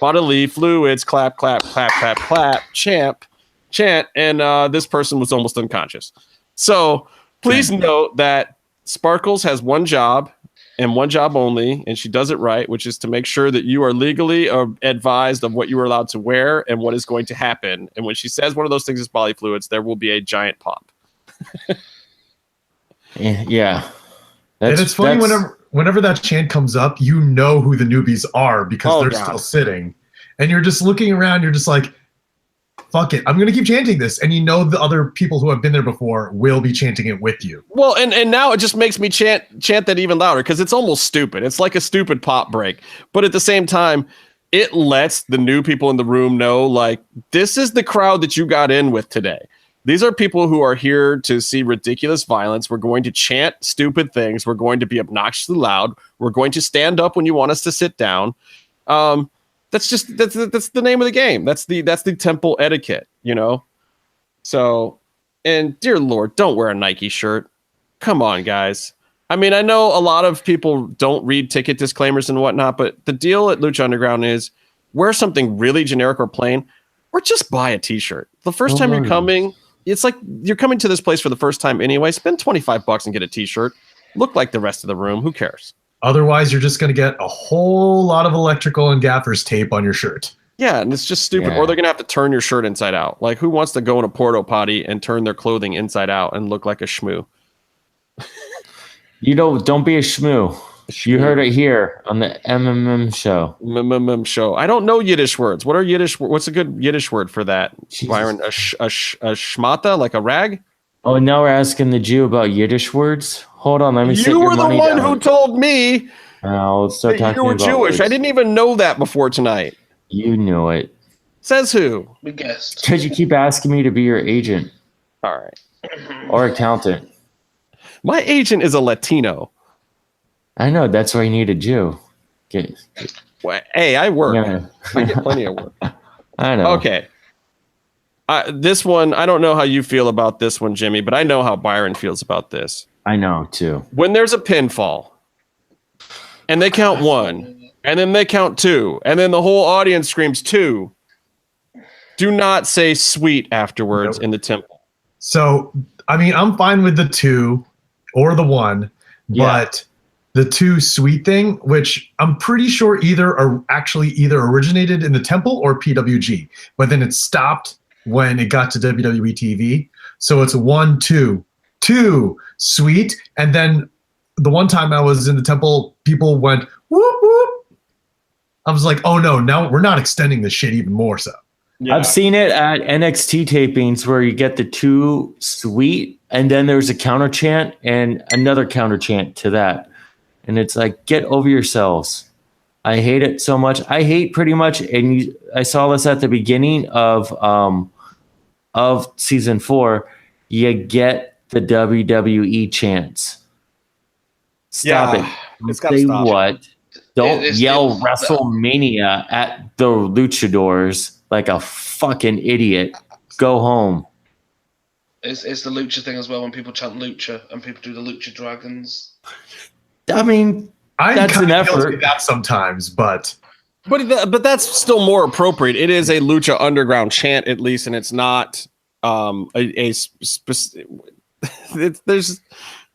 bodily fluids clap, clap, clap, clap, clap, chant, and this person was almost unconscious. So please note that Sparkles has one job and one job only, and she does it right, which is to make sure that you are legally advised of what you are allowed to wear and what is going to happen. And when she says one of those things is bodily fluids, there will be a giant pop. Yeah. And it's funny whenever that chant comes up, you know who the newbies are because they're still sitting. And you're just looking around, you're just like, fuck it, I'm going to keep chanting this. And you know the other people who have been there before will be chanting it with you. Well, and now it just makes me chant that even louder because it's almost stupid. It's like a stupid pop break. But at the same time, it lets the new people in the room know, like, this is the crowd that you got in with today. These are people who are here to see ridiculous violence. We're going to chant stupid things. We're going to be obnoxiously loud. We're going to stand up when you want us to sit down. That's the name of the game. That's the temple etiquette, you know? So, and dear Lord, don't wear a Nike shirt. Come on, guys. I mean, I know a lot of people don't read ticket disclaimers and whatnot, but the deal at Lucha Underground is wear something really generic or plain, or just buy a t-shirt. The first time you're coming, it's like you're coming to this place for the first time anyway. Spend $25 and get a t-shirt. Look like the rest of the room. Who cares? Otherwise, you're just going to get a whole lot of electrical and gaffer's tape on your shirt. Yeah, and it's just stupid. Yeah. Or they're going to have to turn your shirt inside out. Like, who wants to go in a porta potty and turn their clothing inside out and look like a shmoo? Don't be a shmoo. You heard it here on the MMM show. I don't know Yiddish words. What are Yiddish? What's a good Yiddish word for that? Jesus. Byron, a shmata, like a rag? Oh, now we're asking the Jew about Yiddish words. Hold on, let me. You were the one who told me. Let's start talking you were about Jewish. words. I didn't even know that before tonight. You knew it. Says who? We guessed. Because you keep asking me to be your agent. All right. Or accountant. My agent is a Latino. I know. That's why you need a Jew. Well, hey, I work. Yeah. I get plenty of work. I know. Okay. This one, I don't know how you feel about this one, Jimmy, but I know how Byron feels about this. I know, too. When there's a pinfall, and they count 1, and then they count 2, and then the whole audience screams 2, do not say sweet afterwards in the temple. So, I mean, I'm fine with the 2 or the 1, but the 2 sweet thing, which I'm pretty sure either originated in the temple or PWG, but then it stopped when it got to WWE TV. So it's 1, 2, 2 sweet. And then the one time I was in the temple, people went whoop whoop. I was like, oh no, now we're not extending this shit even more so. Yeah. I've seen it at NXT tapings where you get the 2 sweet and then there's a counter chant and another counter chant to that. And it's like, get over yourselves. I hate it so much. I hate pretty much, and I saw this at the beginning of season 4. You get the WWE chants. Stop it. It's got to stop. What? Don't yell WrestleMania at the luchadors like a fucking idiot. Go home. It's the lucha thing as well when people chant lucha and people do the lucha dragons. I mean, that's an effort. That sometimes, but that's still more appropriate. It is a Lucha Underground chant, at least, and it's not there's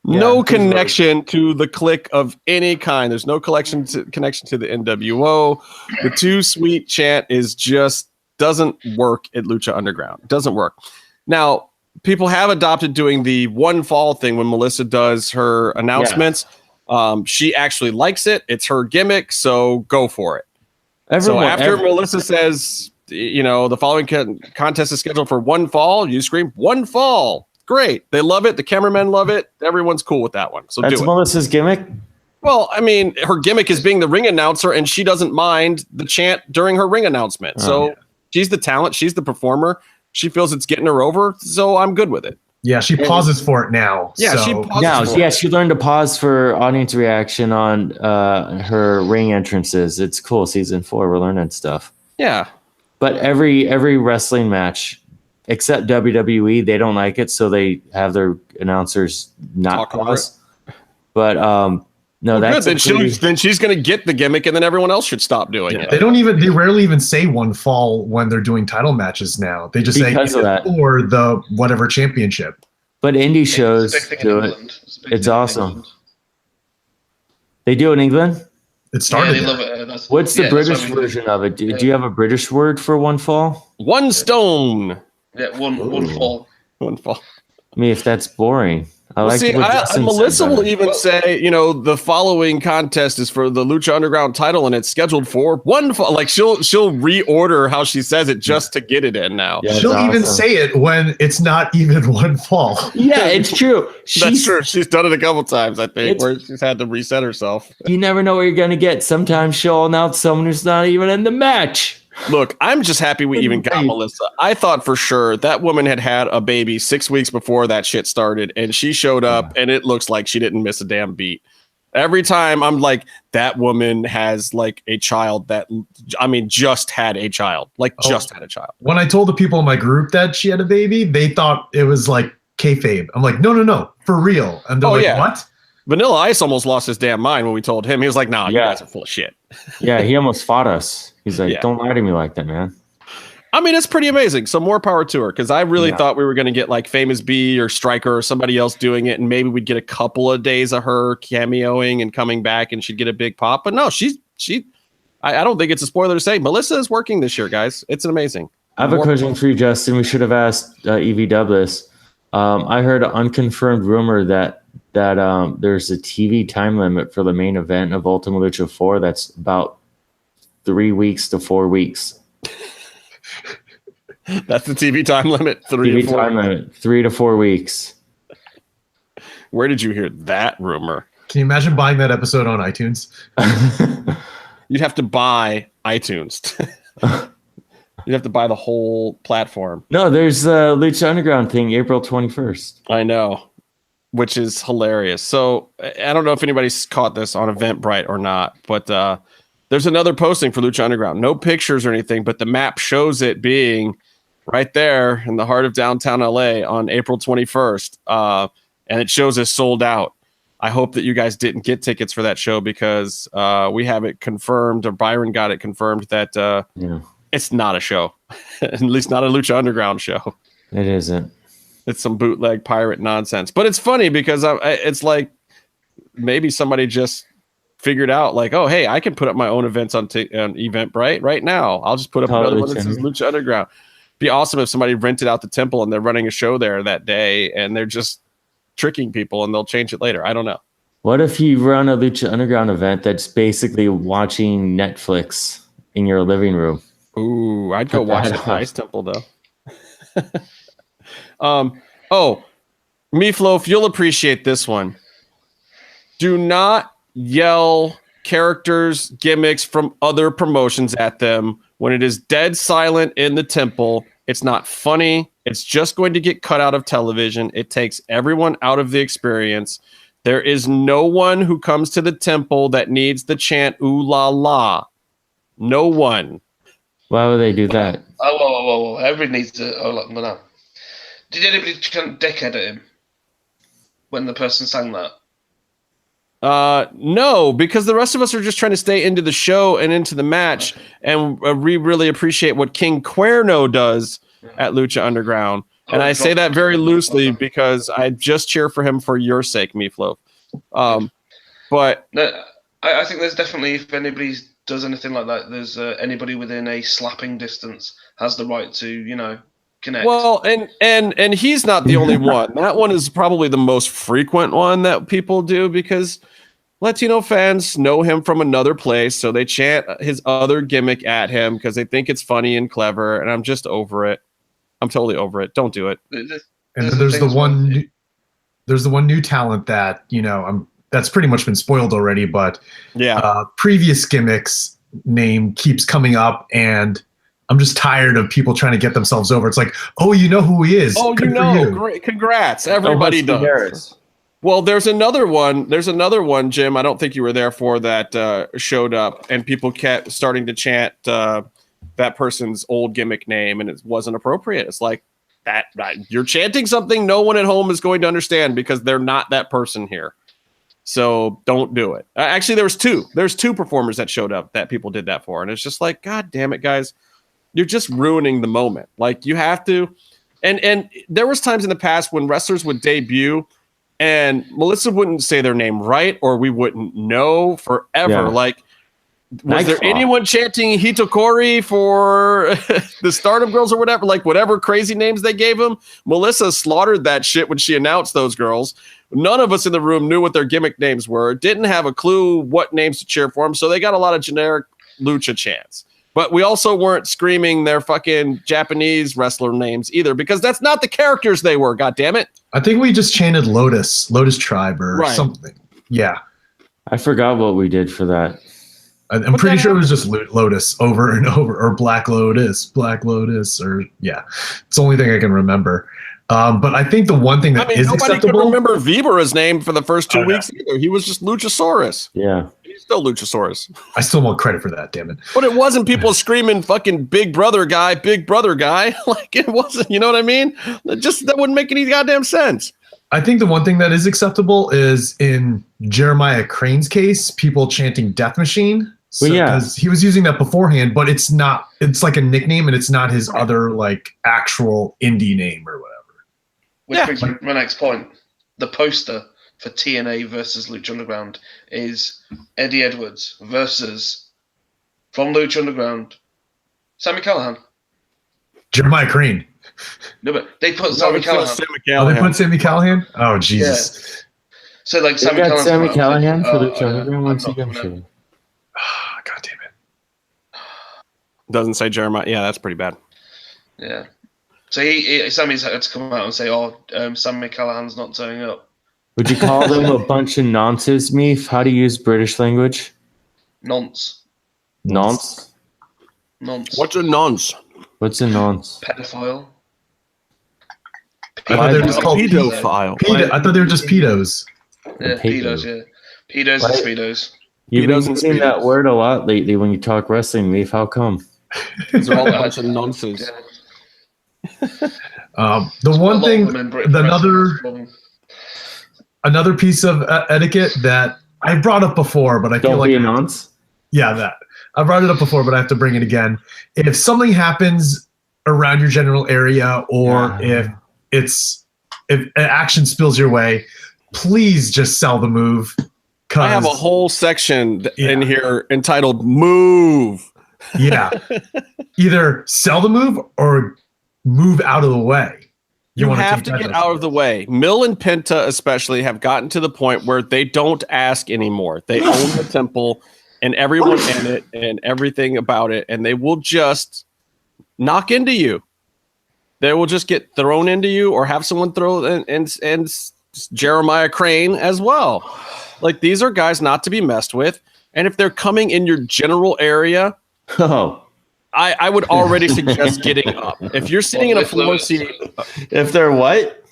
no connection to the clique of any kind. There's no connection to the NWO. The 2 sweet chant is just doesn't work at Lucha Underground. It doesn't work. Now, people have adopted doing the 1 fall thing when Melissa does her announcements. Yeah. She actually likes it. It's her gimmick, so go for it. After Melissa says, the following contest is scheduled for 1 fall, you scream 1 fall. Great. They love it. The cameramen love it. Everyone's cool with that one. So that's Melissa's gimmick? Well, I mean, her gimmick is being the ring announcer, and she doesn't mind the chant during her ring announcement. She's the talent. She's the performer. She feels it's getting her over, so I'm good with it. Yeah, she pauses for it now. Yeah, so. she pauses for it. She learned to pause for audience reaction on her ring entrances. It's cool. Season 4, we're learning stuff. Yeah. But every wrestling match, except WWE, they don't like it, so they have their announcers not pause. But no, that's good. Then she's going to get the gimmick, and then everyone else should stop doing it. They rarely even say 1 fall when they're doing title matches now. They just say or the whatever championship. But indie shows do it. It's awesome. They do it in England? It started. Yeah, they love it. What's the British version of it? Do you have a British word for 1 fall? 1 stone. Yeah, one fall. 1 fall. I mean, if that's boring, I like see, what Justin Melissa said will better. even say, the following contest is for the Lucha Underground title, and it's scheduled for one fall. Like she'll reorder how she says it just to get it in now. Yeah, She'll that's even awesome. say it when it's not even one fall. Yeah, it's true. That's true. She's done it a couple times, I think, It's- where she's had to reset herself. You never know what you're gonna get. Sometimes she'll announce someone who's not even in the match. Look, I'm just happy we even got Melissa. I thought for sure that woman had a baby 6 weeks before that shit started, and she showed up, and it looks like she didn't miss a damn beat. Every time I'm like, that woman has like a child just had a child. Just had a child. When I told the people in my group that she had a baby, they thought it was like kayfabe. I'm like, no, for real. And they're like, what? Vanilla Ice almost lost his damn mind when we told him. He was like, nah, you guys are full of shit. Yeah, he almost fought us. He's like, don't lie to me like that, man. I mean, it's pretty amazing. So more power to her, because I really thought we were going to get like Famous B or Striker or somebody else doing it, and maybe we'd get a couple of days of her cameoing and coming back, and she'd get a big pop. But no, I don't think it's a spoiler to say Melissa is working this year, guys. It's amazing. I have a question for you, Justin. We should have asked Evie Douglas. I heard an unconfirmed rumor that there's a TV time limit for the main event of Ultima Lucha 4 that's about 3 weeks to 4 weeks. That's the TV time limit. 3 to 4 weeks. Where did you hear that rumor? Can you imagine buying that episode on iTunes? You'd have to buy iTunes. You'd have to buy the whole platform. No, there's a Lucha Underground thing, April 21st. I know, which is hilarious. So I don't know if anybody's caught this on Eventbrite or not, but there's another posting for Lucha Underground. No pictures or anything, but the map shows it being right there in the heart of downtown LA on April 21st. And it shows us sold out. I hope that you guys didn't get tickets for that show, because we have it confirmed, or Byron got it confirmed, that it's not a show. At least not a Lucha Underground show. It isn't. It's some bootleg pirate nonsense. But it's funny because it's like maybe somebody just figured out, like, oh, hey, I can put up my own events on Eventbrite right now. I'll just put up another one that says Lucha Underground. Be awesome if somebody rented out the temple and they're running a show there that day, and they're just tricking people and they'll change it later. I don't know. What if you run a Lucha Underground event that's basically watching Netflix in your living room? Ooh, I'd go watch the Ice Temple though. Meatloaf, you'll appreciate this one. Do not yell characters, gimmicks from other promotions at them when it is dead silent in the temple. It's not funny. It's just going to get cut out of television. It takes everyone out of the experience. There is no one who comes to the temple that needs the chant "ooh la la." No one. Why would they do that? Whoa. Everybody needs to. No. Did anybody chant "dickhead" at him when the person sang that? No, because the rest of us are just trying to stay into the show and into the match, and we really appreciate what King Cuerno does at Lucha Underground. And I say that very loosely because I just cheer for him for your sake, Meatloaf. But no, I think there's definitely, if anybody does anything like that, there's anybody within a slapping distance has the right to, connect. Well, and he's not the only one. That one is probably the most frequent one that people do, because Latino fans know him from another place, so they chant his other gimmick at him because they think it's funny and clever, and I'm just over it. I'm totally over it. Don't do it. And then there's the one new talent that, that's pretty much been spoiled already, but previous gimmicks name keeps coming up, and I'm just tired of people trying to get themselves over. It's like, oh, you know who he is. Oh, Good for you. Great. Congrats. Everybody does. Well, there's another one, Jim, I don't think you were there for, that showed up, and people kept starting to chant that person's old gimmick name, and it wasn't appropriate. It's like, that you're chanting something no one at home is going to understand, because they're not that person here. So don't do it. Actually, there's two performers that showed up that people did that for, and it's just like, God damn it, guys. You're just ruining the moment. Like, you have to. And there was times in the past when wrestlers would debut and Melissa wouldn't say their name right, or we wouldn't know forever. Yeah. Like, Was there anyone chanting Hitokori for the Stardom Girls or whatever? Like whatever crazy names they gave them? Melissa slaughtered that shit when she announced those girls. None of us in the room knew what their gimmick names were. Didn't have a clue what names to cheer for them. So they got a lot of generic lucha chants. But we also weren't screaming their fucking Japanese wrestler names either, because that's not the characters they were, goddammit. I think we just chanted Lotus Tribe or something. Yeah. I forgot what we did for that. I'm pretty sure it was just Lotus over and over, or Black Lotus, or yeah. It's the only thing I can remember. But I think the one thing that is nobody acceptable. Could remember Vibara's name for the first 2 weeks either. He was just Luchasaurus. Yeah. He's still Luchasaurus. I still want credit for that, damn it. But it wasn't people screaming fucking big brother guy. Like it wasn't, you know what I mean? That wouldn't make any goddamn sense. I think the one thing that is acceptable is in Jeremiah Crane's case, people chanting Death Machine. So, because he was using that beforehand, but it's like a nickname and it's not his other like actual indie name or whatever. Which brings me to my next point. The poster for TNA versus Lucha Underground is Eddie Edwards versus, from Lucha Underground, Sami Callihan. Jeremiah Crane. No, but they put Sami Callihan. They put Sami Callihan? Oh, Jesus. Yeah. So, like, Sami Callihan for Lucha Underground once again. God damn it. Doesn't say Jeremiah. Yeah, that's pretty bad. Yeah. So Sammy's had to come out and say, Sami Callihan's not turning up. Would you call them a bunch of nonces, Meef? How to use British language? Nonce. Nonce? Nonce. What's a nonce? What's a nonce? Pedophile. I thought they were just called pedophile. I thought they were just pedos. Yeah, pedos, yeah. Pedos and speedos. You've been using that word a lot lately when you talk wrestling, Meef. How come? These are all a bunch of nonsense. The one thing, another piece of etiquette that I brought up before, but I feel like don't be a nonce. Yeah, that I brought it up before, but I have to bring it again. If something happens around your general area, or if an action spills your way, please just sell the move. I have a whole section in here entitled "Move." Yeah, either sell the move or move out of the way. You have to get out of the way. Mill and Penta especially have gotten to the point where they don't ask anymore. They own the temple and everyone in it and everything about it, and they will just knock into you. They will just get thrown into you or have someone throw and Jeremiah Crane as well. Like, these are guys not to be messed with. And if they're coming in your general area, I would already suggest getting up. If you're sitting in a floor seat, if they're what?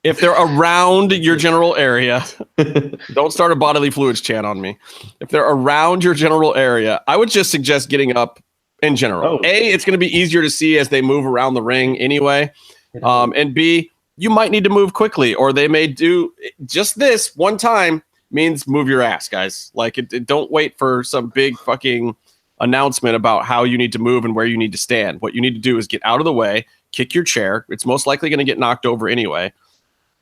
If they're around your general area, don't start a bodily fluids chant on me. If they're around your general area, I would just suggest getting up in general. It's going to be easier to see as they move around the ring anyway. And B, you might need to move quickly, or they may do just this one time means move your ass, guys. Like, don't wait for some big fucking announcement about how you need to move and where you need to stand. What you need to do is get out of the way, kick your chair. It's most likely going to get knocked over anyway.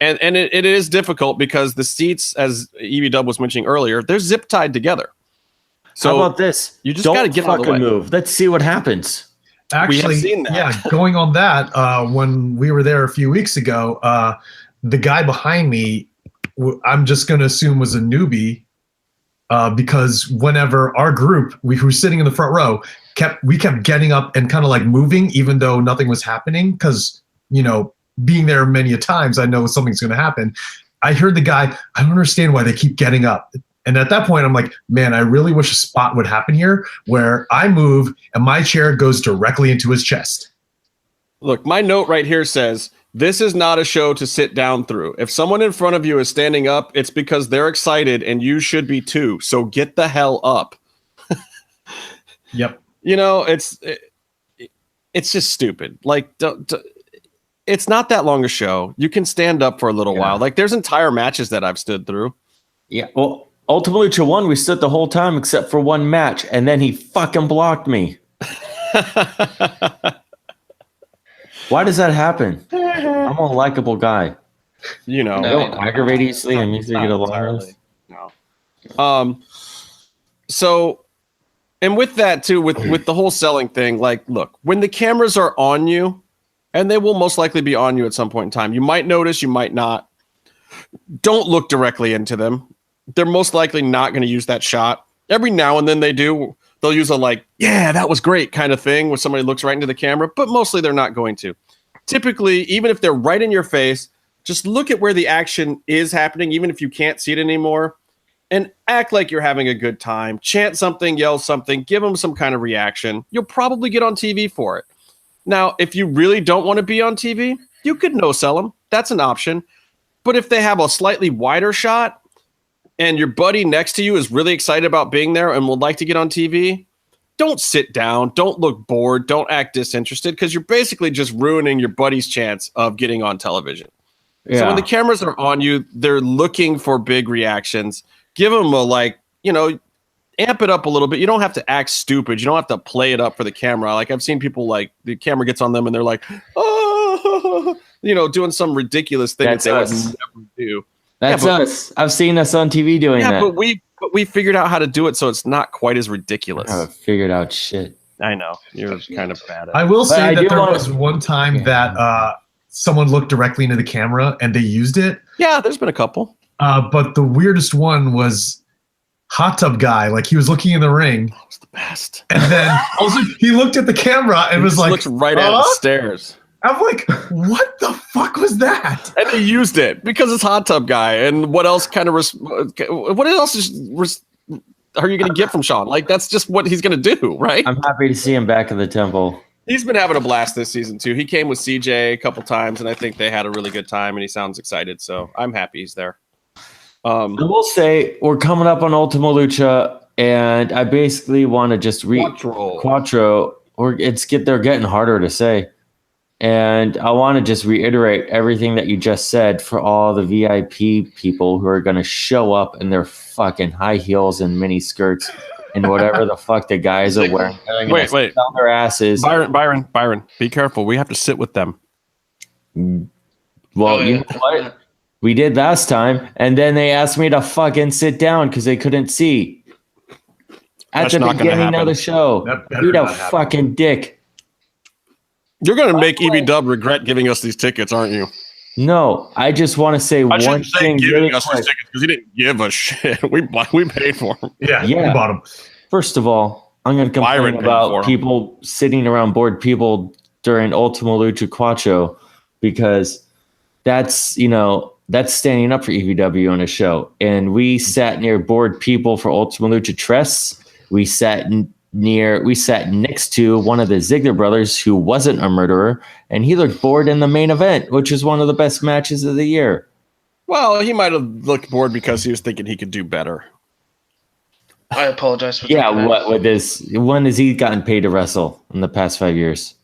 And it is difficult because the seats, as Evie Dub was mentioning earlier, they're zip tied together. So how about this? You just got to get out of the way. Move. Let's see what happens. Actually, we have seen that. Yeah, going on that, when we were there a few weeks ago, the guy behind me, I'm just going to assume was a newbie, because whenever our group, who were sitting in the front row, we kept getting up and kind of like moving, even though nothing was happening, because, being there many a times, I know something's going to happen. I heard the guy, I don't understand why they keep getting up. And at that point, I'm like, man, I really wish a spot would happen here where I move and my chair goes directly into his chest. Look, my note right here says, this is not a show to sit down through. If someone in front of you is standing up, it's because they're excited and you should be too. So get the hell up. Yep. It's just stupid. Like, it's not that long a show. You can stand up for a little while. Like, there's entire matches that I've stood through. Yeah. Well, Ultima Lucha 1, we stood the whole time except for one match, and then he fucking blocked me. Why does that happen? I'm a likable guy. I don't aggravate easily. I'm easily get along with. No. So, and with that too, with the whole selling thing, like, look, when the cameras are on you, and they will most likely be on you at some point in time, you might notice, you might not. Don't look directly into them. They're most likely not going to use that shot. Every now and then they do. They'll use a like, yeah, that was great kind of thing where somebody looks right into the camera, but mostly they're not going to. Typically, even if they're right in your face, just look at where the action is happening, even if you can't see it anymore, and act like you're having a good time. Chant something, yell something, give them some kind of reaction. You'll probably get on TV for it. Now, if you really don't want to be on TV, you could no-sell them. That's an option. But if they have a slightly wider shot and your buddy next to you is really excited about being there and would like to get on TV, don't sit down, don't look bored, don't act disinterested, because you're basically just ruining your buddy's chance of getting on television. Yeah. So when the cameras are on you, they're looking for big reactions. Give them a amp it up a little bit. You don't have to act stupid. You don't have to play it up for the camera. Like I've seen people like the camera gets on them and they're like, oh, doing some ridiculous thing that they would never do. That's us. I've seen us on TV doing that. But we figured out how to do it so it's not quite as ridiculous. I figured out shit. I know. You're kind of bad at it. I will say that there was one time that someone looked directly into the camera and they used it. Yeah, there's been a couple. But the weirdest one was Hot Tub Guy. Like he was looking in the ring. That was the best. And then also he looked at the camera and was like, looks right at the stairs. I'm like, what the fuck was that? And he used it because it's Hot Tub Guy. And what else are you going to get from Sean? Like, that's just what he's going to do, right? I'm happy to see him back at the temple. He's been having a blast this season, too. He came with CJ a couple times, and I think they had a really good time, and he sounds excited. So I'm happy he's there. I will say we're coming up on Ultima Lucha, and I basically want to just Cuatro, or they're getting harder to say. And I want to just reiterate everything that you just said for all the VIP people who are going to show up in their fucking high heels and mini skirts and whatever the fuck the guys are wearing. Wait. Sell their asses. Byron, be careful. We have to sit with them. Well, you know what? We did last time, and then they asked me to fucking sit down because they couldn't see. At the beginning of the show. Eat a fucking dick. You're going to make EB Dub regret giving us these tickets, aren't you? No, I just want to say one thing. Giving us these tickets because he didn't give a shit. We paid for them. Yeah, we bought them. First of all, I'm going to complain about people sitting around bored people during Ultima Lucha Cuatro because that's standing up for EVW on a show. And we sat near bored people for Ultima Lucha Tres. We sat next to one of the Ziggler brothers who wasn't a murderer, and he looked bored in the main event, which is one of the best matches of the year. Well, he might have looked bored because he was thinking he could do better. I apologize for that. When has he gotten paid to wrestle in the past 5 years?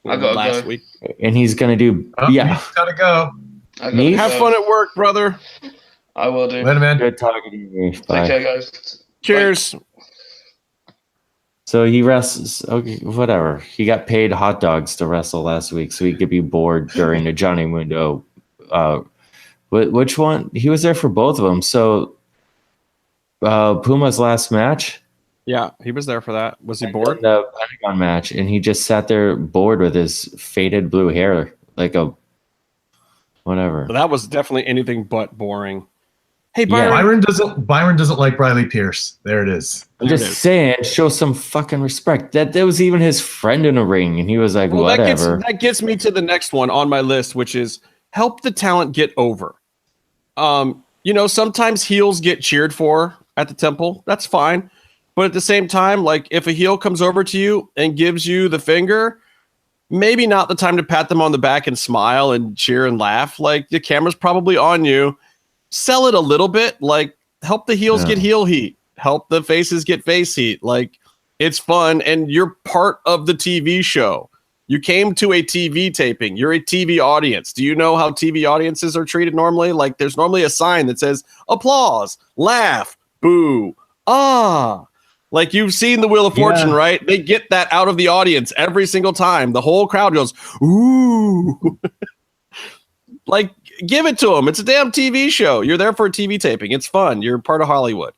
I got last week. And he's going to do... He's got to go. Have fun at work, brother. I will do. Later, man. Good talking to you. Bye. Take care, guys. Cheers. Bye. So he wrestles. Okay, whatever. He got paid hot dogs to wrestle last week, so he could be bored during the Johnny Mundo. Which one? He was there for both of them. So Puma's last match. Yeah, he was there for that. Was he bored? The Pentagon match, and he just sat there bored with his faded blue hair, like a whatever. That was definitely anything but boring. Hey, Byron. Byron doesn't like Briley Pierce. There it is. I'm just saying, show some fucking respect. That was even his friend in a ring, and he was like, whatever. That gets me to the next one on my list, which is help the talent get over. Sometimes heels get cheered for at the temple. That's fine. But at the same time, like if a heel comes over to you and gives you the finger, maybe not the time to pat them on the back and smile and cheer and laugh. Like the camera's probably on you. Sell it a little bit, like help the heels get heel heat, help the faces get face heat. Like it's fun, and you're part of the TV show. You came to a TV taping. You're a TV audience. Do you know how TV audiences are treated normally? Like there's normally a sign that says applause, laugh, boo, ah. Like you've seen the Wheel of Fortune, right? They get that out of the audience every single time. The whole crowd goes, ooh. Like, give it to them. It's a damn TV show. You're there for a TV taping. It's fun. You're part of Hollywood.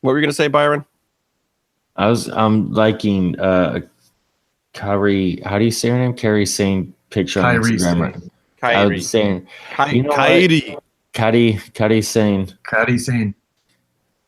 What were you going to say, Byron? I'm liking Kyrie. How do you say her name? Carrie Sane picture on Kyrie Instagram. Sane. I was saying, you know Kyrie. Kyrie Sane. Kyrie Sane.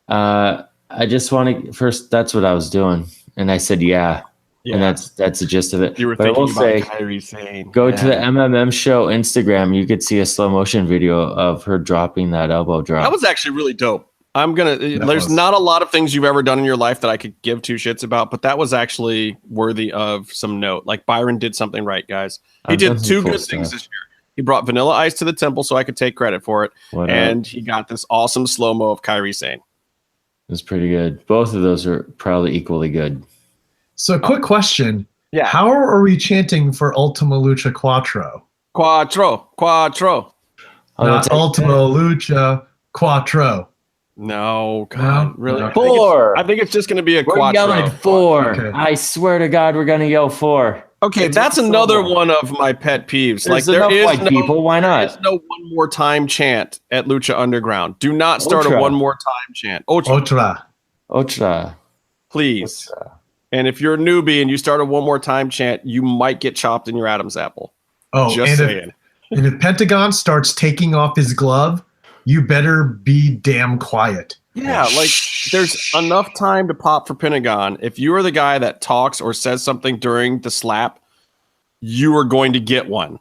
I just want to first. That's what I was doing, and I said, yeah. And that's the gist of it. You were but thinking I will say, Kyrie Sane. go to the MMM show Instagram. You could see a slow motion video of her dropping that elbow drop. That was actually really dope. There's not a lot of things you've ever done in your life that I could give two shits about, but that was actually worthy of some note. Like Byron did something right, guys. He did two good things this year. He brought Vanilla Ice to the temple so I could take credit for it. And he got this awesome slow-mo of Kyrie Sane. It was pretty good. Both of those are probably equally good. So quick question. Yeah. How are we chanting for Ultima Lucha Cuatro? Quattro. Not Ultima Lucha Cuatro. No, God, really? No. Four. I think it's just going to be a We're quattro. yelling four. Okay. I swear to God, we're going to yell four. Okay, that's another one of my pet peeves. There's Like there is white people. Why There not? is no one more time chant at Lucha Underground. Do not start Otra. a one more time chant. Otra, Otra. please. And if you're a newbie and you start a one more time chant, you might get chopped in your Adam's apple. Oh, Just saying. And if Pentagon starts taking off his glove, you better be damn quiet. Yeah, like there's enough time to pop for Pentagon. If you are the guy that talks or says something during the slap, you are going to get one.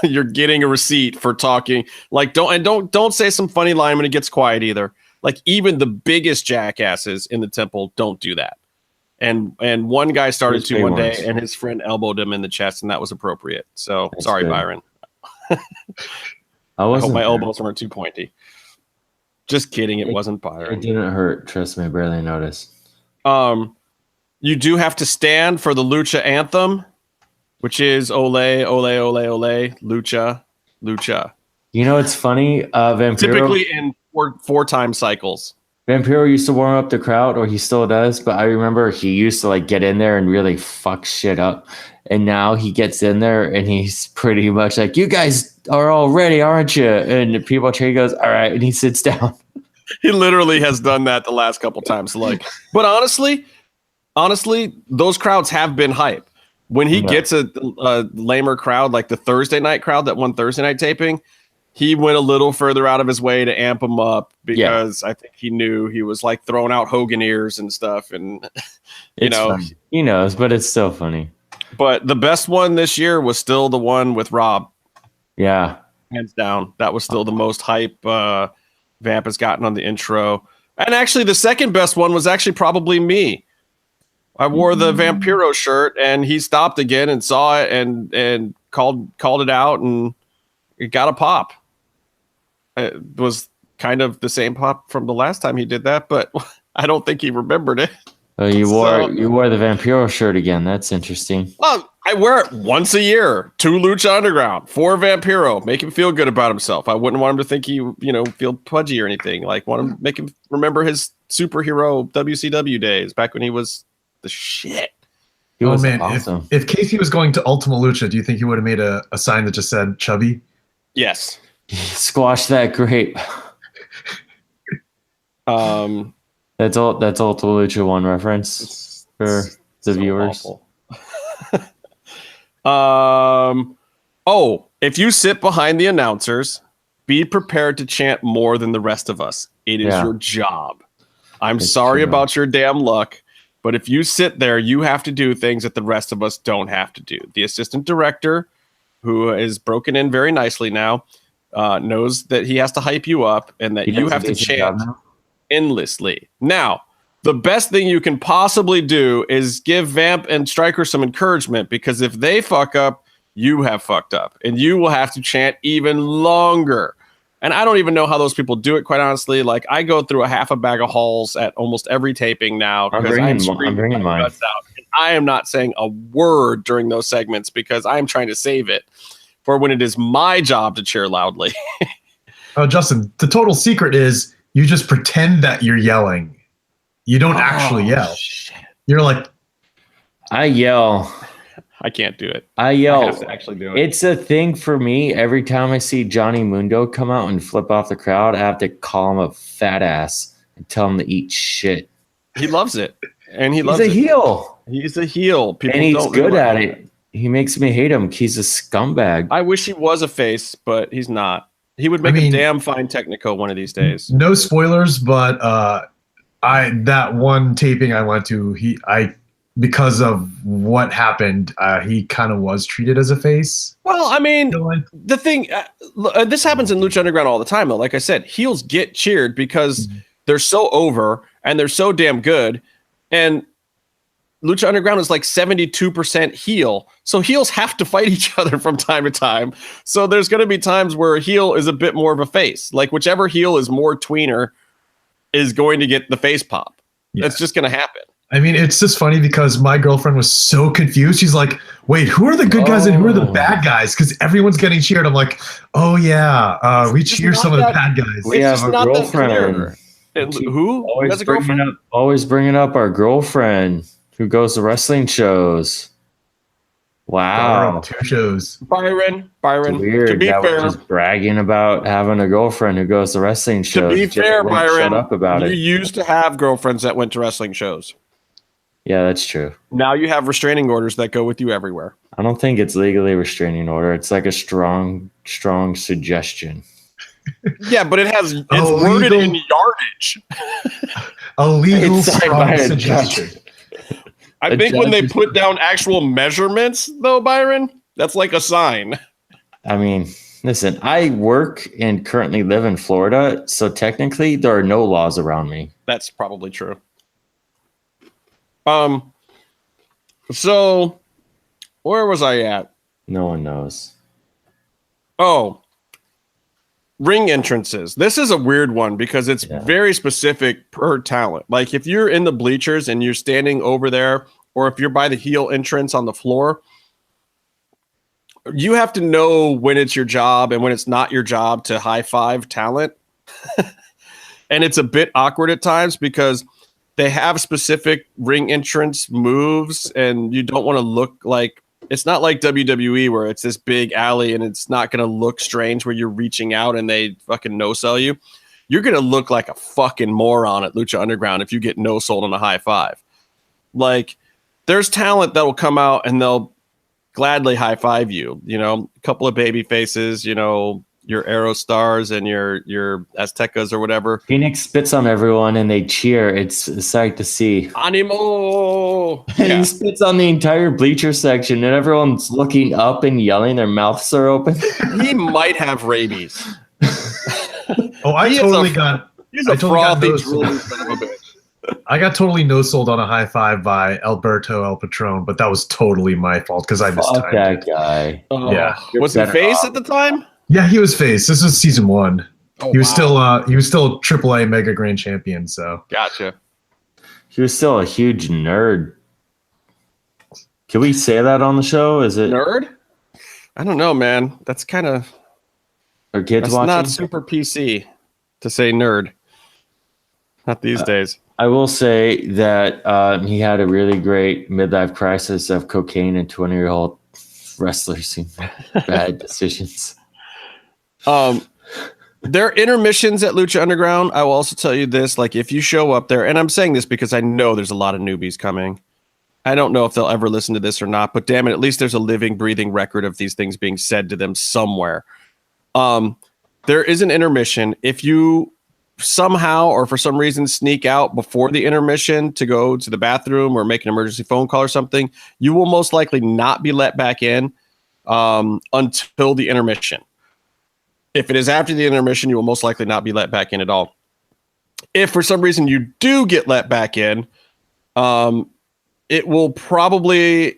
You're getting a receipt for talking. Like don't say some funny line when it gets quiet either. Like even the biggest jackasses in the temple don't do that. And one guy started to one day, and his friend elbowed him in the chest, and that was appropriate. So sorry, Byron. I hope my elbows weren't too pointy. Just kidding. It wasn't Byron. It didn't hurt. Trust me, I barely noticed. You do have to stand for the Lucha anthem, which is Ole, Ole, Ole, Ole, Lucha, Lucha. You know, it's funny. Vampiro, typically in four time cycles. Vampiro used to warm up the crowd, or he still does, but I remember he used to like get in there and really fuck shit up. And now he gets in there and he's pretty much like, you guys are all ready, aren't you? And people he goes, all right, and he sits down. He literally has done that the last couple times. Like, but honestly, those crowds have been hype. When he gets a lamer crowd, like the Thursday night crowd that won Thursday night taping, he went a little further out of his way to amp him up because I think he knew he was like throwing out Hogan ears and stuff. And, Funny. He knows, but it's still funny. But the best one this year was still the one with Rob. Yeah. Hands down. That was still the most hype Vamp has gotten on the intro. And actually, the second best one was actually probably me. I wore the Vampiro shirt, and he stopped again and saw it and called it out, and it got a pop. It was kind of the same pop from the last time he did that, but I don't think he remembered it. Oh, you wore the Vampiro shirt again. That's interesting. Well, I wear it once a year. 2 Lucha Underground, 4 Vampiro. Make him feel good about himself. I wouldn't want him to think he, feel pudgy or anything. Like, want to make him remember his superhero WCW days back when he was the shit. He was man, awesome. If Casey was going to Ultima Lucha, do you think he would have made a sign that just said chubby? Yes. Squash that grape. That's Ultima Lucha 1 reference for the viewers. If you sit behind the announcers, be prepared to chant more than the rest of us. It is your job. I'm sorry about your damn luck, but if you sit there, you have to do things that the rest of us don't have to do. The assistant director, who is broken in very nicely now, knows that he has to hype you up and that you have to chant endlessly. Now, the best thing you can possibly do is give Vamp and Stryker some encouragement, because if they fuck up, you have fucked up, and you will have to chant even longer. And I don't even know how those people do it, quite honestly. Like, I go through a half a bag of halls at almost every taping now. I'm bringing mine. Out. And I am not saying a word during those segments because I'm trying to save it for when it is my job to cheer loudly. Oh, Justin, the total secret is you just pretend that you're yelling. You don't actually yell. Shit. You're like, I yell. I can't do it. I yell. I have to actually do it. It's a thing for me. Every time I see Johnny Mundo come out and flip off the crowd, I have to call him a fat ass and tell him to eat shit. He loves it, and He's a heel. He's a heel. People And he's don't good at realize it. He makes me hate him. He's a scumbag. I wish he was a face, but he's not. He would make a damn fine Technico one of these days. No spoilers, but that one taping I went to, because of what happened, he kind of was treated as a face. Well, I mean, the thing, this happens in Lucha Underground all the time, though. Like I said, heels get cheered because they're so over and they're so damn good. And Lucha Underground is like 72% heel. So heels have to fight each other from time to time. So there's going to be times where a heel is a bit more of a face. Like whichever heel is more tweener is going to get the face pop. Yeah. That's just going to happen. I mean, it's just funny because my girlfriend was so confused. She's like, wait, who are the good guys and who are the bad guys? Because everyone's getting cheered. I'm like, oh, yeah, we cheer some of the bad guys. We have a girlfriend. Who? Always bringing up our girlfriend who goes to wrestling shows. Wow. 2 shows. Byron. It's weird. To be fair, just bragging about having a girlfriend who goes to wrestling shows. To be fair, Byron, shut up about you used to have girlfriends that went to wrestling shows. Yeah, that's true. Now you have restraining orders that go with you everywhere. I don't think it's legally restraining order. It's like a strong suggestion. Yeah, but it's worded in yardage. A legal strong suggestion. I think when they put down actual measurements, though, Byron, that's like a sign. I mean, listen, I work and currently live in Florida, so technically there are no laws around me. That's probably true. So where was I at? No one knows. Oh, ring entrances. This is a weird one because it's very specific per talent. Like if you're in the bleachers and you're standing over there, or if you're by the heel entrance on the floor, you have to know when it's your job and when it's not your job to high five talent. And it's a bit awkward at times because they have specific ring entrance moves and you don't want to look like, it's not like WWE where it's this big alley and it's not going to look strange where you're reaching out and they fucking no-sell you. You're going to look like a fucking moron at Lucha Underground if you get no-sold on a high five. Like, there's talent that will come out and they'll gladly high five you. You know, a couple of baby faces, you know, your Aerostars and your Aztecas or whatever. Phoenix spits on everyone and they cheer. It's a sight to see. Animo! Yeah. He spits on the entire bleacher section and everyone's looking up and yelling. Their mouths are open. He might have rabies. I totally got frothy, drooling son of a bitch. I got totally no-sold on a high five by Alberto El Patron, but that was totally my fault because I mistimed that guy. Yeah. Was he face at the time? Yeah, he was face. This was season 1. He was still AAA Mega Grand Champion. So gotcha. He was still a huge nerd. Can we say that on the show? Is it nerd? I don't know, man. That's kind of kids watching. Not super PC to say nerd. Not these days. I will say that he had a really great midlife crisis of cocaine and 20-year-old wrestlers who made bad decisions. There are intermissions at Lucha Underground. I will also tell you this, like if you show up there, and I'm saying this because I know there's a lot of newbies coming. I don't know if they'll ever listen to this or not, but damn it, at least there's a living, breathing record of these things being said to them somewhere. There is an intermission. If you somehow or for some reason sneak out before the intermission to go to the bathroom or make an emergency phone call or something, you will most likely not be let back in until the intermission. If it is after the intermission, you will most likely not be let back in at all. If for some reason you do get let back in, it will probably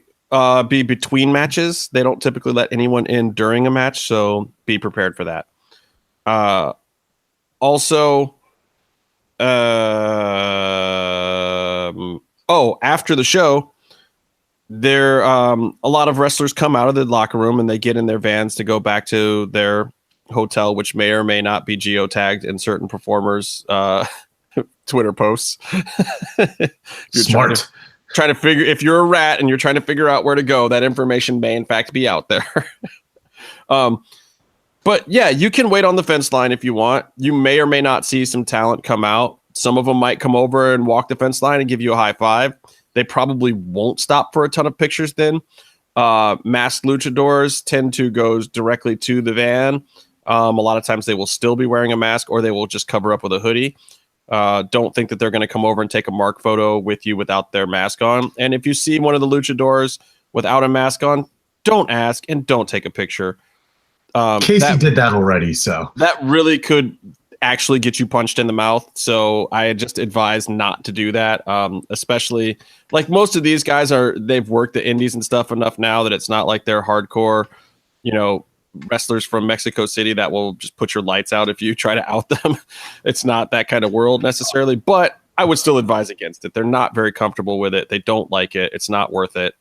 be between matches. They don't typically let anyone in during a match, so be prepared for that. Also, after the show, there a lot of wrestlers come out of the locker room and they get in their vans to go back to their hotel, which may or may not be geotagged in certain performers' Twitter posts. Smart. Trying to figure, if you're a rat and you're trying to figure out where to go, that information may in fact be out there. But yeah, you can wait on the fence line if you want. You may or may not see some talent come out, Some of them might come over and walk the fence line and give you a high five. They probably won't stop for a ton of pictures then. Masked luchadors tend to go directly to the van. A lot of times they will still be wearing a mask, or they will just cover up with a hoodie. Don't think that they're going to come over and take a mark photo with you without their mask on. And if you see one of the luchadors without a mask on, don't ask and don't take a picture. Casey did that already, so that really could actually get you punched in the mouth. So I just advise not to do that. Especially like most of these guys they've worked the indies and stuff enough now that it's not like they're hardcore, wrestlers from Mexico City that will just put your lights out if you try to out them. It's not that kind of world necessarily, but I would still advise against it. They're not very comfortable with it. They don't like it. It's not worth it.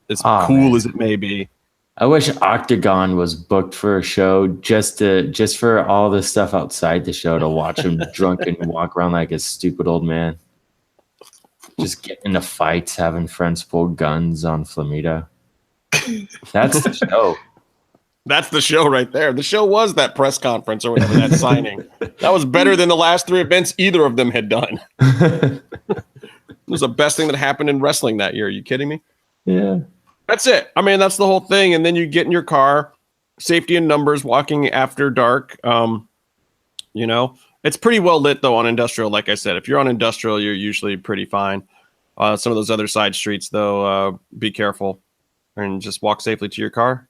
As cool as it may be. I wish Octagon was booked for a show just for all the stuff outside the show to watch him drunk and walk around like a stupid old man. Just getting into fights, having friends pull guns on Flamita. That's the show. That's the show right there. The show was that press conference or whatever, that signing. That was better than the last 3 events either of them had done. It was the best thing that happened in wrestling that year. Are you kidding me? Yeah. That's it. I mean, that's the whole thing. And then you get in your car, safety in numbers, walking after dark. It's pretty well lit, though, on Industrial. Like I said, if you're on Industrial, you're usually pretty fine. Some of those other side streets, though, be careful and just walk safely to your car.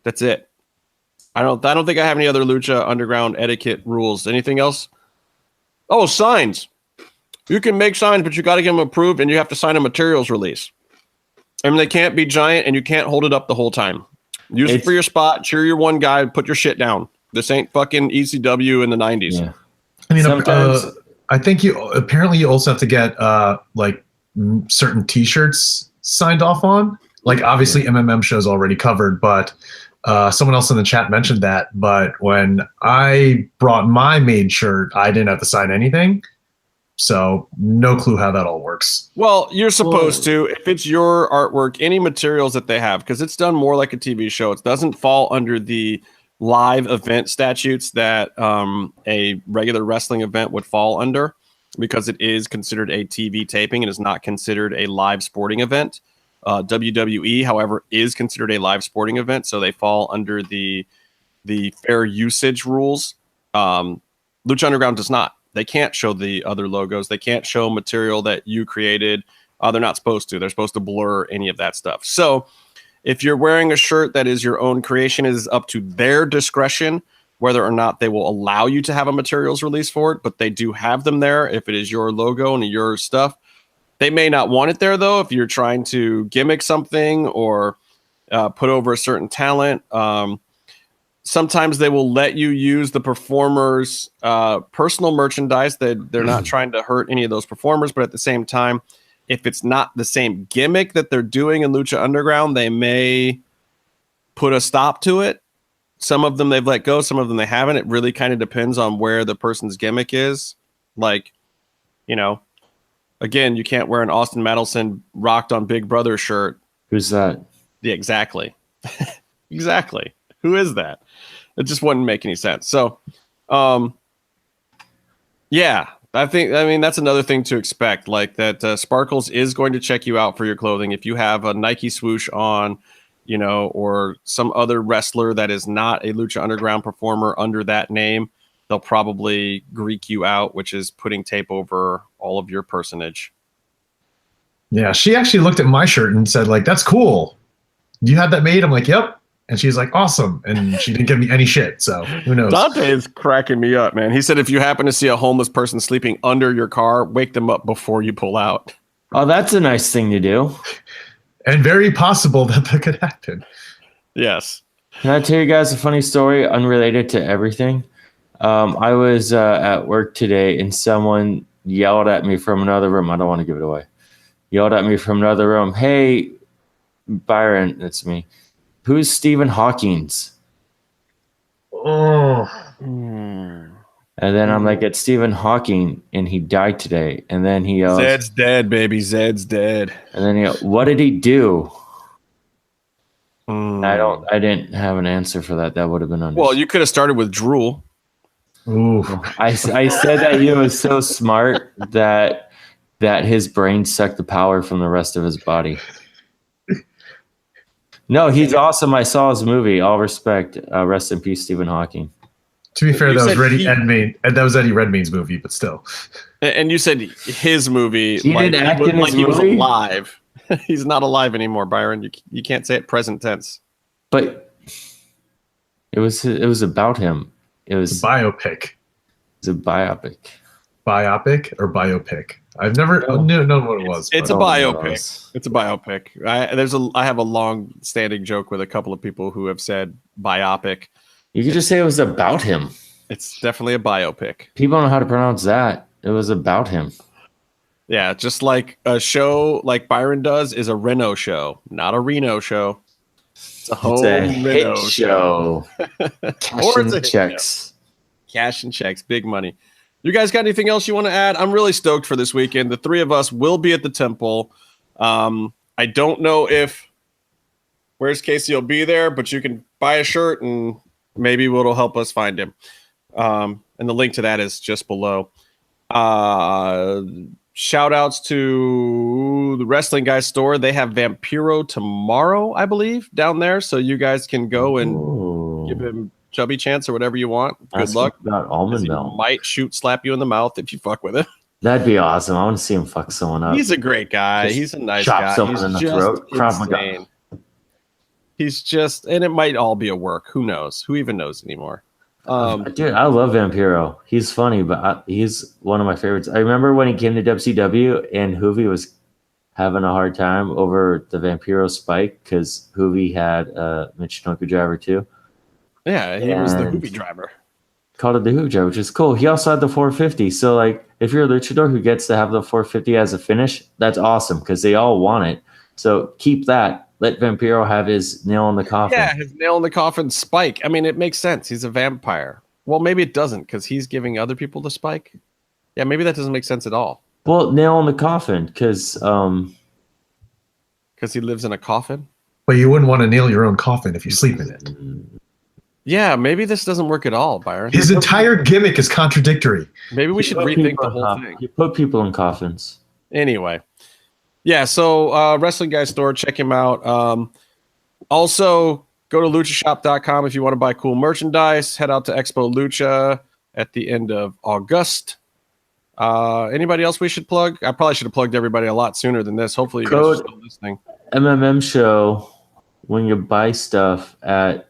That's it. I don't think I have any other Lucha Underground etiquette rules. Anything else? Oh, signs. You can make signs, but you got to get them approved, and you have to sign a materials release. I mean, they can't be giant, and you can't hold it up the whole time. Use it for your spot. Cheer your one guy. Put your shit down. This ain't fucking ECW in the 90s. Yeah. I mean, I think you also have to get certain T-shirts signed off on. Like, obviously, MMM show's already covered, but someone else in the chat mentioned that. But when I brought my made shirt, I didn't have to sign anything. So no clue how that all works. Well, you're supposed to. If it's your artwork, any materials that they have, because it's done more like a TV show. It doesn't fall under the live event statutes that a regular wrestling event would fall under, because it is considered a TV taping and is not considered a live sporting event. WWE, however, is considered a live sporting event, so they fall under the fair usage rules. Lucha Underground does not. They can't show the other logos. They can't show material that you created. They're not supposed to. They're supposed to blur any of that stuff. So if you're wearing a shirt that is your own creation, it is up to their discretion whether or not they will allow you to have a materials release for it, but they do have them there if it is your logo and your stuff. They may not want it there, though, if you're trying to gimmick something or put over a certain talent. Sometimes they will let you use the performers' personal merchandise. They're not trying to hurt any of those performers, but at the same time, if it's not the same gimmick that they're doing in Lucha Underground, they may put a stop to it. Some of them they've let go, some of them they haven't. It really kind of depends on where the person's gimmick is. Like, again, you can't wear an Austin Madelson rocked on Big Brother shirt. Who's that? Yeah, exactly. Exactly. Who is that? It just wouldn't make any sense. So, yeah, I mean, that's another thing to expect. Like that Sparkles is going to check you out for your clothing. If you have a Nike swoosh on, or some other wrestler that is not a Lucha Underground performer under that name, they'll probably Greek you out, which is putting tape over all of your personage. Yeah, she actually looked at my shirt and said, like, that's cool. You had that made? I'm like, yep. And she's like, awesome. And she didn't give me any shit. So who knows? Dante is cracking me up, man. He said, if you happen to see a homeless person sleeping under your car, wake them up before you pull out. Oh, that's a nice thing to do. And very possible that could happen. Yes. Can I tell you guys a funny story unrelated to everything? I was at work today and someone yelled at me from another room. I don't want to give it away. Yelled at me from another room. Hey, Byron, that's me. Who's Stephen Hawking's? Oh. And then I'm like, it's Stephen Hawking, and he died today. And then he yells, Zed's dead, baby. Zed's dead. And then he yells, what did he do? I didn't have an answer for that. That would have been understandable. Well, you could have started with drool. Ooh. I said that he was so smart that his brain sucked the power from the rest of his body. No, he's awesome. I saw his movie. All respect. Rest in peace, Stephen Hawking. To be fair, that was Eddie Redmayne's movie, but still. And you said his movie. He didn't act in his he was movie? alive. He's not alive anymore, Byron. You can't say it present tense. But it was about him. It was a biopic. It's a biopic. Biopic or biopic? I've never known what it was. It's a biopic. It's a biopic. I have a long-standing joke with a couple of people who have said biopic. You could just say it was about him. It's definitely a biopic. People don't know how to pronounce that. It was about him. Yeah, just like a show like Byron does is a Reno show, not a Reno show. It's a hit show. Cash and checks. Cash and checks, big money. You guys got anything else you want to add? I'm really stoked for this weekend. The three of us will be at the temple. I don't know if Where's Casey will be there, but you can buy a shirt and maybe it'll help us find him. And the link to that is just below. Shout outs to the Wrestling Guys store. They have Vampiro tomorrow, I believe, down there. So you guys can go and give him chubby chance or whatever you want. Good luck. About almond milk. Might slap you in the mouth if you fuck with it. That'd be awesome. I want to see him fuck someone up. He's a great guy. He's a nice chop guy. someone He's in the just throat. insane. He's just, and it might all be a work. Who knows? Who even knows anymore? Dude, I love Vampiro. He's funny, but he's one of my favorites. I remember when he came to WCW and Hoovy was having a hard time over the Vampiro spike because Hoovy had a Michinoku driver too. Yeah, he was the Hoovy driver. Called it the Hoovy driver, which is cool. He also had the 450. So, like, if you're a luchador who gets to have the 450 as a finish, that's awesome because they all want it. So keep that. Let Vampiro have his nail in the coffin. Yeah, his nail in the coffin spike. I mean, it makes sense. He's a vampire. Well, maybe it doesn't because he's giving other people the spike. Yeah, maybe that doesn't make sense at all. Well, nail in the coffin because he lives in a coffin. But you wouldn't want to nail your own coffin if you sleep in it. Yeah, maybe this doesn't work at all, Byron. His entire gimmick is contradictory. Maybe we should rethink the whole thing. You put people in coffins. Anyway. Yeah, so Wrestling Guy store, check him out. Also, go to luchashop.com if you want to buy cool merchandise. Head out to Expo Lucha at the end of August. Anybody else we should plug? I probably should have plugged everybody a lot sooner than this. Hopefully you guys are still listening. MMM show when you buy stuff at...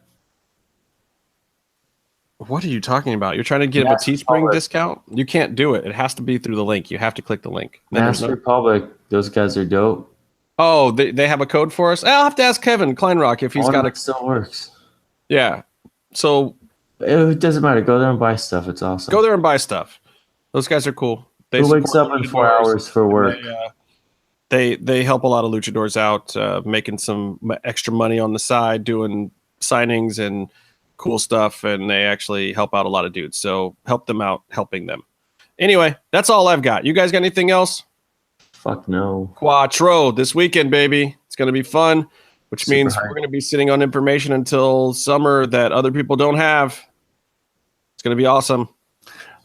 What are you talking about? You're trying to get a Teespring discount? You can't do it. It has to be through the link. You have to click the link. Mass Republic, those guys are dope. Oh, they have a code for us? I'll have to ask Kevin Kleinrock if he's got it still works. Yeah. So it doesn't matter. Go there and buy stuff. It's awesome. Go there and buy stuff. Those guys are cool. Who wakes up in 4 hours for work? They help a lot of luchadors out, making some extra money on the side, doing signings and cool stuff, and they actually help out a lot of dudes. So help them out, helping them. Anyway, that's all I've got. You guys got anything else? Fuck no. Cuatro this weekend, baby. It's going to be fun, which means we're going to be sitting on information until summer that other people don't have. It's going to be awesome.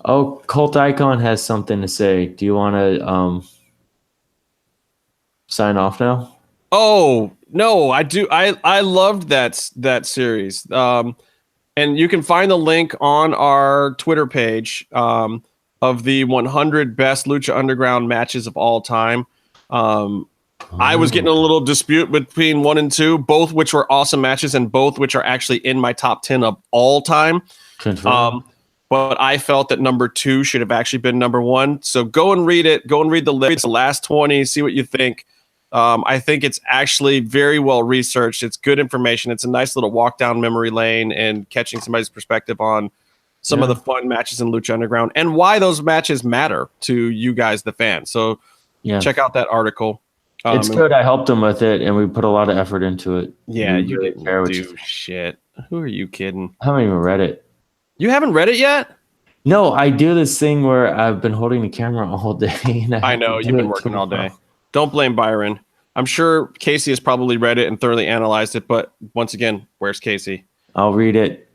Oh, Cult Icon has something to say. Do you want to sign off now? Oh, no, I do. I loved that series. And you can find the link on our Twitter page of the 100 best Lucha Underground matches of all time. I was getting a little dispute between 1 and 2, both which were awesome matches and both which are actually in my top 10 of all time. But I felt that number 2 should have actually been number 1. So go and read it. Go and read the list, the last 20, see what you think. I think it's actually very well researched. It's good information. It's a nice little walk down memory lane and catching somebody's perspective on some of the fun matches in Lucha Underground and why those matches matter to you guys, the fans. So check out that article. It's good. I helped them with it, and we put a lot of effort into it. Yeah, you didn't do shit. Who are you kidding? I haven't even read it. You haven't read it yet? No, I do this thing where I've been holding the camera all day. And I know, you've been working all day. Don't blame Byron. I'm sure Casey has probably read it and thoroughly analyzed it, but once again, where's Casey? I'll read it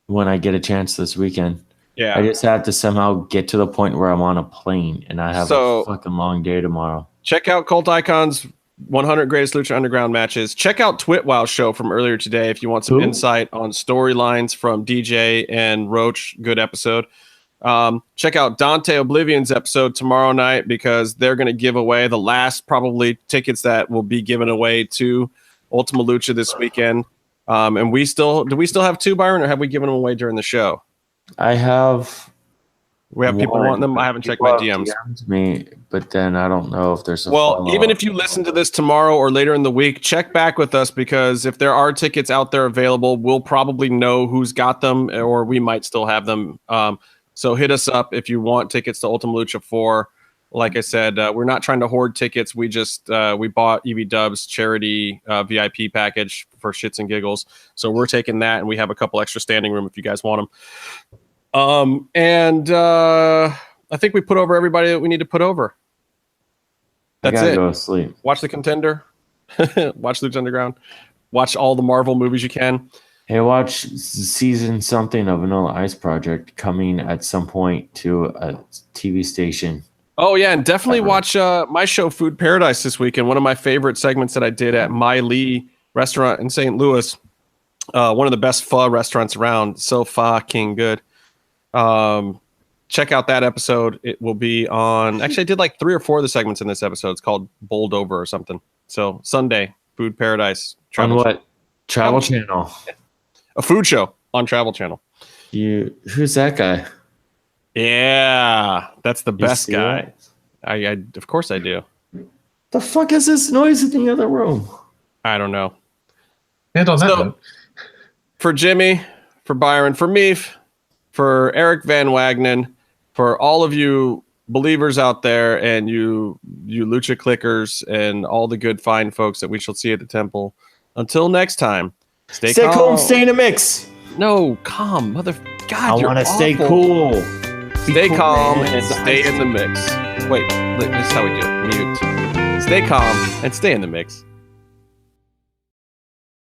when I get a chance this weekend. Yeah. I just have to somehow get to the point where I'm on a plane, and I have a fucking long day tomorrow. Check out Cult Icons 100 Greatest Lucha Underground Matches. Check out Twitwow's show from earlier today if you want some insight on storylines from DJ and Roach. Good episode. Check out Dante Oblivion's episode tomorrow night because they're going to give away the last probably tickets that will be given away to Ultima Lucha this weekend. And do we still have 2, Byron, or have we given them away during the show? I have. We have people wanting them. I haven't checked my DMs. Me, but then I don't know if there's a even if you listen to this tomorrow or later in the week, check back with us because if there are tickets out there available, we'll probably know who's got them or we might still have them. So hit us up if you want tickets to Ultima Lucha 4. Like I said, we're not trying to hoard tickets. We just we bought EV Dub's charity VIP package for shits and giggles. So we're taking that, and we have a couple extra standing room if you guys want them. I think we put over everybody that we need to put over. That's it. Go to sleep. Watch The Contender. Watch Lucha Underground. Watch all the Marvel movies you can. Hey, watch season something of Vanilla Ice Project coming at some point to a TV station. Oh, yeah, and definitely watch my show, Food Paradise, this weekend. One of my favorite segments that I did at My Lee restaurant in St. Louis. One of the best pho restaurants around. So fucking good. Check out that episode. It will be on... Actually, I did like 3 or 4 of the segments in this episode. It's called Bowled Over or something. So, Sunday, Food Paradise. On what? Travel Channel. A food show on Travel Channel. Who's that guy? Yeah, that's the best guy. I of course I do. The fuck is this noise in the other room? I don't know. And on that note, for Jimmy, for Byron, for Meef, for Eric VanWagenen, for all of you believers out there and you lucha clickers and all the good fine folks that we shall see at the temple. Until next time, stay calm. Stay in the mix. No, calm, God, I want to stay cool. Stay calm and stay in the mix. Wait, this is how we do it. Mute. Stay calm and stay in the mix.